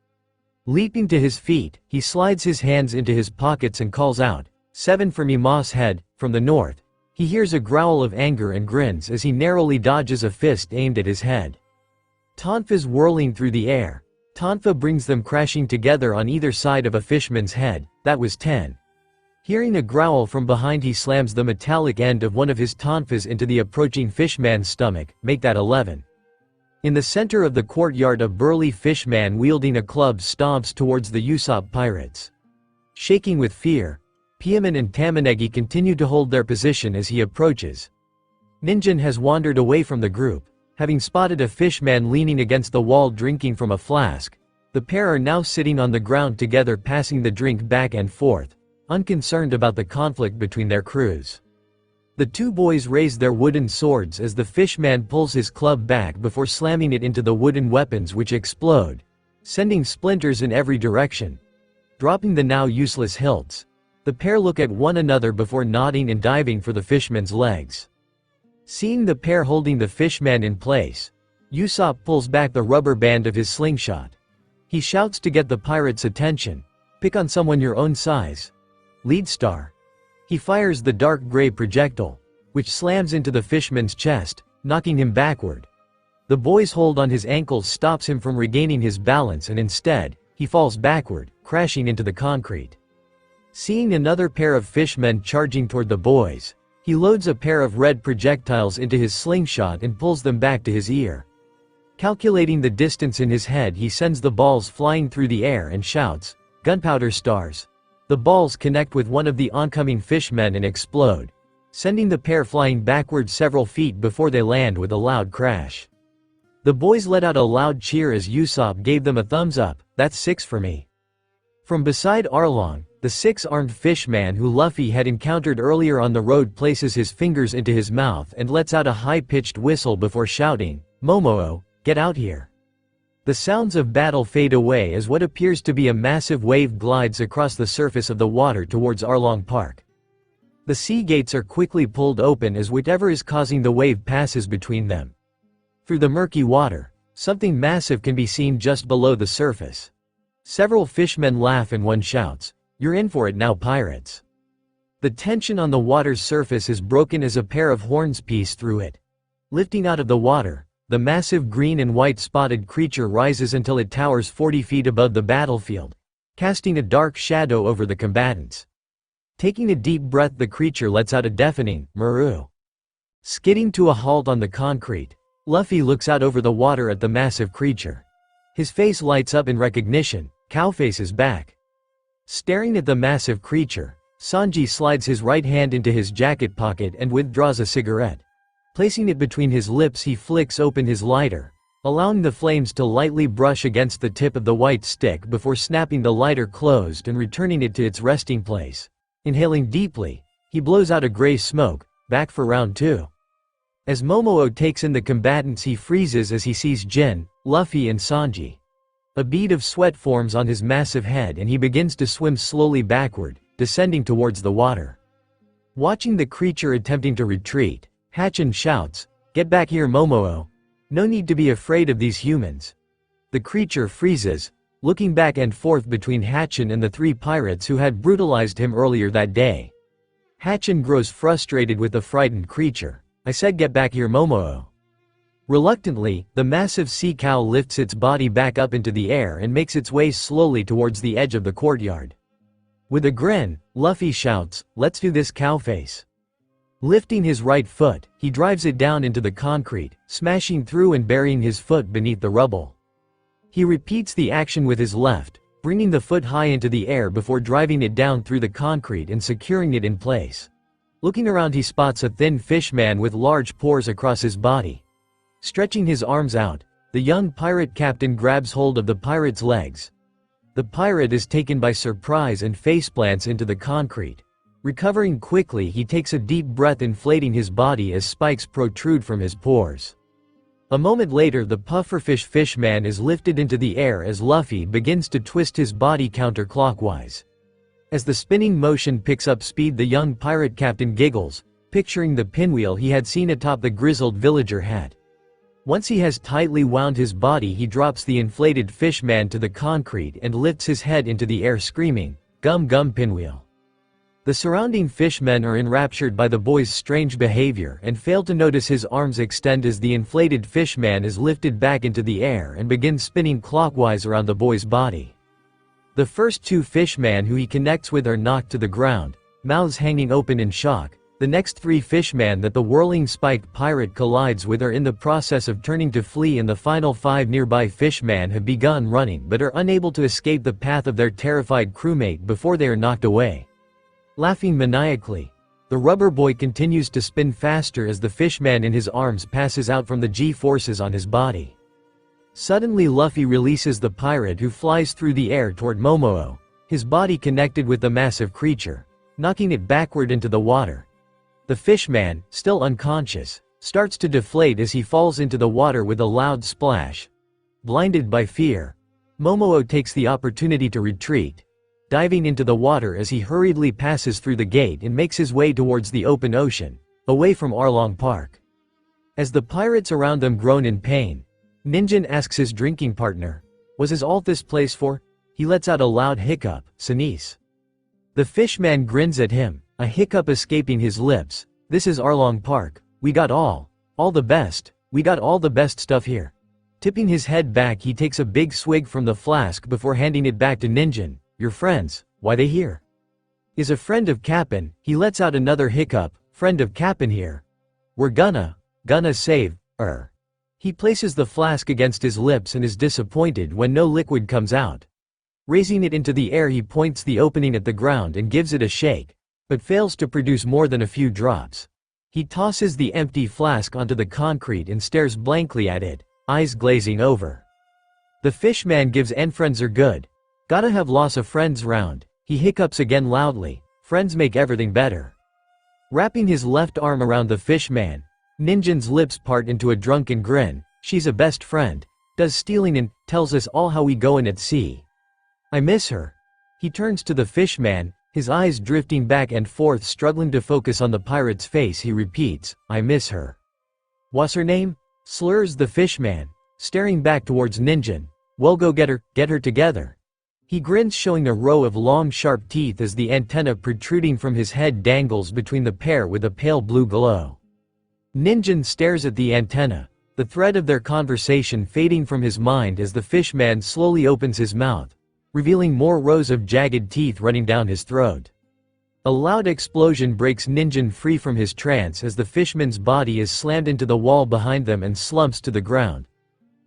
Leaping to his feet, he slides his hands into his pockets and calls out, "7 for me, Moss Head." From the north, he hears a growl of anger and grins as he narrowly dodges a fist aimed at his head. Tonfas whirling through the air. Tonfa brings them crashing together on either side of a fishman's head. That was 10. Hearing a growl from behind, he slams the metallic end of one of his tonfas into the approaching fishman's stomach. Make that 11. In the center of the courtyard, a burly fishman wielding a club stomps towards the Usopp pirates. Shaking with fear, Piemon and Tamanegi continue to hold their position as he approaches. Ninjin has wandered away from the group, having spotted a fishman leaning against the wall drinking from a flask. The pair are now sitting on the ground together, passing the drink back and forth, unconcerned about the conflict between their crews. The two boys raise their wooden swords as the fishman pulls his club back before slamming it into the wooden weapons, which explode, sending splinters in every direction. Dropping the now useless hilts, the pair look at one another before nodding and diving for the fishman's legs. Seeing the pair holding the fishman in place, Usopp pulls back the rubber band of his slingshot. He shouts to get the pirate's attention, "Pick on someone your own size. Lead star." He fires the dark gray projectile, which slams into the fishman's chest, knocking him backward. The boy's hold on his ankles stops him from regaining his balance, and instead, he falls backward, crashing into the concrete. Seeing another pair of fishmen charging toward the boys, he loads a pair of red projectiles into his slingshot and pulls them back to his ear. Calculating the distance in his head, he sends the balls flying through the air and shouts, "Gunpowder stars." The balls connect with one of the oncoming fishmen and explode, sending the pair flying backward several feet before they land with a loud crash. The boys let out a loud cheer as Usopp gave them a thumbs up. "That's 6 for me." From beside Arlong, the 6-armed fishman who Luffy had encountered earlier on the road places his fingers into his mouth and lets out a high-pitched whistle before shouting, "Momoo, get out here." The sounds of battle fade away as what appears to be a massive wave glides across the surface of the water towards Arlong Park. The sea gates are quickly pulled open as whatever is causing the wave passes between them. Through the murky water, something massive can be seen just below the surface. Several fishmen laugh and one shouts, "You're in for it now, pirates." The tension on the water's surface is broken as a pair of horns pierce through it. Lifting out of the water, the massive green and white spotted creature rises until it towers 40 feet above the battlefield, casting a dark shadow over the combatants. Taking a deep breath, the creature lets out a deafening "Maru." Skidding to a halt on the concrete, Luffy looks out over the water at the massive creature. His face lights up in recognition. Cowface is back. Staring at the massive creature, Sanji slides his right hand into his jacket pocket and withdraws a cigarette. Placing it between his lips, he flicks open his lighter, allowing the flames to lightly brush against the tip of the white stick before snapping the lighter closed and returning it to its resting place. Inhaling deeply, he blows out a gray smoke, back for round 2. As Momoa takes in the combatants, he freezes as he sees Jin, Luffy and Sanji. A bead of sweat forms on his massive head and he begins to swim slowly backward, descending towards the water. Watching the creature attempting to retreat, Hatchin shouts, "Get back here, Momoa. No need to be afraid of these humans." The creature freezes, looking back and forth between Hatchin and the 3 pirates who had brutalized him earlier that day. Hatchin grows frustrated with the frightened creature. "I said get back here, Momoa." Reluctantly, the massive sea cow lifts its body back up into the air and makes its way slowly towards the edge of the courtyard. With a grin, Luffy shouts, "Let's do this, Cowface." Lifting his right foot, he drives it down into the concrete, smashing through and burying his foot beneath the rubble. He repeats the action with his left, bringing the foot high into the air before driving it down through the concrete and securing it in place. Looking around, he spots a thin fishman with large pores across his body. Stretching his arms out, the young pirate captain grabs hold of the pirate's legs. The pirate is taken by surprise and faceplants into the concrete. Recovering quickly, he takes a deep breath, inflating his body as spikes protrude from his pores. A moment later, the pufferfish fishman is lifted into the air as Luffy begins to twist his body counterclockwise. As the spinning motion picks up speed, the young pirate captain giggles, picturing the pinwheel he had seen atop the grizzled villager hat. Once he has tightly wound his body, he drops the inflated fishman to the concrete and lifts his head into the air, screaming, "Gum gum, pinwheel." The surrounding fishmen are enraptured by the boy's strange behavior and fail to notice his arms extend as the inflated fishman is lifted back into the air and begins spinning clockwise around the boy's body. The first 2 fishmen who he connects with are knocked to the ground, mouths hanging open in shock. The next 3 fishmen that the whirling spiked pirate collides with are in the process of turning to flee, and the final 5 nearby fishmen have begun running but are unable to escape the path of their terrified crewmate before they are knocked away. Laughing maniacally, the rubber boy continues to spin faster as the fishman in his arms passes out from the G-forces on his body. Suddenly Luffy releases the pirate, who flies through the air toward Momoa, his body connected with the massive creature, knocking it backward into the water. The fishman, still unconscious, starts to deflate as he falls into the water with a loud splash. Blinded by fear, Momoa takes the opportunity to retreat, diving into the water as he hurriedly passes through the gate and makes his way towards the open ocean, away from Arlong Park. As the pirates around them groan in pain, Ninjin asks his drinking partner, "Was all this place for?" He lets out a loud hiccup, "Sneeze." The fishman grins at him, a hiccup escaping his lips. "This is Arlong Park. We got all the best. We got all the best stuff here." Tipping his head back, he takes a big swig from the flask before handing it back to Ninjin. "Your friends, why they here?" "Is a friend of Cap'n." He lets out another hiccup, "Friend of Cap'n here. We're gonna save her." He places the flask against his lips and is disappointed when no liquid comes out. Raising it into the air, he points the opening at the ground and gives it a shake, but fails to produce more than a few drops. He tosses the empty flask onto the concrete and stares blankly at it, eyes glazing over. The fishman gives "friends are good. Gotta have lots of friends round." He hiccups again loudly, "Friends make everything better." Wrapping his left arm around the fishman, Ninjin's lips part into a drunken grin. "She's a best friend. Does stealing and tells us all how we goin' at sea. I miss her." He turns to the fishman, His eyes drifting back and forth, struggling to focus on the pirate's face, he repeats, "I miss her." "What's her name?" slurs the fishman, staring back towards Ninjin. "Well, go get her together." He grins, showing a row of long sharp teeth as the antenna protruding from his head dangles between the pair with a pale blue glow. Ninjin stares at the antenna, the thread of their conversation fading from his mind as the fishman slowly opens his mouth, revealing more rows of jagged teeth running down his throat. A loud explosion breaks Ninjin free from his trance as the fishman's body is slammed into the wall behind them and slumps to the ground.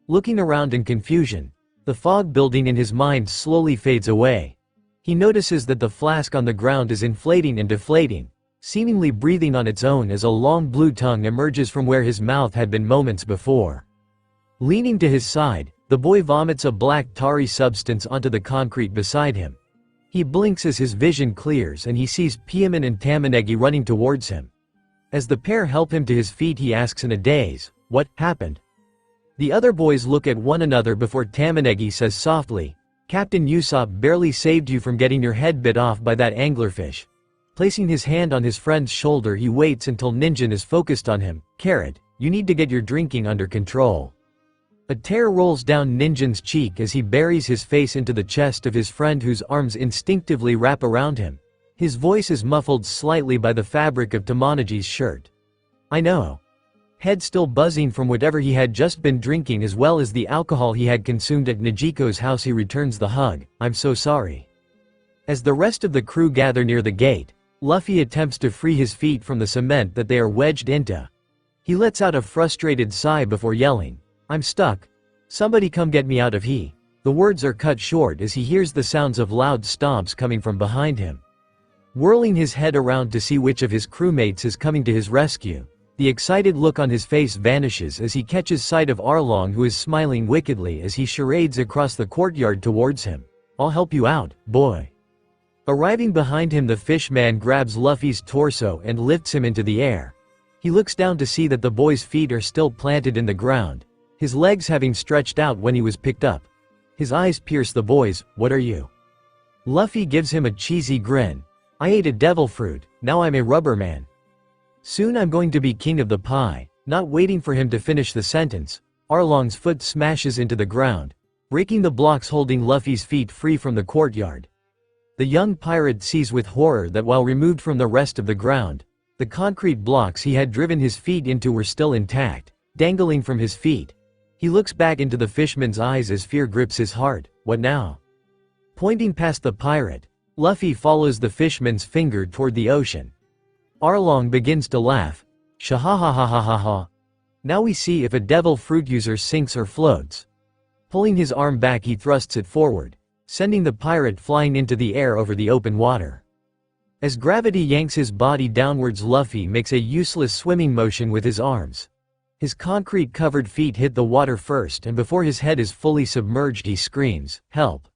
Looking around in confusion, the fog building in his mind slowly fades away. He notices that the flask on the ground is inflating and deflating, seemingly breathing on its own as a long blue tongue emerges from where his mouth had been moments before. Leaning to his side, the boy vomits a black tarry substance onto the concrete beside him. He blinks as his vision clears and he sees Piemon and Tamanegi running towards him. As the pair help him to his feet, he asks in a daze, "What happened?" The other boys look at one another before Tamanegi says softly, "Captain Usopp barely saved you from getting your head bit off by that anglerfish." Placing his hand on his friend's shoulder, he waits until Ninjin is focused on him. "Carrot, you need to get your drinking under control." A tear rolls down Ninjin's cheek as he buries his face into the chest of his friend, whose arms instinctively wrap around him. His voice is muffled slightly by the fabric of Tamanegi's shirt. "I know." Head still buzzing from whatever he had just been drinking as well as the alcohol he had consumed at Nijiko's house, he returns the hug. "I'm so sorry." As the rest of the crew gather near the gate, Luffy attempts to free his feet from the cement that they are wedged into. He lets out a frustrated sigh before yelling, "I'm stuck. Somebody come get me out of here." The words are cut short as he hears the sounds of loud stomps coming from behind him. Whirling his head around to see which of his crewmates is coming to his rescue, the excited look on his face vanishes as he catches sight of Arlong, who is smiling wickedly as he charades across the courtyard towards him. "I'll help you out, boy." Arriving behind him, the fishman grabs Luffy's torso and lifts him into the air. He looks down to see that the boy's feet are still planted in the ground, his legs having stretched out when he was picked up. His eyes pierce the boy's. "What are you?" Luffy gives him a cheesy grin. "I ate a devil fruit, now I'm a rubber man. Soon I'm going to be king of the pie." Not waiting for him to finish the sentence, Arlong's foot smashes into the ground, breaking the blocks holding Luffy's feet free from the courtyard. The young pirate sees with horror that while removed from the rest of the ground, the concrete blocks he had driven his feet into were still intact, dangling from his feet. He looks back into the fishman's eyes as fear grips his heart. "What now?" Pointing past the pirate, Luffy follows the fishman's finger toward the ocean. Arlong begins to laugh. "Shahahahahaha. Now we see if a devil fruit user sinks or floats." Pulling his arm back, he thrusts it forward, sending the pirate flying into the air over the open water. As gravity yanks his body downwards, Luffy makes a useless swimming motion with his arms. His concrete-covered feet hit the water first, and before his head is fully submerged he screams, "Help!"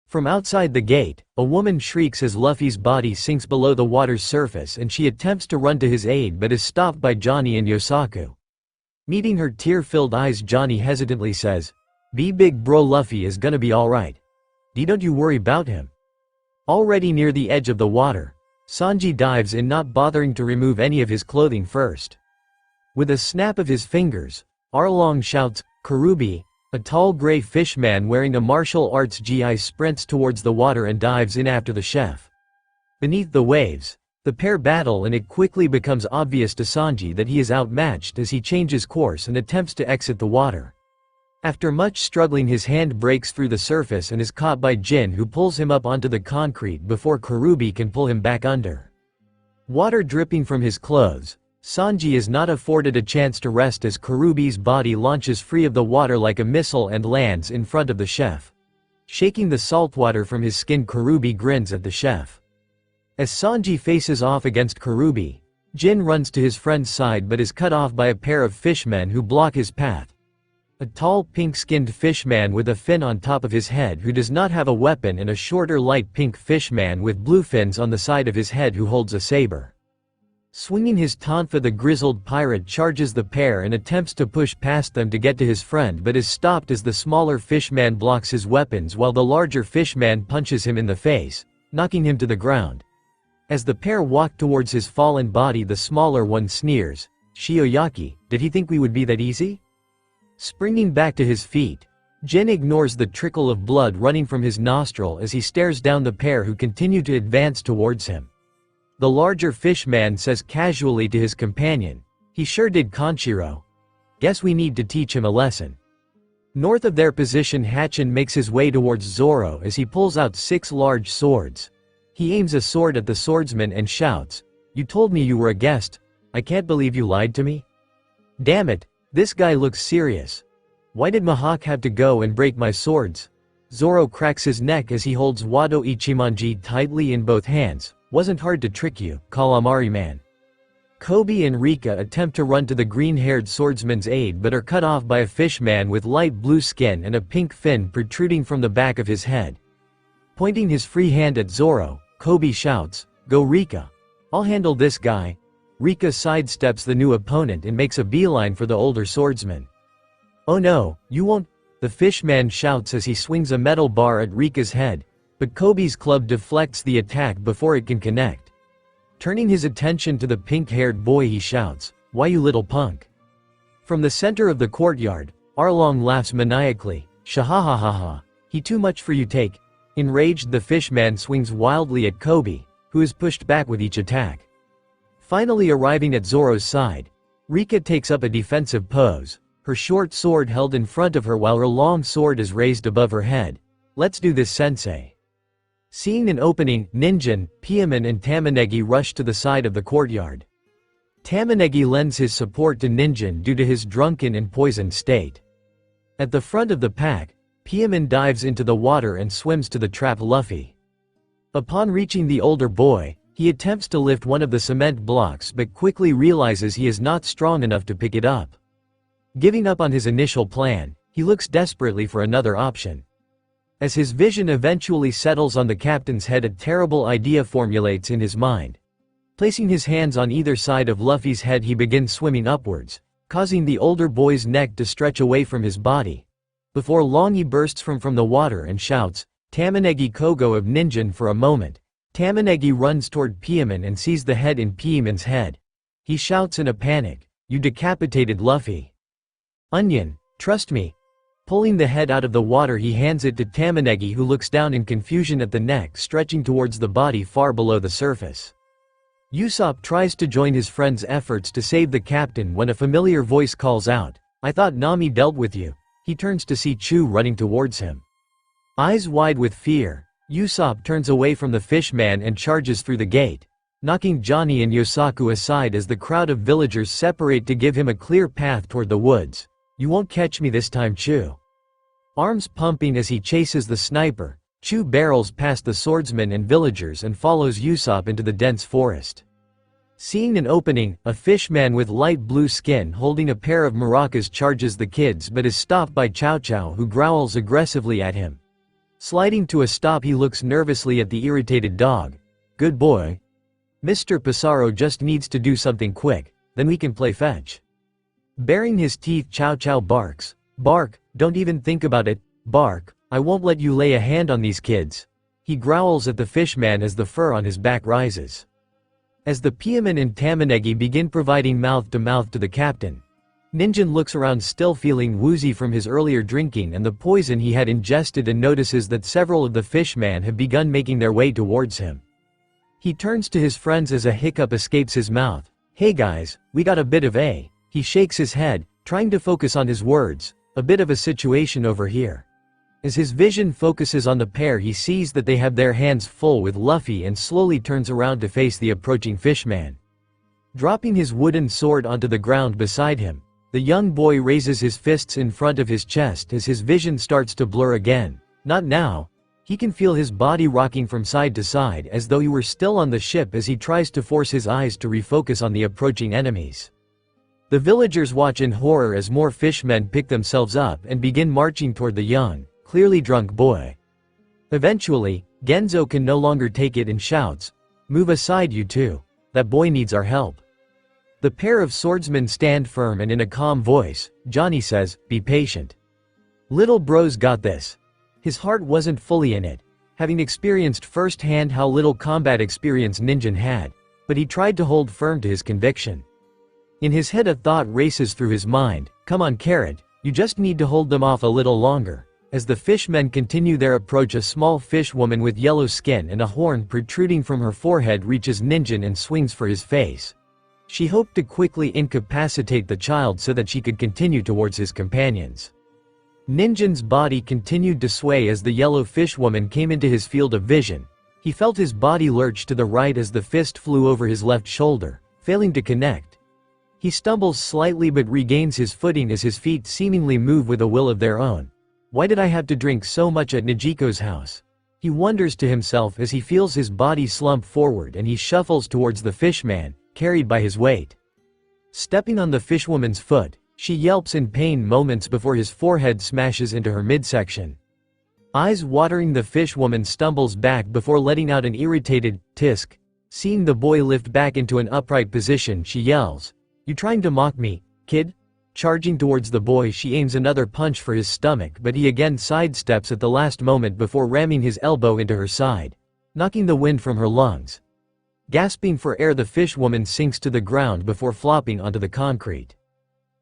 From outside the gate, a woman shrieks as Luffy's body sinks below the water's surface, and she attempts to run to his aid but is stopped by Johnny and Yosaku. Meeting her tear-filled eyes, Johnny hesitantly says, "Be big bro, Luffy is gonna be alright. Don't you worry about him." Already near the edge of the water, Sanji dives in, not bothering to remove any of his clothing first. With a snap of his fingers, Arlong shouts, "Karubi!" A tall gray fishman wearing a martial arts gi sprints towards the water and dives in after the chef. Beneath the waves, the pair battle, and it quickly becomes obvious to Sanji that he is outmatched as he changes course and attempts to exit the water. After much struggling, his hand breaks through the surface and is caught by Jin, who pulls him up onto the concrete before Karubi can pull him back under. Water dripping from his clothes, Sanji is not afforded a chance to rest as Karubi's body launches free of the water like a missile and lands in front of the chef. Shaking the saltwater from his skin, Karubi grins at the chef. As Sanji faces off against Karubi, Jin runs to his friend's side but is cut off by a pair of fishmen who block his path. A tall pink-skinned fishman with a fin on top of his head who does not have a weapon, and a shorter light pink fishman with blue fins on the side of his head who holds a saber. Swinging his tonfa, the grizzled pirate charges the pair and attempts to push past them to get to his friend, but is stopped as the smaller fishman blocks his weapons while the larger fishman punches him in the face, knocking him to the ground. As the pair walk towards his fallen body, the smaller one sneers, "Shioyaki, did he think we would be that easy?" Springing back to his feet, Jin ignores the trickle of blood running from his nostril as he stares down the pair who continue to advance towards him. The larger fish man says casually to his companion, "He sure did, Kanshiro. Guess we need to teach him a lesson." North of their position, Hatchin makes his way towards Zoro as he pulls out 6 large swords. He aims a sword at the swordsman and shouts, "You told me you were a guest. I can't believe you lied to me. Damn it, this guy looks serious. Why did Mihawk have to go and break my swords?" Zoro cracks his neck as he holds Wado Ichimonji tightly in both hands. "Wasn't hard to trick you, calamari man." Kobe and Rika attempt to run to the green-haired swordsman's aid but are cut off by a fish man with light blue skin and a pink fin protruding from the back of his head. Pointing his free hand at Zoro, Kobe shouts, "Go Rika. I'll handle this guy." Rika sidesteps the new opponent and makes a beeline for the older swordsman. "Oh no, you won't," the fishman shouts as he swings a metal bar at Rika's head, but Kobe's club deflects the attack before it can connect. Turning his attention to the pink-haired boy, he shouts, "Why you little punk?" From the center of the courtyard, Arlong laughs maniacally, "Shahahahaha, he too much for you take." Enraged, the fishman swings wildly at Kobe, who is pushed back with each attack. Finally arriving at Zoro's side, Rika takes up a defensive pose, her short sword held in front of her while her long sword is raised above her head. "Let's do this, sensei." Seeing an opening, Ninjin, Piemon and Tamanegi rush to the side of the courtyard. Tamanegi lends his support to Ninjin due to his drunken and poisoned state. At the front of the pack, Piemon dives into the water and swims to the trapped Luffy. Upon reaching the older boy, he attempts to lift one of the cement blocks but quickly realizes he is not strong enough to pick it up. Giving up on his initial plan, he looks desperately for another option. As his vision eventually settles on the captain's head, a terrible idea formulates in his mind. Placing his hands on either side of Luffy's head, he begins swimming upwards, causing the older boy's neck to stretch away from his body. Before long, he bursts from the water and shouts, "Tamanegi Kogo of Ninjin." For a moment, Tamanegi runs toward Piemon and sees the head in Piemon's head. He shouts in a panic, "You decapitated Luffy. Onion, trust me." Pulling the head out of the water, he hands it to Tamanegi, who looks down in confusion at the neck stretching towards the body far below the surface. Usopp tries to join his friend's efforts to save the captain when a familiar voice calls out, "I thought Nami dealt with you." He turns to see Chu running towards him. Eyes wide with fear, Usopp turns away from the fishman and charges through the gate, knocking Johnny and Yosaku aside as the crowd of villagers separate to give him a clear path toward the woods. "You won't catch me this time, Chu." Arms pumping as he chases the sniper, Chu barrels past the swordsman and villagers and follows Usopp into the dense forest. Seeing an opening, a fishman with light blue skin holding a pair of maracas charges the kids but is stopped by Chow Chow, who growls aggressively at him. Sliding to a stop, he looks nervously at the irritated dog. "Good boy. Mr. Pissarro just needs to do something quick, then we can play fetch." Baring his teeth, Chow Chow barks, "Bark, don't even think about it, bark, I won't let you lay a hand on these kids." He growls at the fishman as the fur on his back rises. As the Piemon and Tamanegi begin providing mouth-to-mouth to the captain, Ninjin looks around, still feeling woozy from his earlier drinking and the poison he had ingested, and notices that several of the fishman have begun making their way towards him. He turns to his friends as a hiccup escapes his mouth. "Hey guys, we got a bit of a..." He shakes his head, trying to focus on his words, "a bit of a situation over here." As his vision focuses on the pair, he sees that they have their hands full with Luffy and slowly turns around to face the approaching fishman. Dropping his wooden sword onto the ground beside him, the young boy raises his fists in front of his chest as his vision starts to blur again. Not now. He can feel his body rocking from side to side as though he were still on the ship as he tries to force his eyes to refocus on the approaching enemies. The villagers watch in horror as more fishmen pick themselves up and begin marching toward the young, clearly drunk boy. Eventually, Genzo can no longer take it and shouts, "Move aside, you two. That boy needs our help." The pair of swordsmen stand firm and in a calm voice, Johnny says, "Be patient. Little bro's got this." His heart wasn't fully in it. having experienced firsthand how little combat experience Ninjin had, but he tried to hold firm to his conviction. In his head a thought races through his mind, come on Carrot, you just need to hold them off a little longer. As the fishmen continue their approach, a small fish woman with yellow skin and a horn protruding from her forehead reaches Ninjin and swings for his face. She hoped to quickly incapacitate the child so that she could continue towards his companions. Ninjin's body continued to sway as the yellow fish woman came into his field of vision. He felt his body lurch to the right as the fist flew over his left shoulder, failing to connect. He stumbles slightly but regains his footing as his feet seemingly move with a will of their own. Why did I have to drink so much at Nijiko's house? He wonders to himself as he feels his body slump forward and he shuffles towards the fishman, carried by his weight. Stepping on the fishwoman's foot, she yelps in pain moments before his forehead smashes into her midsection. Eyes watering, the fishwoman stumbles back before letting out an irritated tisk. Seeing the boy lift back into an upright position, she yells, "You trying to mock me, kid?" Charging towards the boy, she aims another punch for his stomach, but he again sidesteps at the last moment before ramming his elbow into her side, knocking the wind from her lungs. Gasping for air, the fishwoman sinks to the ground before flopping onto the concrete.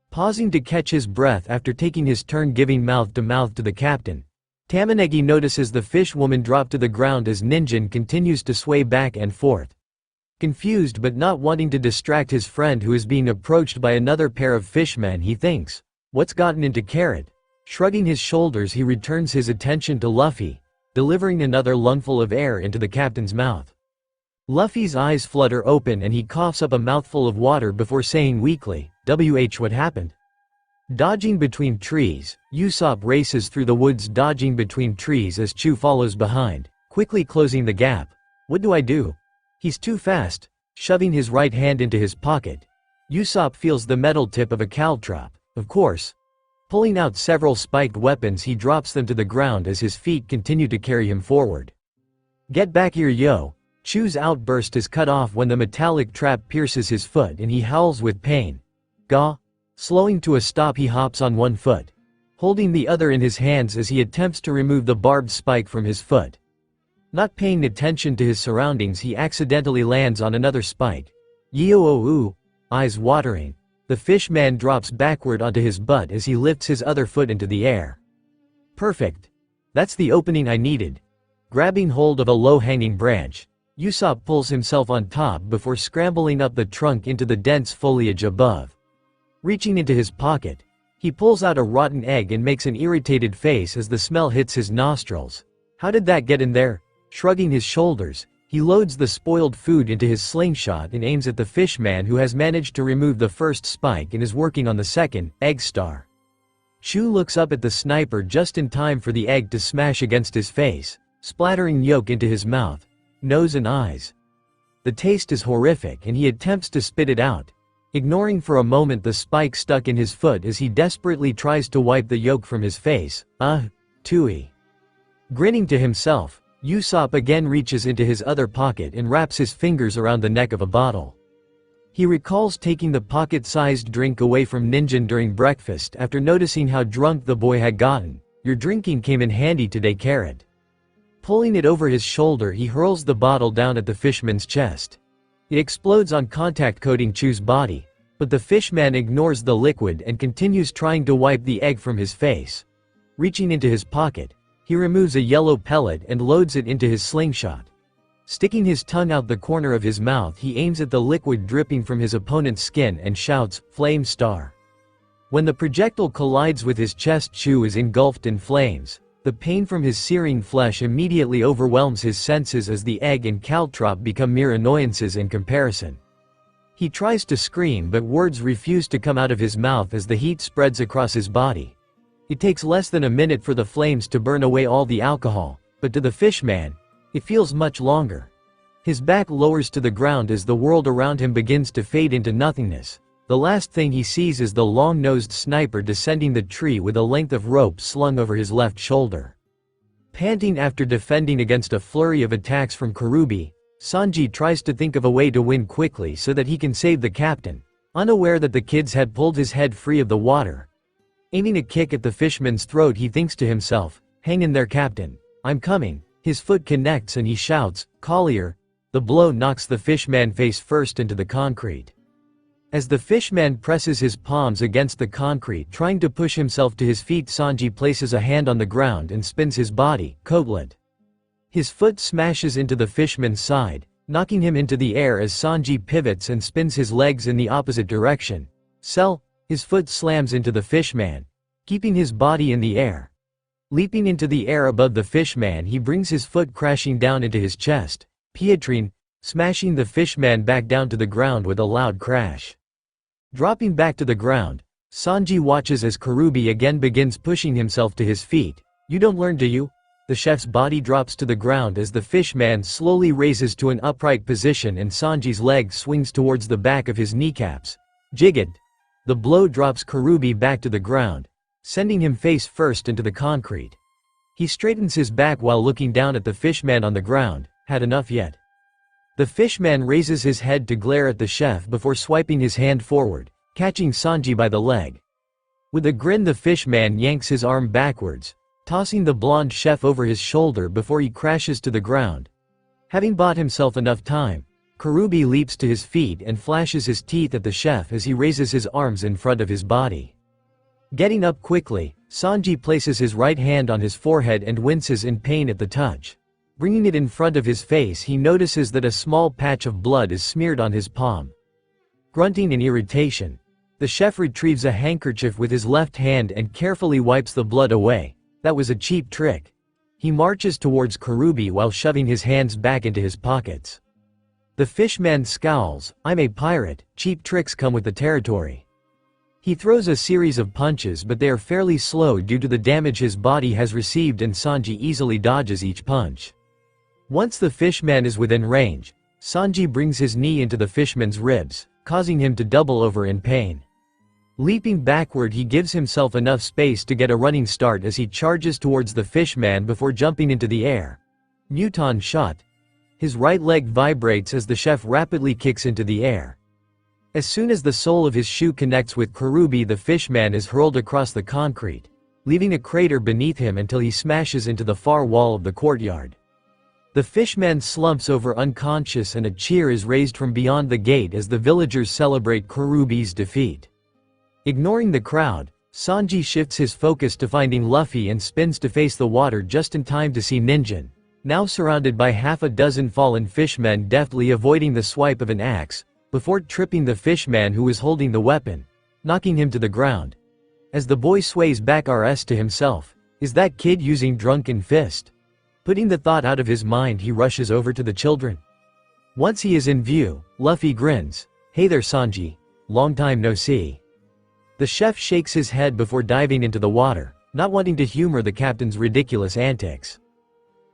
Pausing to catch his breath after taking his turn giving mouth to the captain, Tamanegi notices the fishwoman drop to the ground as Ninjin continues to sway back and forth. Confused but not wanting to distract his friend who is being approached by another pair of fishmen, he thinks, what's gotten into Carrot? Shrugging his shoulders, he returns his attention to Luffy, delivering another lungful of air into the captain's mouth. Luffy's eyes flutter open and he coughs up a mouthful of water before saying weakly, what happened? Dodging between trees, Usopp races through the woods, dodging between trees as Chu follows behind, quickly closing the gap. What do I do? He's too fast. Shoving his right hand into his pocket, Usopp feels the metal tip of a caltrop, of course. Pulling out several spiked weapons, he drops them to the ground as his feet continue to carry him forward. Get back here, yo! Chu's outburst is cut off when the metallic trap pierces his foot and he howls with pain. Gah! Slowing to a stop, he hops on one foot, holding the other in his hands as he attempts to remove the barbed spike from his foot. Not paying attention to his surroundings, he accidentally lands on another spike. Yeo-oo! Eyes watering, the fishman drops backward onto his butt as he lifts his other foot into the air. Perfect! That's the opening I needed. Grabbing hold of a low-hanging branch, Usopp pulls himself on top before scrambling up the trunk into the dense foliage above. Reaching into his pocket, he pulls out a rotten egg and makes an irritated face as the smell hits his nostrils. How did that get in there? Shrugging his shoulders, he loads the spoiled food into his slingshot and aims at the fishman who has managed to remove the first spike and is working on the second egg star. Chu looks up at the sniper just in time for the egg to smash against his face, splattering yolk into his mouth, nose and eyes. The taste is horrific and he attempts to spit it out, ignoring for a moment the spike stuck in his foot as he desperately tries to wipe the yolk from his face. Tui. Grinning to himself, Usopp again reaches into his other pocket and wraps his fingers around the neck of a bottle. He recalls taking the pocket-sized drink away from Ninjin during breakfast after noticing how drunk the boy had gotten. Your drinking came in handy today, Carrot. Pulling it over his shoulder, he hurls the bottle down at the fishman's chest. It explodes on contact, coating Chu's body, but the fishman ignores the liquid and continues trying to wipe the egg from his face. Reaching into his pocket, he removes a yellow pellet and loads it into his slingshot. Sticking his tongue out the corner of his mouth, he aims at the liquid dripping from his opponent's skin and shouts, "Flame Star." When the projectile collides with his chest, Chu is engulfed in flames. The pain from his searing flesh immediately overwhelms his senses as the egg and caltrop become mere annoyances in comparison. He tries to scream, but words refuse to come out of his mouth as the heat spreads across his body. It takes less than a minute for the flames to burn away all the alcohol, but to the fishman, it feels much longer. His back lowers to the ground as the world around him begins to fade into nothingness. The last thing he sees is the long-nosed sniper descending the tree with a length of rope slung over his left shoulder. Panting after defending against a flurry of attacks from Karubi, Sanji tries to think of a way to win quickly so that he can save the captain, unaware that the kids had pulled his head free of the water. Aiming a kick at the fishman's throat, he thinks to himself, "Hang in there, Captain. I'm coming." His foot connects and he shouts, "Collier!" The blow knocks the fishman face first into the concrete. As the fishman presses his palms against the concrete trying to push himself to his feet, Sanji places a hand on the ground and spins his body, coblet. His foot smashes into the fishman's side, knocking him into the air as Sanji pivots and spins his legs in the opposite direction. His foot slams into the fishman, keeping his body in the air. Leaping into the air above the fishman, he brings his foot crashing down into his chest, Pietrine, smashing the fishman back down to the ground with a loud crash. Dropping back to the ground, Sanji watches as Karubi again begins pushing himself to his feet. "You don't learn, do you?" The chef's body drops to the ground as the fishman slowly raises to an upright position and Sanji's leg swings towards the back of his kneecaps. Jigid. The blow drops Karubi back to the ground, sending him face first into the concrete. He straightens his back while looking down at the fishman on the ground. Had enough yet? The fishman raises his head to glare at the chef before swiping his hand forward, catching Sanji by the leg. With a grin, the fishman yanks his arm backwards, tossing the blonde chef over his shoulder before he crashes to the ground. Having bought himself enough time, Karubi leaps to his feet and flashes his teeth at the chef as he raises his arms in front of his body. Getting up quickly, Sanji places his right hand on his forehead and winces in pain at the touch. Bringing it in front of his face, he notices that a small patch of blood is smeared on his palm. Grunting in irritation, the chef retrieves a handkerchief with his left hand and carefully wipes the blood away. That was a cheap trick. He marches towards Karubi while shoving his hands back into his pockets. The fishman scowls. "I'm a pirate, cheap tricks come with the territory." He throws a series of punches, but they are fairly slow due to the damage his body has received, and Sanji easily dodges each punch. Once the fishman is within range, Sanji brings his knee into the fishman's ribs, causing him to double over in pain. Leaping backward, he gives himself enough space to get a running start as he charges towards the fishman before jumping into the air. Muton shot. His right leg vibrates as the chef rapidly kicks into the air. As soon as the sole of his shoe connects with Karubi, the fishman is hurled across the concrete, leaving a crater beneath him until he smashes into the far wall of the courtyard. The fishman slumps over unconscious and a cheer is raised from beyond the gate as the villagers celebrate Karubi's defeat. Ignoring the crowd, Sanji shifts his focus to finding Luffy and spins to face the water just in time to see Ninjin, now surrounded by half a dozen fallen fishmen, deftly avoiding the swipe of an axe, before tripping the fishman who is holding the weapon, knocking him to the ground. As the boy sways back to himself, "Is that kid using drunken fist?" Putting the thought out of his mind, he rushes over to the children. Once he is in view, Luffy grins. "Hey there, Sanji. Long time no see." The chef shakes his head before diving into the water, not wanting to humor the captain's ridiculous antics.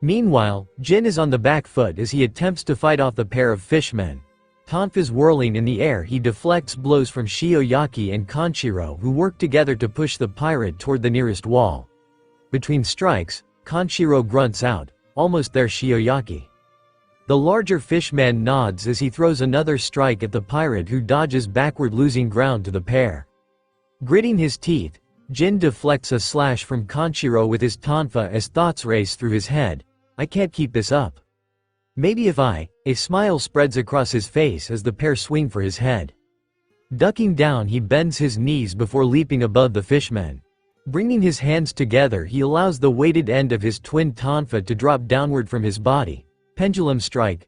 Meanwhile, Jin is on the back foot as he attempts to fight off the pair of fishmen. Tonfa's whirling in the air, he deflects blows from Shioyaki and Kanshiro, who work together to push the pirate toward the nearest wall. Between strikes, Kanshiro grunts out, "Almost there, Shioyaki." The larger fishman nods as he throws another strike at the pirate, who dodges backward, losing ground to the pair. Gritting his teeth, Jin deflects a slash from Kanshiro with his tonfa as thoughts race through his head. "I can't keep this up. Maybe if I..." A smile spreads across his face as the pair swing for his head. Ducking down, he bends his knees before leaping above the fishmen. Bringing his hands together, he allows the weighted end of his twin tonfa to drop downward from his body. Pendulum strike.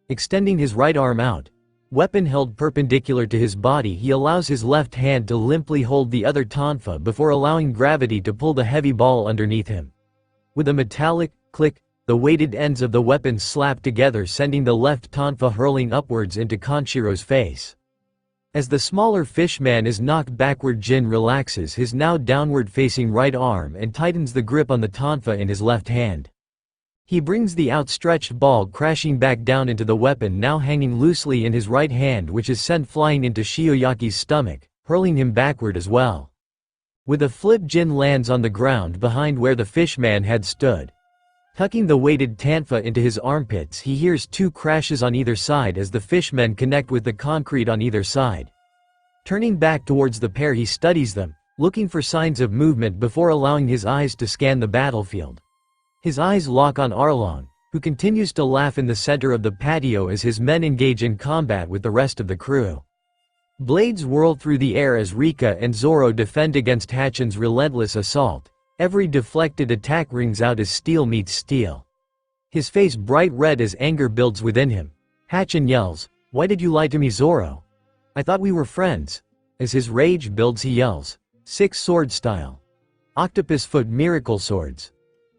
Extending his right arm out, weapon held perpendicular to his body, he allows his left hand to limply hold the other tonfa before allowing gravity to pull the heavy ball underneath him. With a metallic click, the weighted ends of the weapon slap together, sending the left tonfa hurling upwards into Kanshiro's face. As the smaller fishman is knocked backward, Jin relaxes his now downward-facing right arm and tightens the grip on the tonfa in his left hand. He brings the outstretched ball crashing back down into the weapon now hanging loosely in his right hand, which is sent flying into Shioyaki's stomach, hurling him backward as well. With a flip, Jin lands on the ground behind where the fishman had stood. Tucking the weighted tonfa into his armpits, he hears two crashes on either side as the fishmen connect with the concrete on either side. Turning back towards the pair, he studies them, looking for signs of movement before allowing his eyes to scan the battlefield. His eyes lock on Arlong, who continues to laugh in the center of the patio as his men engage in combat with the rest of the crew. Blades whirl through the air as Rika and Zoro defend against Hachin's relentless assault. Every deflected attack rings out as steel meets steel. His face bright red as anger builds within him. Hachin yells, "Why did you lie to me, Zoro? I thought we were friends." As his rage builds he yells, "Six sword style. Octopus foot miracle swords."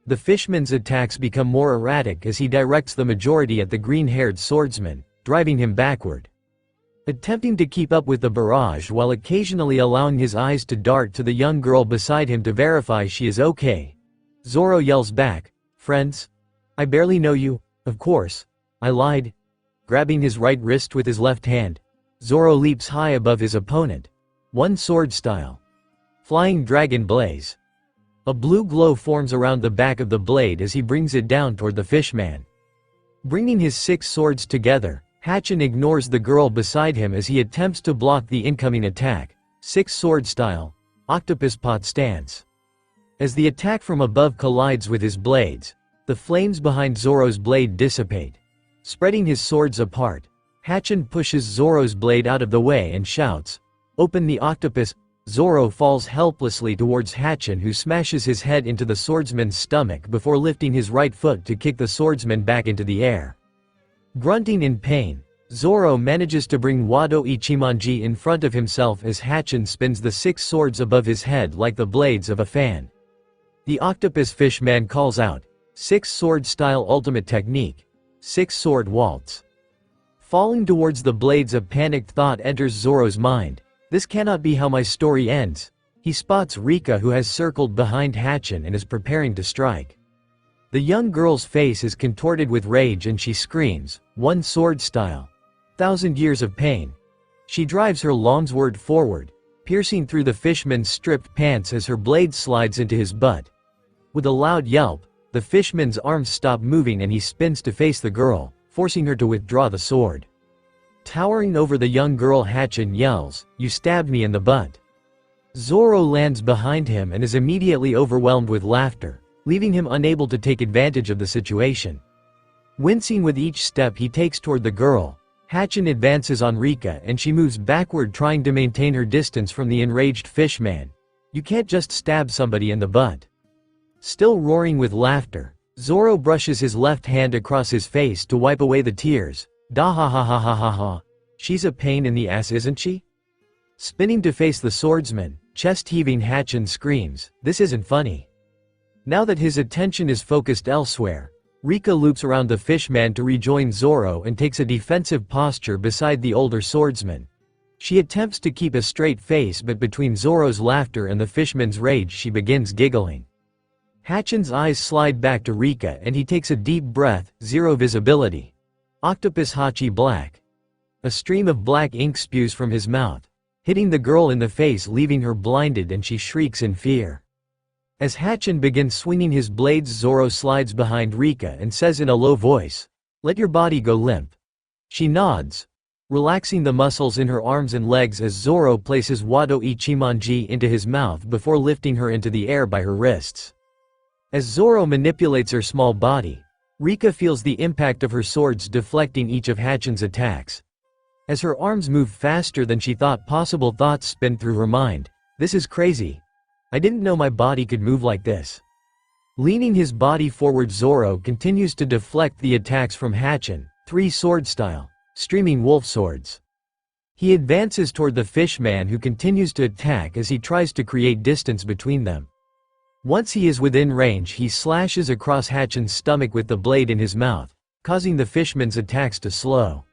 The fishman's attacks become more erratic as he directs the majority at the green-haired swordsman, driving him backward. Attempting to keep up with the barrage while occasionally allowing his eyes to dart to the young girl beside him to verify she is okay. Zoro yells back, "Friends? I barely know you, of course. I lied." Grabbing his right wrist with his left hand, Zoro leaps high above his opponent. One sword style. Flying dragon blaze. A blue glow forms around the back of the blade as he brings it down toward the fishman. Bringing his six swords together, Hachin ignores the girl beside him as he attempts to block the incoming attack. Six sword style. Octopus pot stance. As the attack from above collides with his blades, the flames behind Zoro's blade dissipate. Spreading his swords apart, Hachin pushes Zoro's blade out of the way and shouts, "Open the octopus." Zoro falls helplessly towards Hachin, who smashes his head into the swordsman's stomach before lifting his right foot to kick the swordsman back into the air. Grunting in pain, Zoro manages to bring Wado Ichimonji in front of himself as Hachin spins the six swords above his head like the blades of a fan. The octopus fishman calls out, "Six sword style ultimate technique. Six sword waltz." Falling towards the blades, a panicked thought enters Zoro's mind. This cannot be how my story ends. He spots Rika, who has circled behind Hachin and is preparing to strike. The young girl's face is contorted with rage and she screams, "One sword style. 1,000 years of pain." She drives her longsword forward, piercing through the fishman's stripped pants as her blade slides into his butt. With a loud yelp, the fishman's arms stop moving and he spins to face the girl, forcing her to withdraw the sword. Towering over the young girl, Hachin yells, "You stabbed me in the butt." Zoro lands behind him and is immediately overwhelmed with laughter, leaving him unable to take advantage of the situation. Wincing with each step he takes toward the girl, Hachin advances on Rika and she moves backward, trying to maintain her distance from the enraged fishman. You can't just stab somebody in the butt. Still roaring with laughter, Zoro brushes his left hand across his face to wipe away the tears. "Da ha ha ha ha ha ha. She's a pain in the ass, isn't she?" Spinning to face the swordsman, chest-heaving, Hachin screams, "This isn't funny." Now that his attention is focused elsewhere, Rika loops around the fishman to rejoin Zoro and takes a defensive posture beside the older swordsman. She attempts to keep a straight face, but between Zoro's laughter and the fishman's rage she begins giggling. Hachin's eyes slide back to Rika and he takes a deep breath. Zero visibility. Octopus Hachi black. A stream of black ink spews from his mouth, hitting the girl in the face, leaving her blinded, and she shrieks in fear. As Hachin begins swinging his blades, Zoro slides behind Rika and says in a low voice, "Let your body go limp." She nods, relaxing the muscles in her arms and legs as Zoro places Wado Ichimonji into his mouth before lifting her into the air by her wrists. As Zoro manipulates her small body, Rika feels the impact of her swords deflecting each of Hachin's attacks. As her arms move faster than she thought possible, thoughts spin through her mind. This is crazy. I didn't know my body could move like this. Leaning his body forward, Zoro continues to deflect the attacks from Hachin, 3 sword style, streaming wolf swords. He advances toward the fishman, who continues to attack as he tries to create distance between them. Once he is within range, he slashes across Hachin's stomach with the blade in his mouth, causing the fishman's attacks to slow.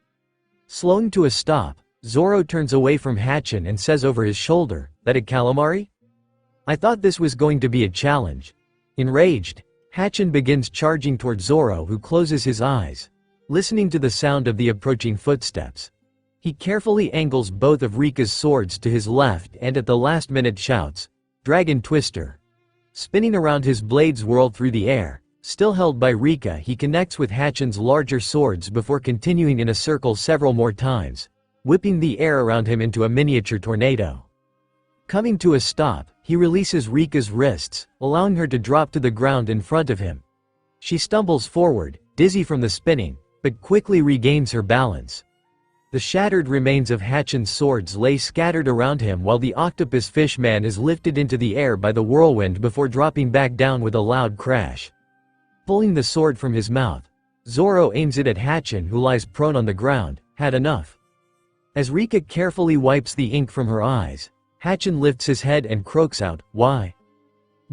Slowing to a stop, Zoro turns away from Hachin and says over his shoulder, "That a calamari? I thought this was going to be a challenge." Enraged, Hachin begins charging toward Zoro, who closes his eyes, listening to the sound of the approaching footsteps. He carefully angles both of Rika's swords to his left and at the last minute shouts, "Dragon Twister." Spinning around, his blades whirl through the air. Still held by Rika, he connects with Hachin's larger swords before continuing in a circle several more times, whipping the air around him into a miniature tornado. Coming to a stop, he releases Rika's wrists, allowing her to drop to the ground in front of him. She stumbles forward, dizzy from the spinning, but quickly regains her balance. The shattered remains of Hachin's swords lay scattered around him while the octopus fishman is lifted into the air by the whirlwind before dropping back down with a loud crash. Pulling the sword from his mouth, Zoro aims it at Hachin, who lies prone on the ground. Had enough. As Rika carefully wipes the ink from her eyes, Hachin lifts his head and croaks out, "Why?"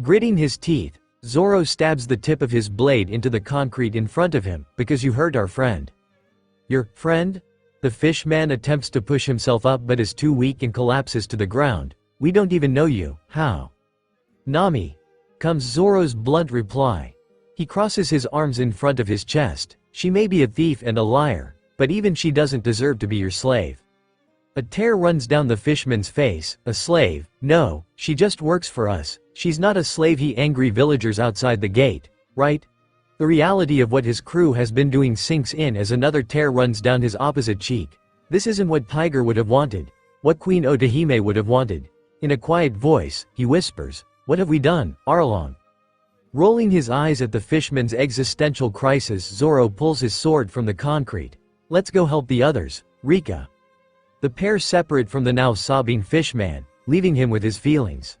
Gritting his teeth, Zoro stabs the tip of his blade into the concrete in front of him. "Because you hurt our friend." "Your friend?" The fishman attempts to push himself up but is too weak and collapses to the ground. "We don't even know you, how?" "Nami," comes Zoro's blunt reply. He crosses his arms in front of his chest. "She may be a thief and a liar, but even she doesn't deserve to be your slave." A tear runs down the fishman's face. "A slave? No, she just works for us. She's not a slave." He angry villagers outside the gate, right? The reality of what his crew has been doing sinks in as another tear runs down his opposite cheek. This isn't what Tiger would have wanted. What Queen Otahime would have wanted. In a quiet voice, he whispers, "What have we done, Arlong?" Rolling his eyes at the fishman's existential crisis, Zoro pulls his sword from the concrete. "Let's go help the others, Rika." The pair separate from the now sobbing fishman, leaving him with his feelings.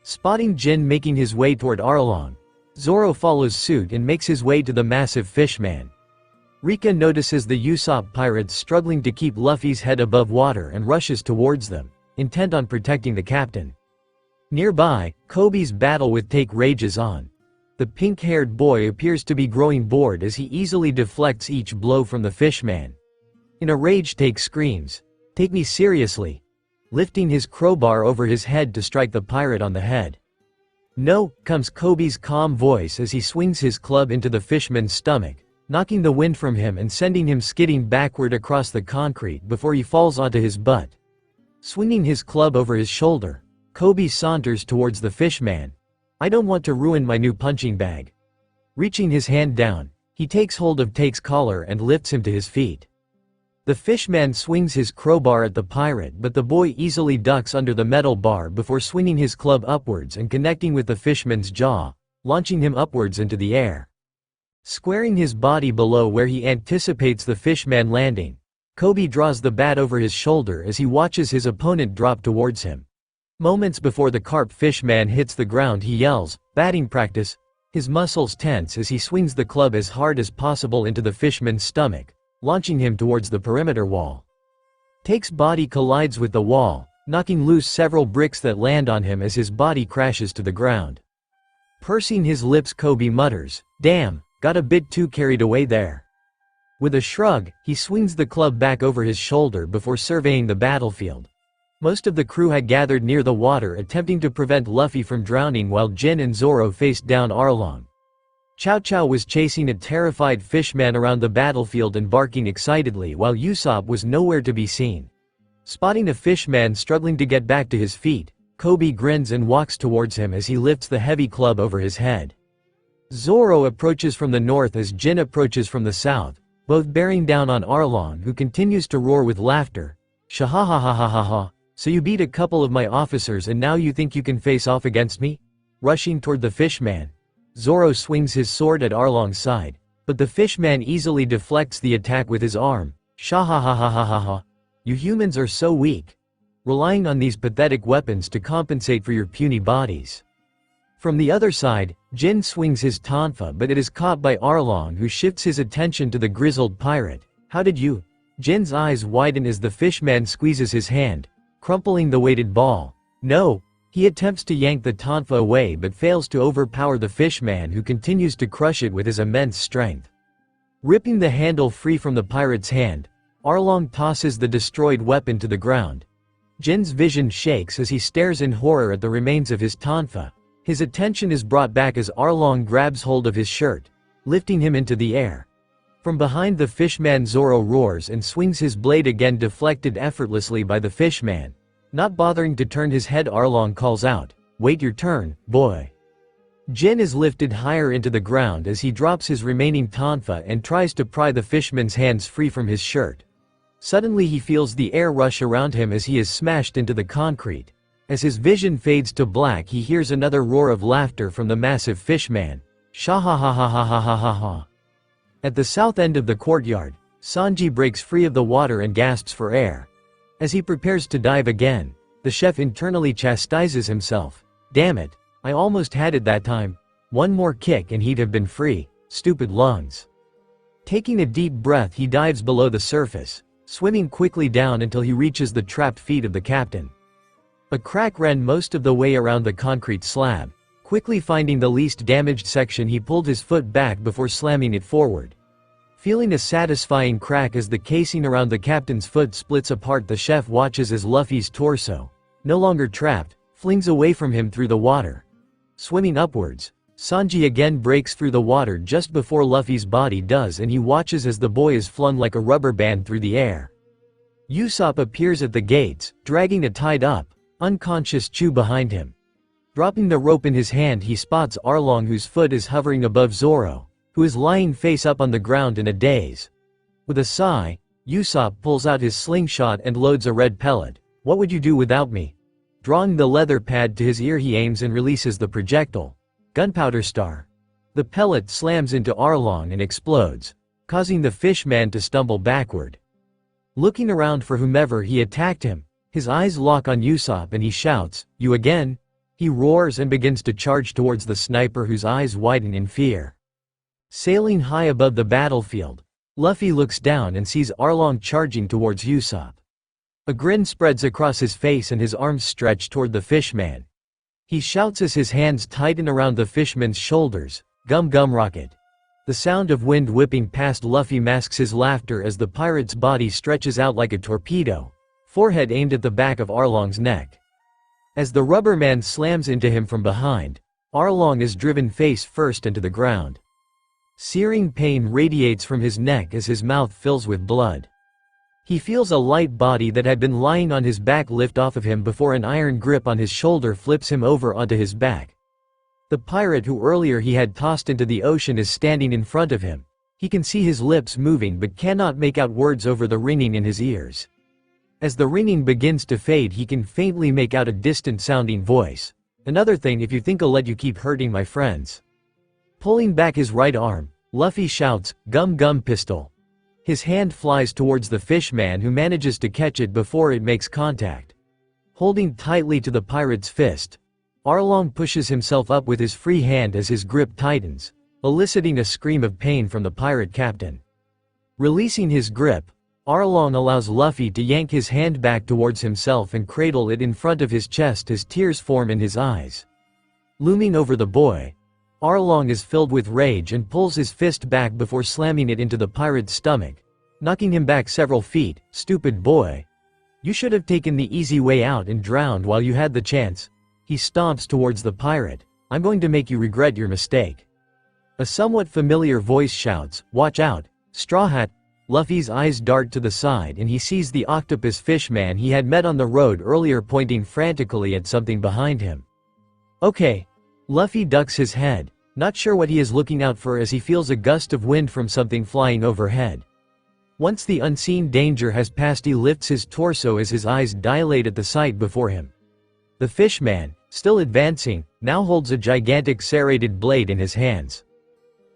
Spotting Jin making his way toward Arlong, Zoro follows suit and makes his way to the massive fishman. Rika notices the Usopp pirates struggling to keep Luffy's head above water and rushes towards them, intent on protecting the captain. Nearby, Kobe's battle with Take rages on. The pink-haired boy appears to be growing bored as he easily deflects each blow from the fishman. In a rage, Take screams, "Take me seriously!" lifting his crowbar over his head to strike the pirate on the head. "No," comes Kobe's calm voice as he swings his club into the fishman's stomach, knocking the wind from him and sending him skidding backward across the concrete before he falls onto his butt. Swinging his club over his shoulder, Kobe saunters towards the fishman. "I don't want to ruin my new punching bag." Reaching his hand down, he takes hold of Take's collar and lifts him to his feet. The fishman swings his crowbar at the pirate, but the boy easily ducks under the metal bar before swinging his club upwards and connecting with the fishman's jaw, launching him upwards into the air. Squaring his body below where he anticipates the fishman landing, Kobe draws the bat over his shoulder as he watches his opponent drop towards him. Moments before the carp fishman hits the ground, he yells, "Batting practice!" His muscles tense as he swings the club as hard as possible into the fishman's stomach, launching him towards the perimeter wall. Take's body collides with the wall, knocking loose several bricks that land on him as his body crashes to the ground. Pursing his lips, Kobe mutters, "Damn, got a bit too carried away there." With a shrug, he swings the club back over his shoulder before surveying the battlefield. Most of the crew had gathered near the water attempting to prevent Luffy from drowning while Jin and Zoro faced down Arlong. Chow Chow was chasing a terrified fishman around the battlefield and barking excitedly while Usopp was nowhere to be seen. Spotting a fishman struggling to get back to his feet, Kobe grins and walks towards him as he lifts the heavy club over his head. Zoro approaches from the north as Jin approaches from the south, both bearing down on Arlong, who continues to roar with laughter. "Shahahahahaha, so you beat a couple of my officers and now you think you can face off against me?" Rushing toward the fishman, Zoro swings his sword at Arlong's side, but the fishman easily deflects the attack with his arm. "Shahahahahaha, you humans are so weak, relying on these pathetic weapons to compensate for your puny bodies." From the other side, Jin swings his tonfa, but it is caught by Arlong, who shifts his attention to the grizzled pirate. "How did you?" Jin's eyes widen as the fishman squeezes his hand, crumpling the weighted ball. "No." He attempts to yank the tonfa away but fails to overpower the fishman, who continues to crush it with his immense strength. Ripping the handle free from the pirate's hand, Arlong tosses the destroyed weapon to the ground. Jin's vision shakes as he stares in horror at the remains of his tonfa. His attention is brought back as Arlong grabs hold of his shirt, lifting him into the air. From behind the fishman, Zoro roars and swings his blade again, deflected effortlessly by the fishman. Not bothering to turn his head, Arlong calls out, "Wait your turn, boy." Jin is lifted higher into the ground as he drops his remaining tonfa and tries to pry the fishman's hands free from his shirt. Suddenly he feels the air rush around him as he is smashed into the concrete. As his vision fades to black, he hears another roar of laughter from the massive fishman. "Shahahahahahaha." At the south end of the courtyard, Sanji breaks free of the water and gasps for air. As he prepares to dive again, the chef internally chastises himself. Damn it, I almost had it that time. One more kick and he'd have been free. Stupid lungs. Taking a deep breath, he dives below the surface, swimming quickly down until he reaches the trapped feet of the captain. A crack ran most of the way around the concrete slab. Quickly finding the least damaged section, he pulled his foot back before slamming it forward. Feeling a satisfying crack as the casing around the captain's foot splits apart, the chef watches as Luffy's torso, no longer trapped, flings away from him through the water. Swimming upwards, Sanji again breaks through the water just before Luffy's body does, and he watches as the boy is flung like a rubber band through the air. Usopp appears at the gates, dragging a tied-up, unconscious Chu behind him. Dropping the rope in his hand, he spots Arlong, whose foot is hovering above Zoro, who is lying face up on the ground in a daze. With a sigh, Usopp pulls out his slingshot and loads a red pellet. "What would you do without me?" Drawing the leather pad to his ear, he aims and releases the projectile. Gunpowder star. The pellet slams into Arlong and explodes, causing the fishman to stumble backward. Looking around for whomever he attacked him, his eyes lock on Usopp and he shouts, "You again?" He roars and begins to charge towards the sniper, whose eyes widen in fear. Sailing high above the battlefield, Luffy looks down and sees Arlong charging towards Usopp. A grin spreads across his face and his arms stretch toward the fishman. He shouts as his hands tighten around the fishman's shoulders, "Gum Gum Rocket." The sound of wind whipping past Luffy masks his laughter as the pirate's body stretches out like a torpedo, forehead aimed at the back of Arlong's neck. As the rubber man slams into him from behind, Arlong is driven face first into the ground. Searing pain radiates from his neck as his mouth fills with blood. He feels a light body that had been lying on his back lift off of him before an iron grip on his shoulder flips him over onto his back. The pirate who earlier he had tossed into the ocean is standing in front of him. He can see his lips moving but cannot make out words over the ringing in his ears. As the ringing begins to fade, he can faintly make out a distant-sounding voice. "Another thing, if you think I'll let you keep hurting my friends." Pulling back his right arm, Luffy shouts, "Gum Gum Pistol." His hand flies towards the fishman, who manages to catch it before it makes contact. Holding tightly to the pirate's fist, Arlong pushes himself up with his free hand as his grip tightens, eliciting a scream of pain from the pirate captain. Releasing his grip, Arlong allows Luffy to yank his hand back towards himself and cradle it in front of his chest as tears form in his eyes. Looming over the boy, Arlong is filled with rage and pulls his fist back before slamming it into the pirate's stomach, knocking him back several feet. "Stupid boy. You should have taken the easy way out and drowned while you had the chance." He stomps towards the pirate. "I'm going to make you regret your mistake." A somewhat familiar voice shouts, "Watch out, Straw Hat." Luffy's eyes dart to the side and he sees the octopus fishman he had met on the road earlier pointing frantically at something behind him. "Okay." Luffy ducks his head, not sure what he is looking out for as he feels a gust of wind from something flying overhead. Once the unseen danger has passed, he lifts his torso as his eyes dilate at the sight before him. The fishman, still advancing, now holds a gigantic serrated blade in his hands.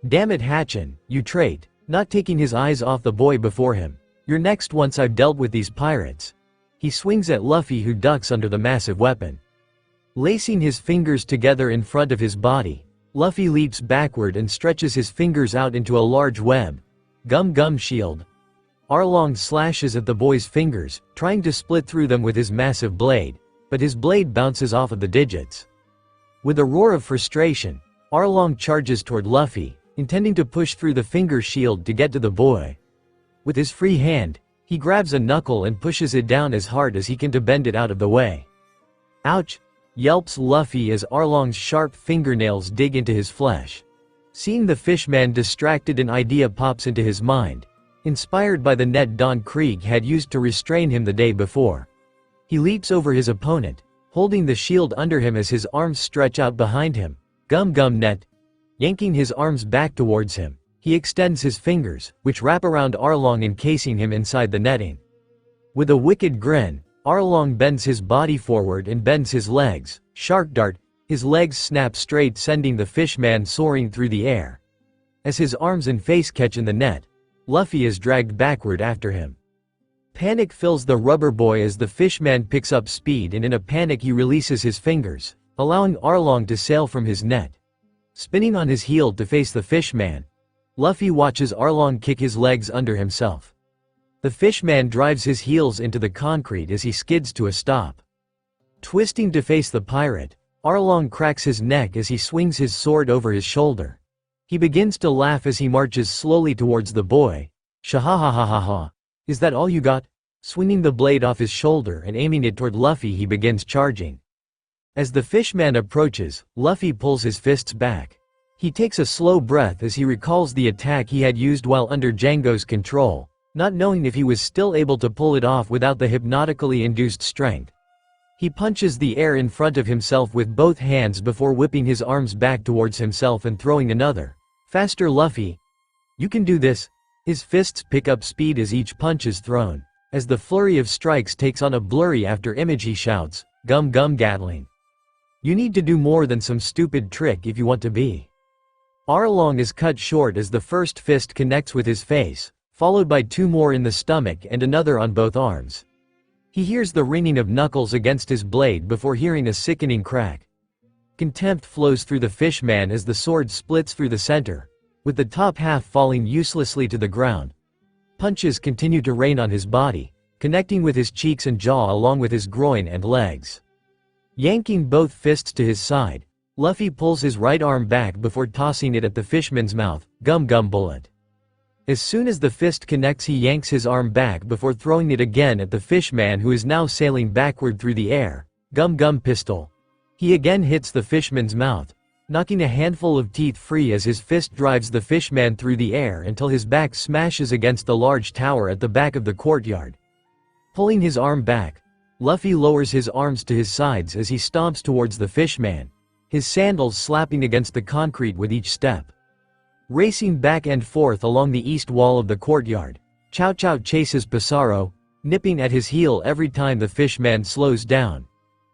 "Damn it, Hatchin, you trait." Not taking his eyes off the boy before him. "You're next once I've dealt with these pirates." He swings at Luffy, who ducks under the massive weapon. Lacing his fingers together in front of his body, Luffy leaps backward and stretches his fingers out into a large web. "Gum Gum Shield." Arlong slashes at the boy's fingers, trying to split through them with his massive blade, but his blade bounces off of the digits. With a roar of frustration, Arlong charges toward Luffy, intending to push through the finger shield to get to the boy. With his free hand, he grabs a knuckle and pushes it down as hard as he can to bend it out of the way. "Ouch!" yelps Luffy as Arlong's sharp fingernails dig into his flesh. Seeing the fishman distracted, an idea pops into his mind, inspired by the net Don Krieg had used to restrain him the day before. He leaps over his opponent, holding the shield under him as his arms stretch out behind him. "Gum Gum Net." Yanking his arms back towards him, he extends his fingers, which wrap around Arlong, encasing him inside the netting. With a wicked grin, Arlong bends his body forward and bends his legs. Shark Dart. His legs snap straight, sending the fishman soaring through the air. As his arms and face catch in the net, Luffy is dragged backward after him. Panic fills the rubber boy as the fishman picks up speed, and in a panic he releases his fingers, allowing Arlong to sail from his net. Spinning on his heel to face the fishman, Luffy watches Arlong kick his legs under himself. The fishman drives his heels into the concrete as he skids to a stop. Twisting to face the pirate, Arlong cracks his neck as he swings his sword over his shoulder. He begins to laugh as he marches slowly towards the boy. Shahahahaha. Is that all you got? Swinging the blade off his shoulder and aiming it toward Luffy, he begins charging. As the fishman approaches, Luffy pulls his fists back. He takes a slow breath as he recalls the attack he had used while under Django's control, not knowing if he was still able to pull it off without the hypnotically induced strength. He punches the air in front of himself with both hands before whipping his arms back towards himself and throwing another. Faster, Luffy! You can do this! His fists pick up speed as each punch is thrown. As the flurry of strikes takes on a blurry after image, he shouts, "Gum gum Gatling! You need to do more than some stupid trick if you want to be." Arlong is cut short as the first fist connects with his face, followed by two more in the stomach and another on both arms. He hears the ringing of knuckles against his blade before hearing a sickening crack. Contempt flows through the fishman as the sword splits through the center, with the top half falling uselessly to the ground. Punches continue to rain on his body, connecting with his cheeks and jaw along with his groin and legs. Yanking both fists to his side, Luffy pulls his right arm back before tossing it at the fishman's mouth. Gum gum bullet. As soon as the fist connects, he yanks his arm back before throwing it again at the fishman, who is now sailing backward through the air. Gum gum pistol. He again hits the fishman's mouth, knocking a handful of teeth free as his fist drives the fishman through the air until his back smashes against the large tower at the back of the courtyard. Pulling his arm back, Luffy lowers his arms to his sides as he stomps towards the fishman, his sandals slapping against the concrete with each step. Racing back and forth along the east wall of the courtyard, Chow Chow chases Pissarro, nipping at his heel every time the fishman slows down.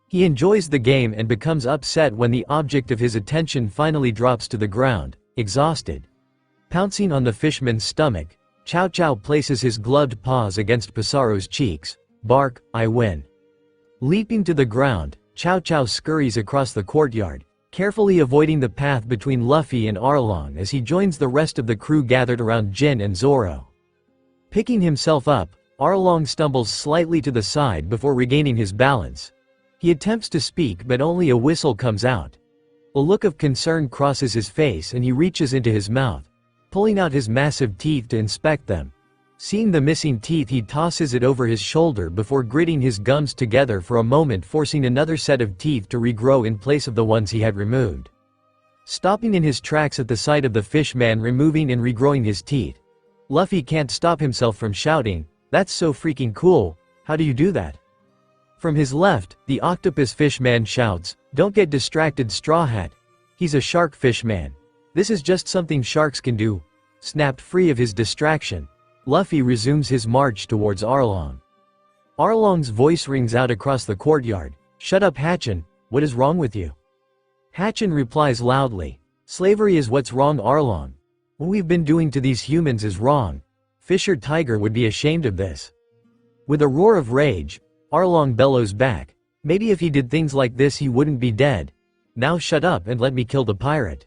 He enjoys the game and becomes upset when the object of his attention finally drops to the ground, exhausted. Pouncing on the fishman's stomach, Chow Chow places his gloved paws against Pissarro's cheeks. Bark, I win. Leaping to the ground, Chow Chow scurries across the courtyard, carefully avoiding the path between Luffy and Arlong as he joins the rest of the crew gathered around Jin and Zoro. Picking himself up, Arlong stumbles slightly to the side before regaining his balance. He attempts to speak, but only a whistle comes out. A look of concern crosses his face and he reaches into his mouth, pulling out his massive teeth to inspect them. Seeing the missing teeth, he tosses it over his shoulder before gritting his gums together for a moment, forcing another set of teeth to regrow in place of the ones he had removed. Stopping in his tracks at the sight of the fishman removing and regrowing his teeth, Luffy can't stop himself from shouting, "That's so freaking cool, how do you do that?" From his left, the octopus fishman shouts, "Don't get distracted, Straw Hat. He's a shark fishman. This is just something sharks can do." Snapped free of his distraction, Luffy resumes his march towards Arlong. Arlong's voice rings out across the courtyard, "Shut up, Hatchin, what is wrong with you?" Hatchin replies loudly, "Slavery is what's wrong, Arlong. What we've been doing to these humans is wrong. Fisher Tiger would be ashamed of this." With a roar of rage, Arlong bellows back, "Maybe if he did things like this he wouldn't be dead. Now shut up and let me kill the pirate."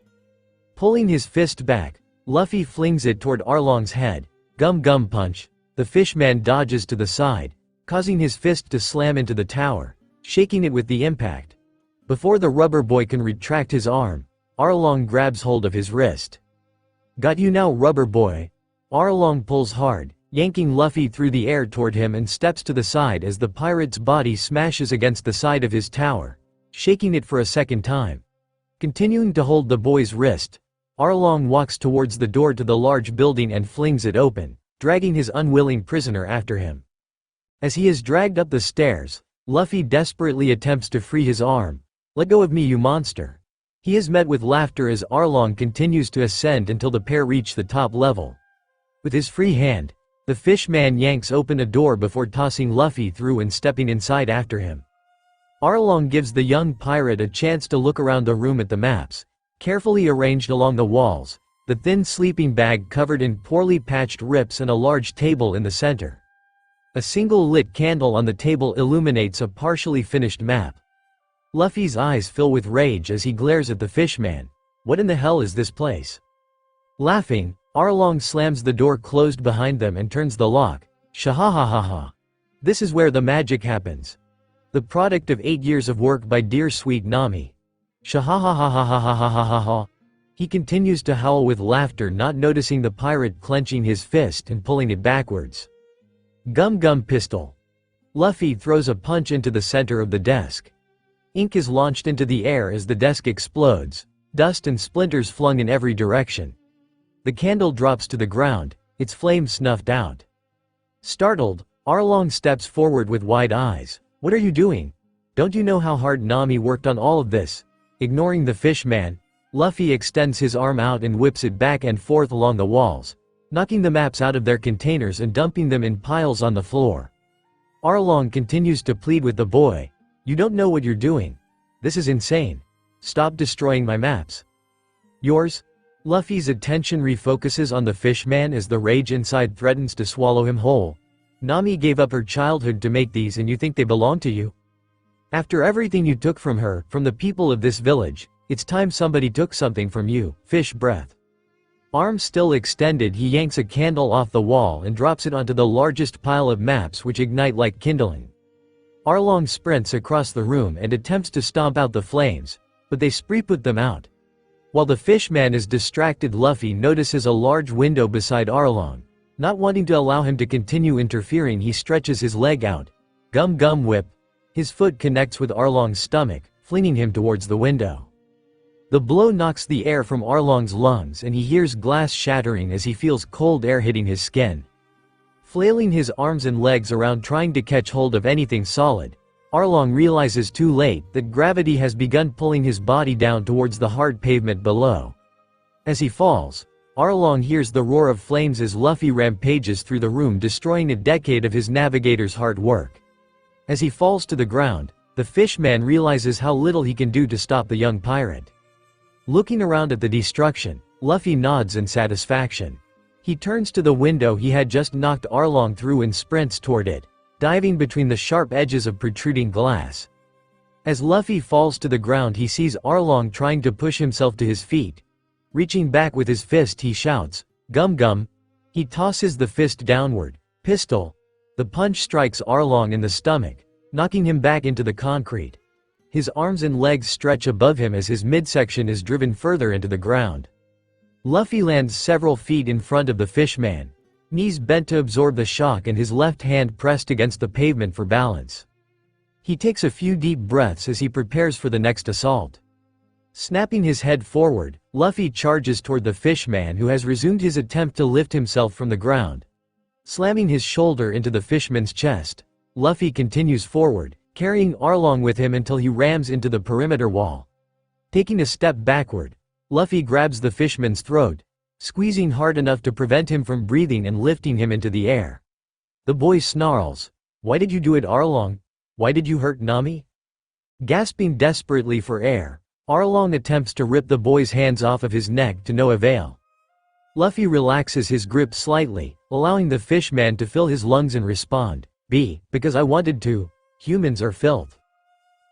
Pulling his fist back, Luffy flings it toward Arlong's head. Gum gum punch. The fishman dodges to the side, causing his fist to slam into the tower, shaking it with the impact. Before the rubber boy can retract his arm, Arlong grabs hold of his wrist. "Got you now, rubber boy." Arlong pulls hard, yanking Luffy through the air toward him and steps to the side as the pirate's body smashes against the side of his tower, shaking it for a second time. Continuing to hold the boy's wrist, Arlong walks towards the door to the large building and flings it open, dragging his unwilling prisoner after him. As he is dragged up the stairs, Luffy desperately attempts to free his arm. "Let go of me, you monster." He is met with laughter as Arlong continues to ascend until the pair reach the top level. With his free hand, the fishman yanks open a door before tossing Luffy through and stepping inside after him. Arlong gives the young pirate a chance to look around the room at the maps, carefully arranged along the walls, the thin sleeping bag covered in poorly patched rips and a large table in the center. A single lit candle on the table illuminates a partially finished map. Luffy's eyes fill with rage as he glares at the fishman. What in the hell is this place? Laughing, Arlong slams the door closed behind them and turns the lock. Shahahahaha. This is where the magic happens. The product of 8 years of work by dear sweet Nami. Shahahahahahahahaha. He continues to howl with laughter, not noticing the pirate clenching his fist and pulling it backwards. Gum gum pistol. Luffy throws a punch into the center of the desk. Ink is launched into the air as the desk explodes, dust and splinters flung in every direction. The candle drops to the ground, its flame snuffed out. Startled, Arlong steps forward with wide eyes. What are you doing? Don't you know how hard Nami worked on all of this? Ignoring the fishman, Luffy extends his arm out and whips it back and forth along the walls, knocking the maps out of their containers and dumping them in piles on the floor. Arlong continues to plead with the boy. You don't know what you're doing. This is insane. Stop destroying my maps. Yours? Luffy's attention refocuses on the fishman as the rage inside threatens to swallow him whole. Nami gave up her childhood to make these and you think they belong to you? After everything you took from her, from the people of this village, it's time somebody took something from you. Fish breath. Arm still extended, he yanks a candle off the wall and drops it onto the largest pile of maps which ignite like kindling. Arlong sprints across the room and attempts to stomp out the flames, but they put them out. While the fishman is distracted, Luffy notices a large window beside Arlong. Not wanting to allow him to continue interfering, he stretches his leg out. Gum gum whip. His foot connects with Arlong's stomach, flinging him towards the window. The blow knocks the air from Arlong's lungs and he hears glass shattering as he feels cold air hitting his skin. Flailing his arms and legs around trying to catch hold of anything solid, Arlong realizes too late that gravity has begun pulling his body down towards the hard pavement below. As he falls, Arlong hears the roar of flames as Luffy rampages through the room, destroying a decade of his navigator's hard work. As he falls to the ground, the fishman realizes how little he can do to stop the young pirate. Looking around at the destruction, Luffy nods in satisfaction. He turns to the window he had just knocked Arlong through and sprints toward it, diving between the sharp edges of protruding glass. As Luffy falls to the ground, he sees Arlong trying to push himself to his feet. Reaching back with his fist, he shouts, "Gum gum!" He tosses the fist downward. Pistol! The punch strikes Arlong in the stomach, knocking him back into the concrete. His arms and legs stretch above him as his midsection is driven further into the ground. Luffy lands several feet in front of the fishman, knees bent to absorb the shock and his left hand pressed against the pavement for balance. He takes a few deep breaths as he prepares for the next assault. Snapping his head forward, Luffy charges toward the fishman, who has resumed his attempt to lift himself from the ground. Slamming his shoulder into the fishman's chest, Luffy continues forward, carrying Arlong with him until he rams into the perimeter wall. Taking a step backward, Luffy grabs the fishman's throat, squeezing hard enough to prevent him from breathing and lifting him into the air. The boy snarls, "Why did you do it, Arlong? Why did you hurt Nami?" Gasping desperately for air, Arlong attempts to rip the boy's hands off of his neck to no avail. Luffy relaxes his grip slightly, allowing the fishman to fill his lungs and respond, "Because I wanted to. Humans are filth."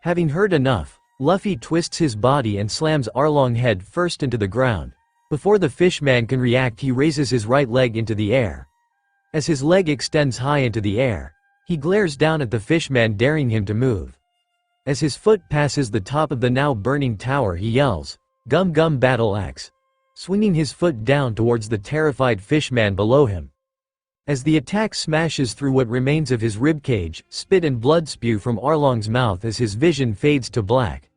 Having heard enough, Luffy twists his body and slams Arlong head first into the ground. Before the fishman can react, he raises his right leg into the air. As his leg extends high into the air, he glares down at the fishman, daring him to move. As his foot passes the top of the now burning tower, he yells, "Gum gum battle axe," swinging his foot down towards the terrified fishman below him. As the attack smashes through what remains of his ribcage, spit and blood spew from Arlong's mouth as his vision fades to black.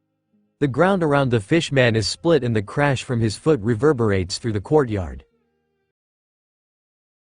The ground around the fishman is split and the crash from his foot reverberates through the courtyard.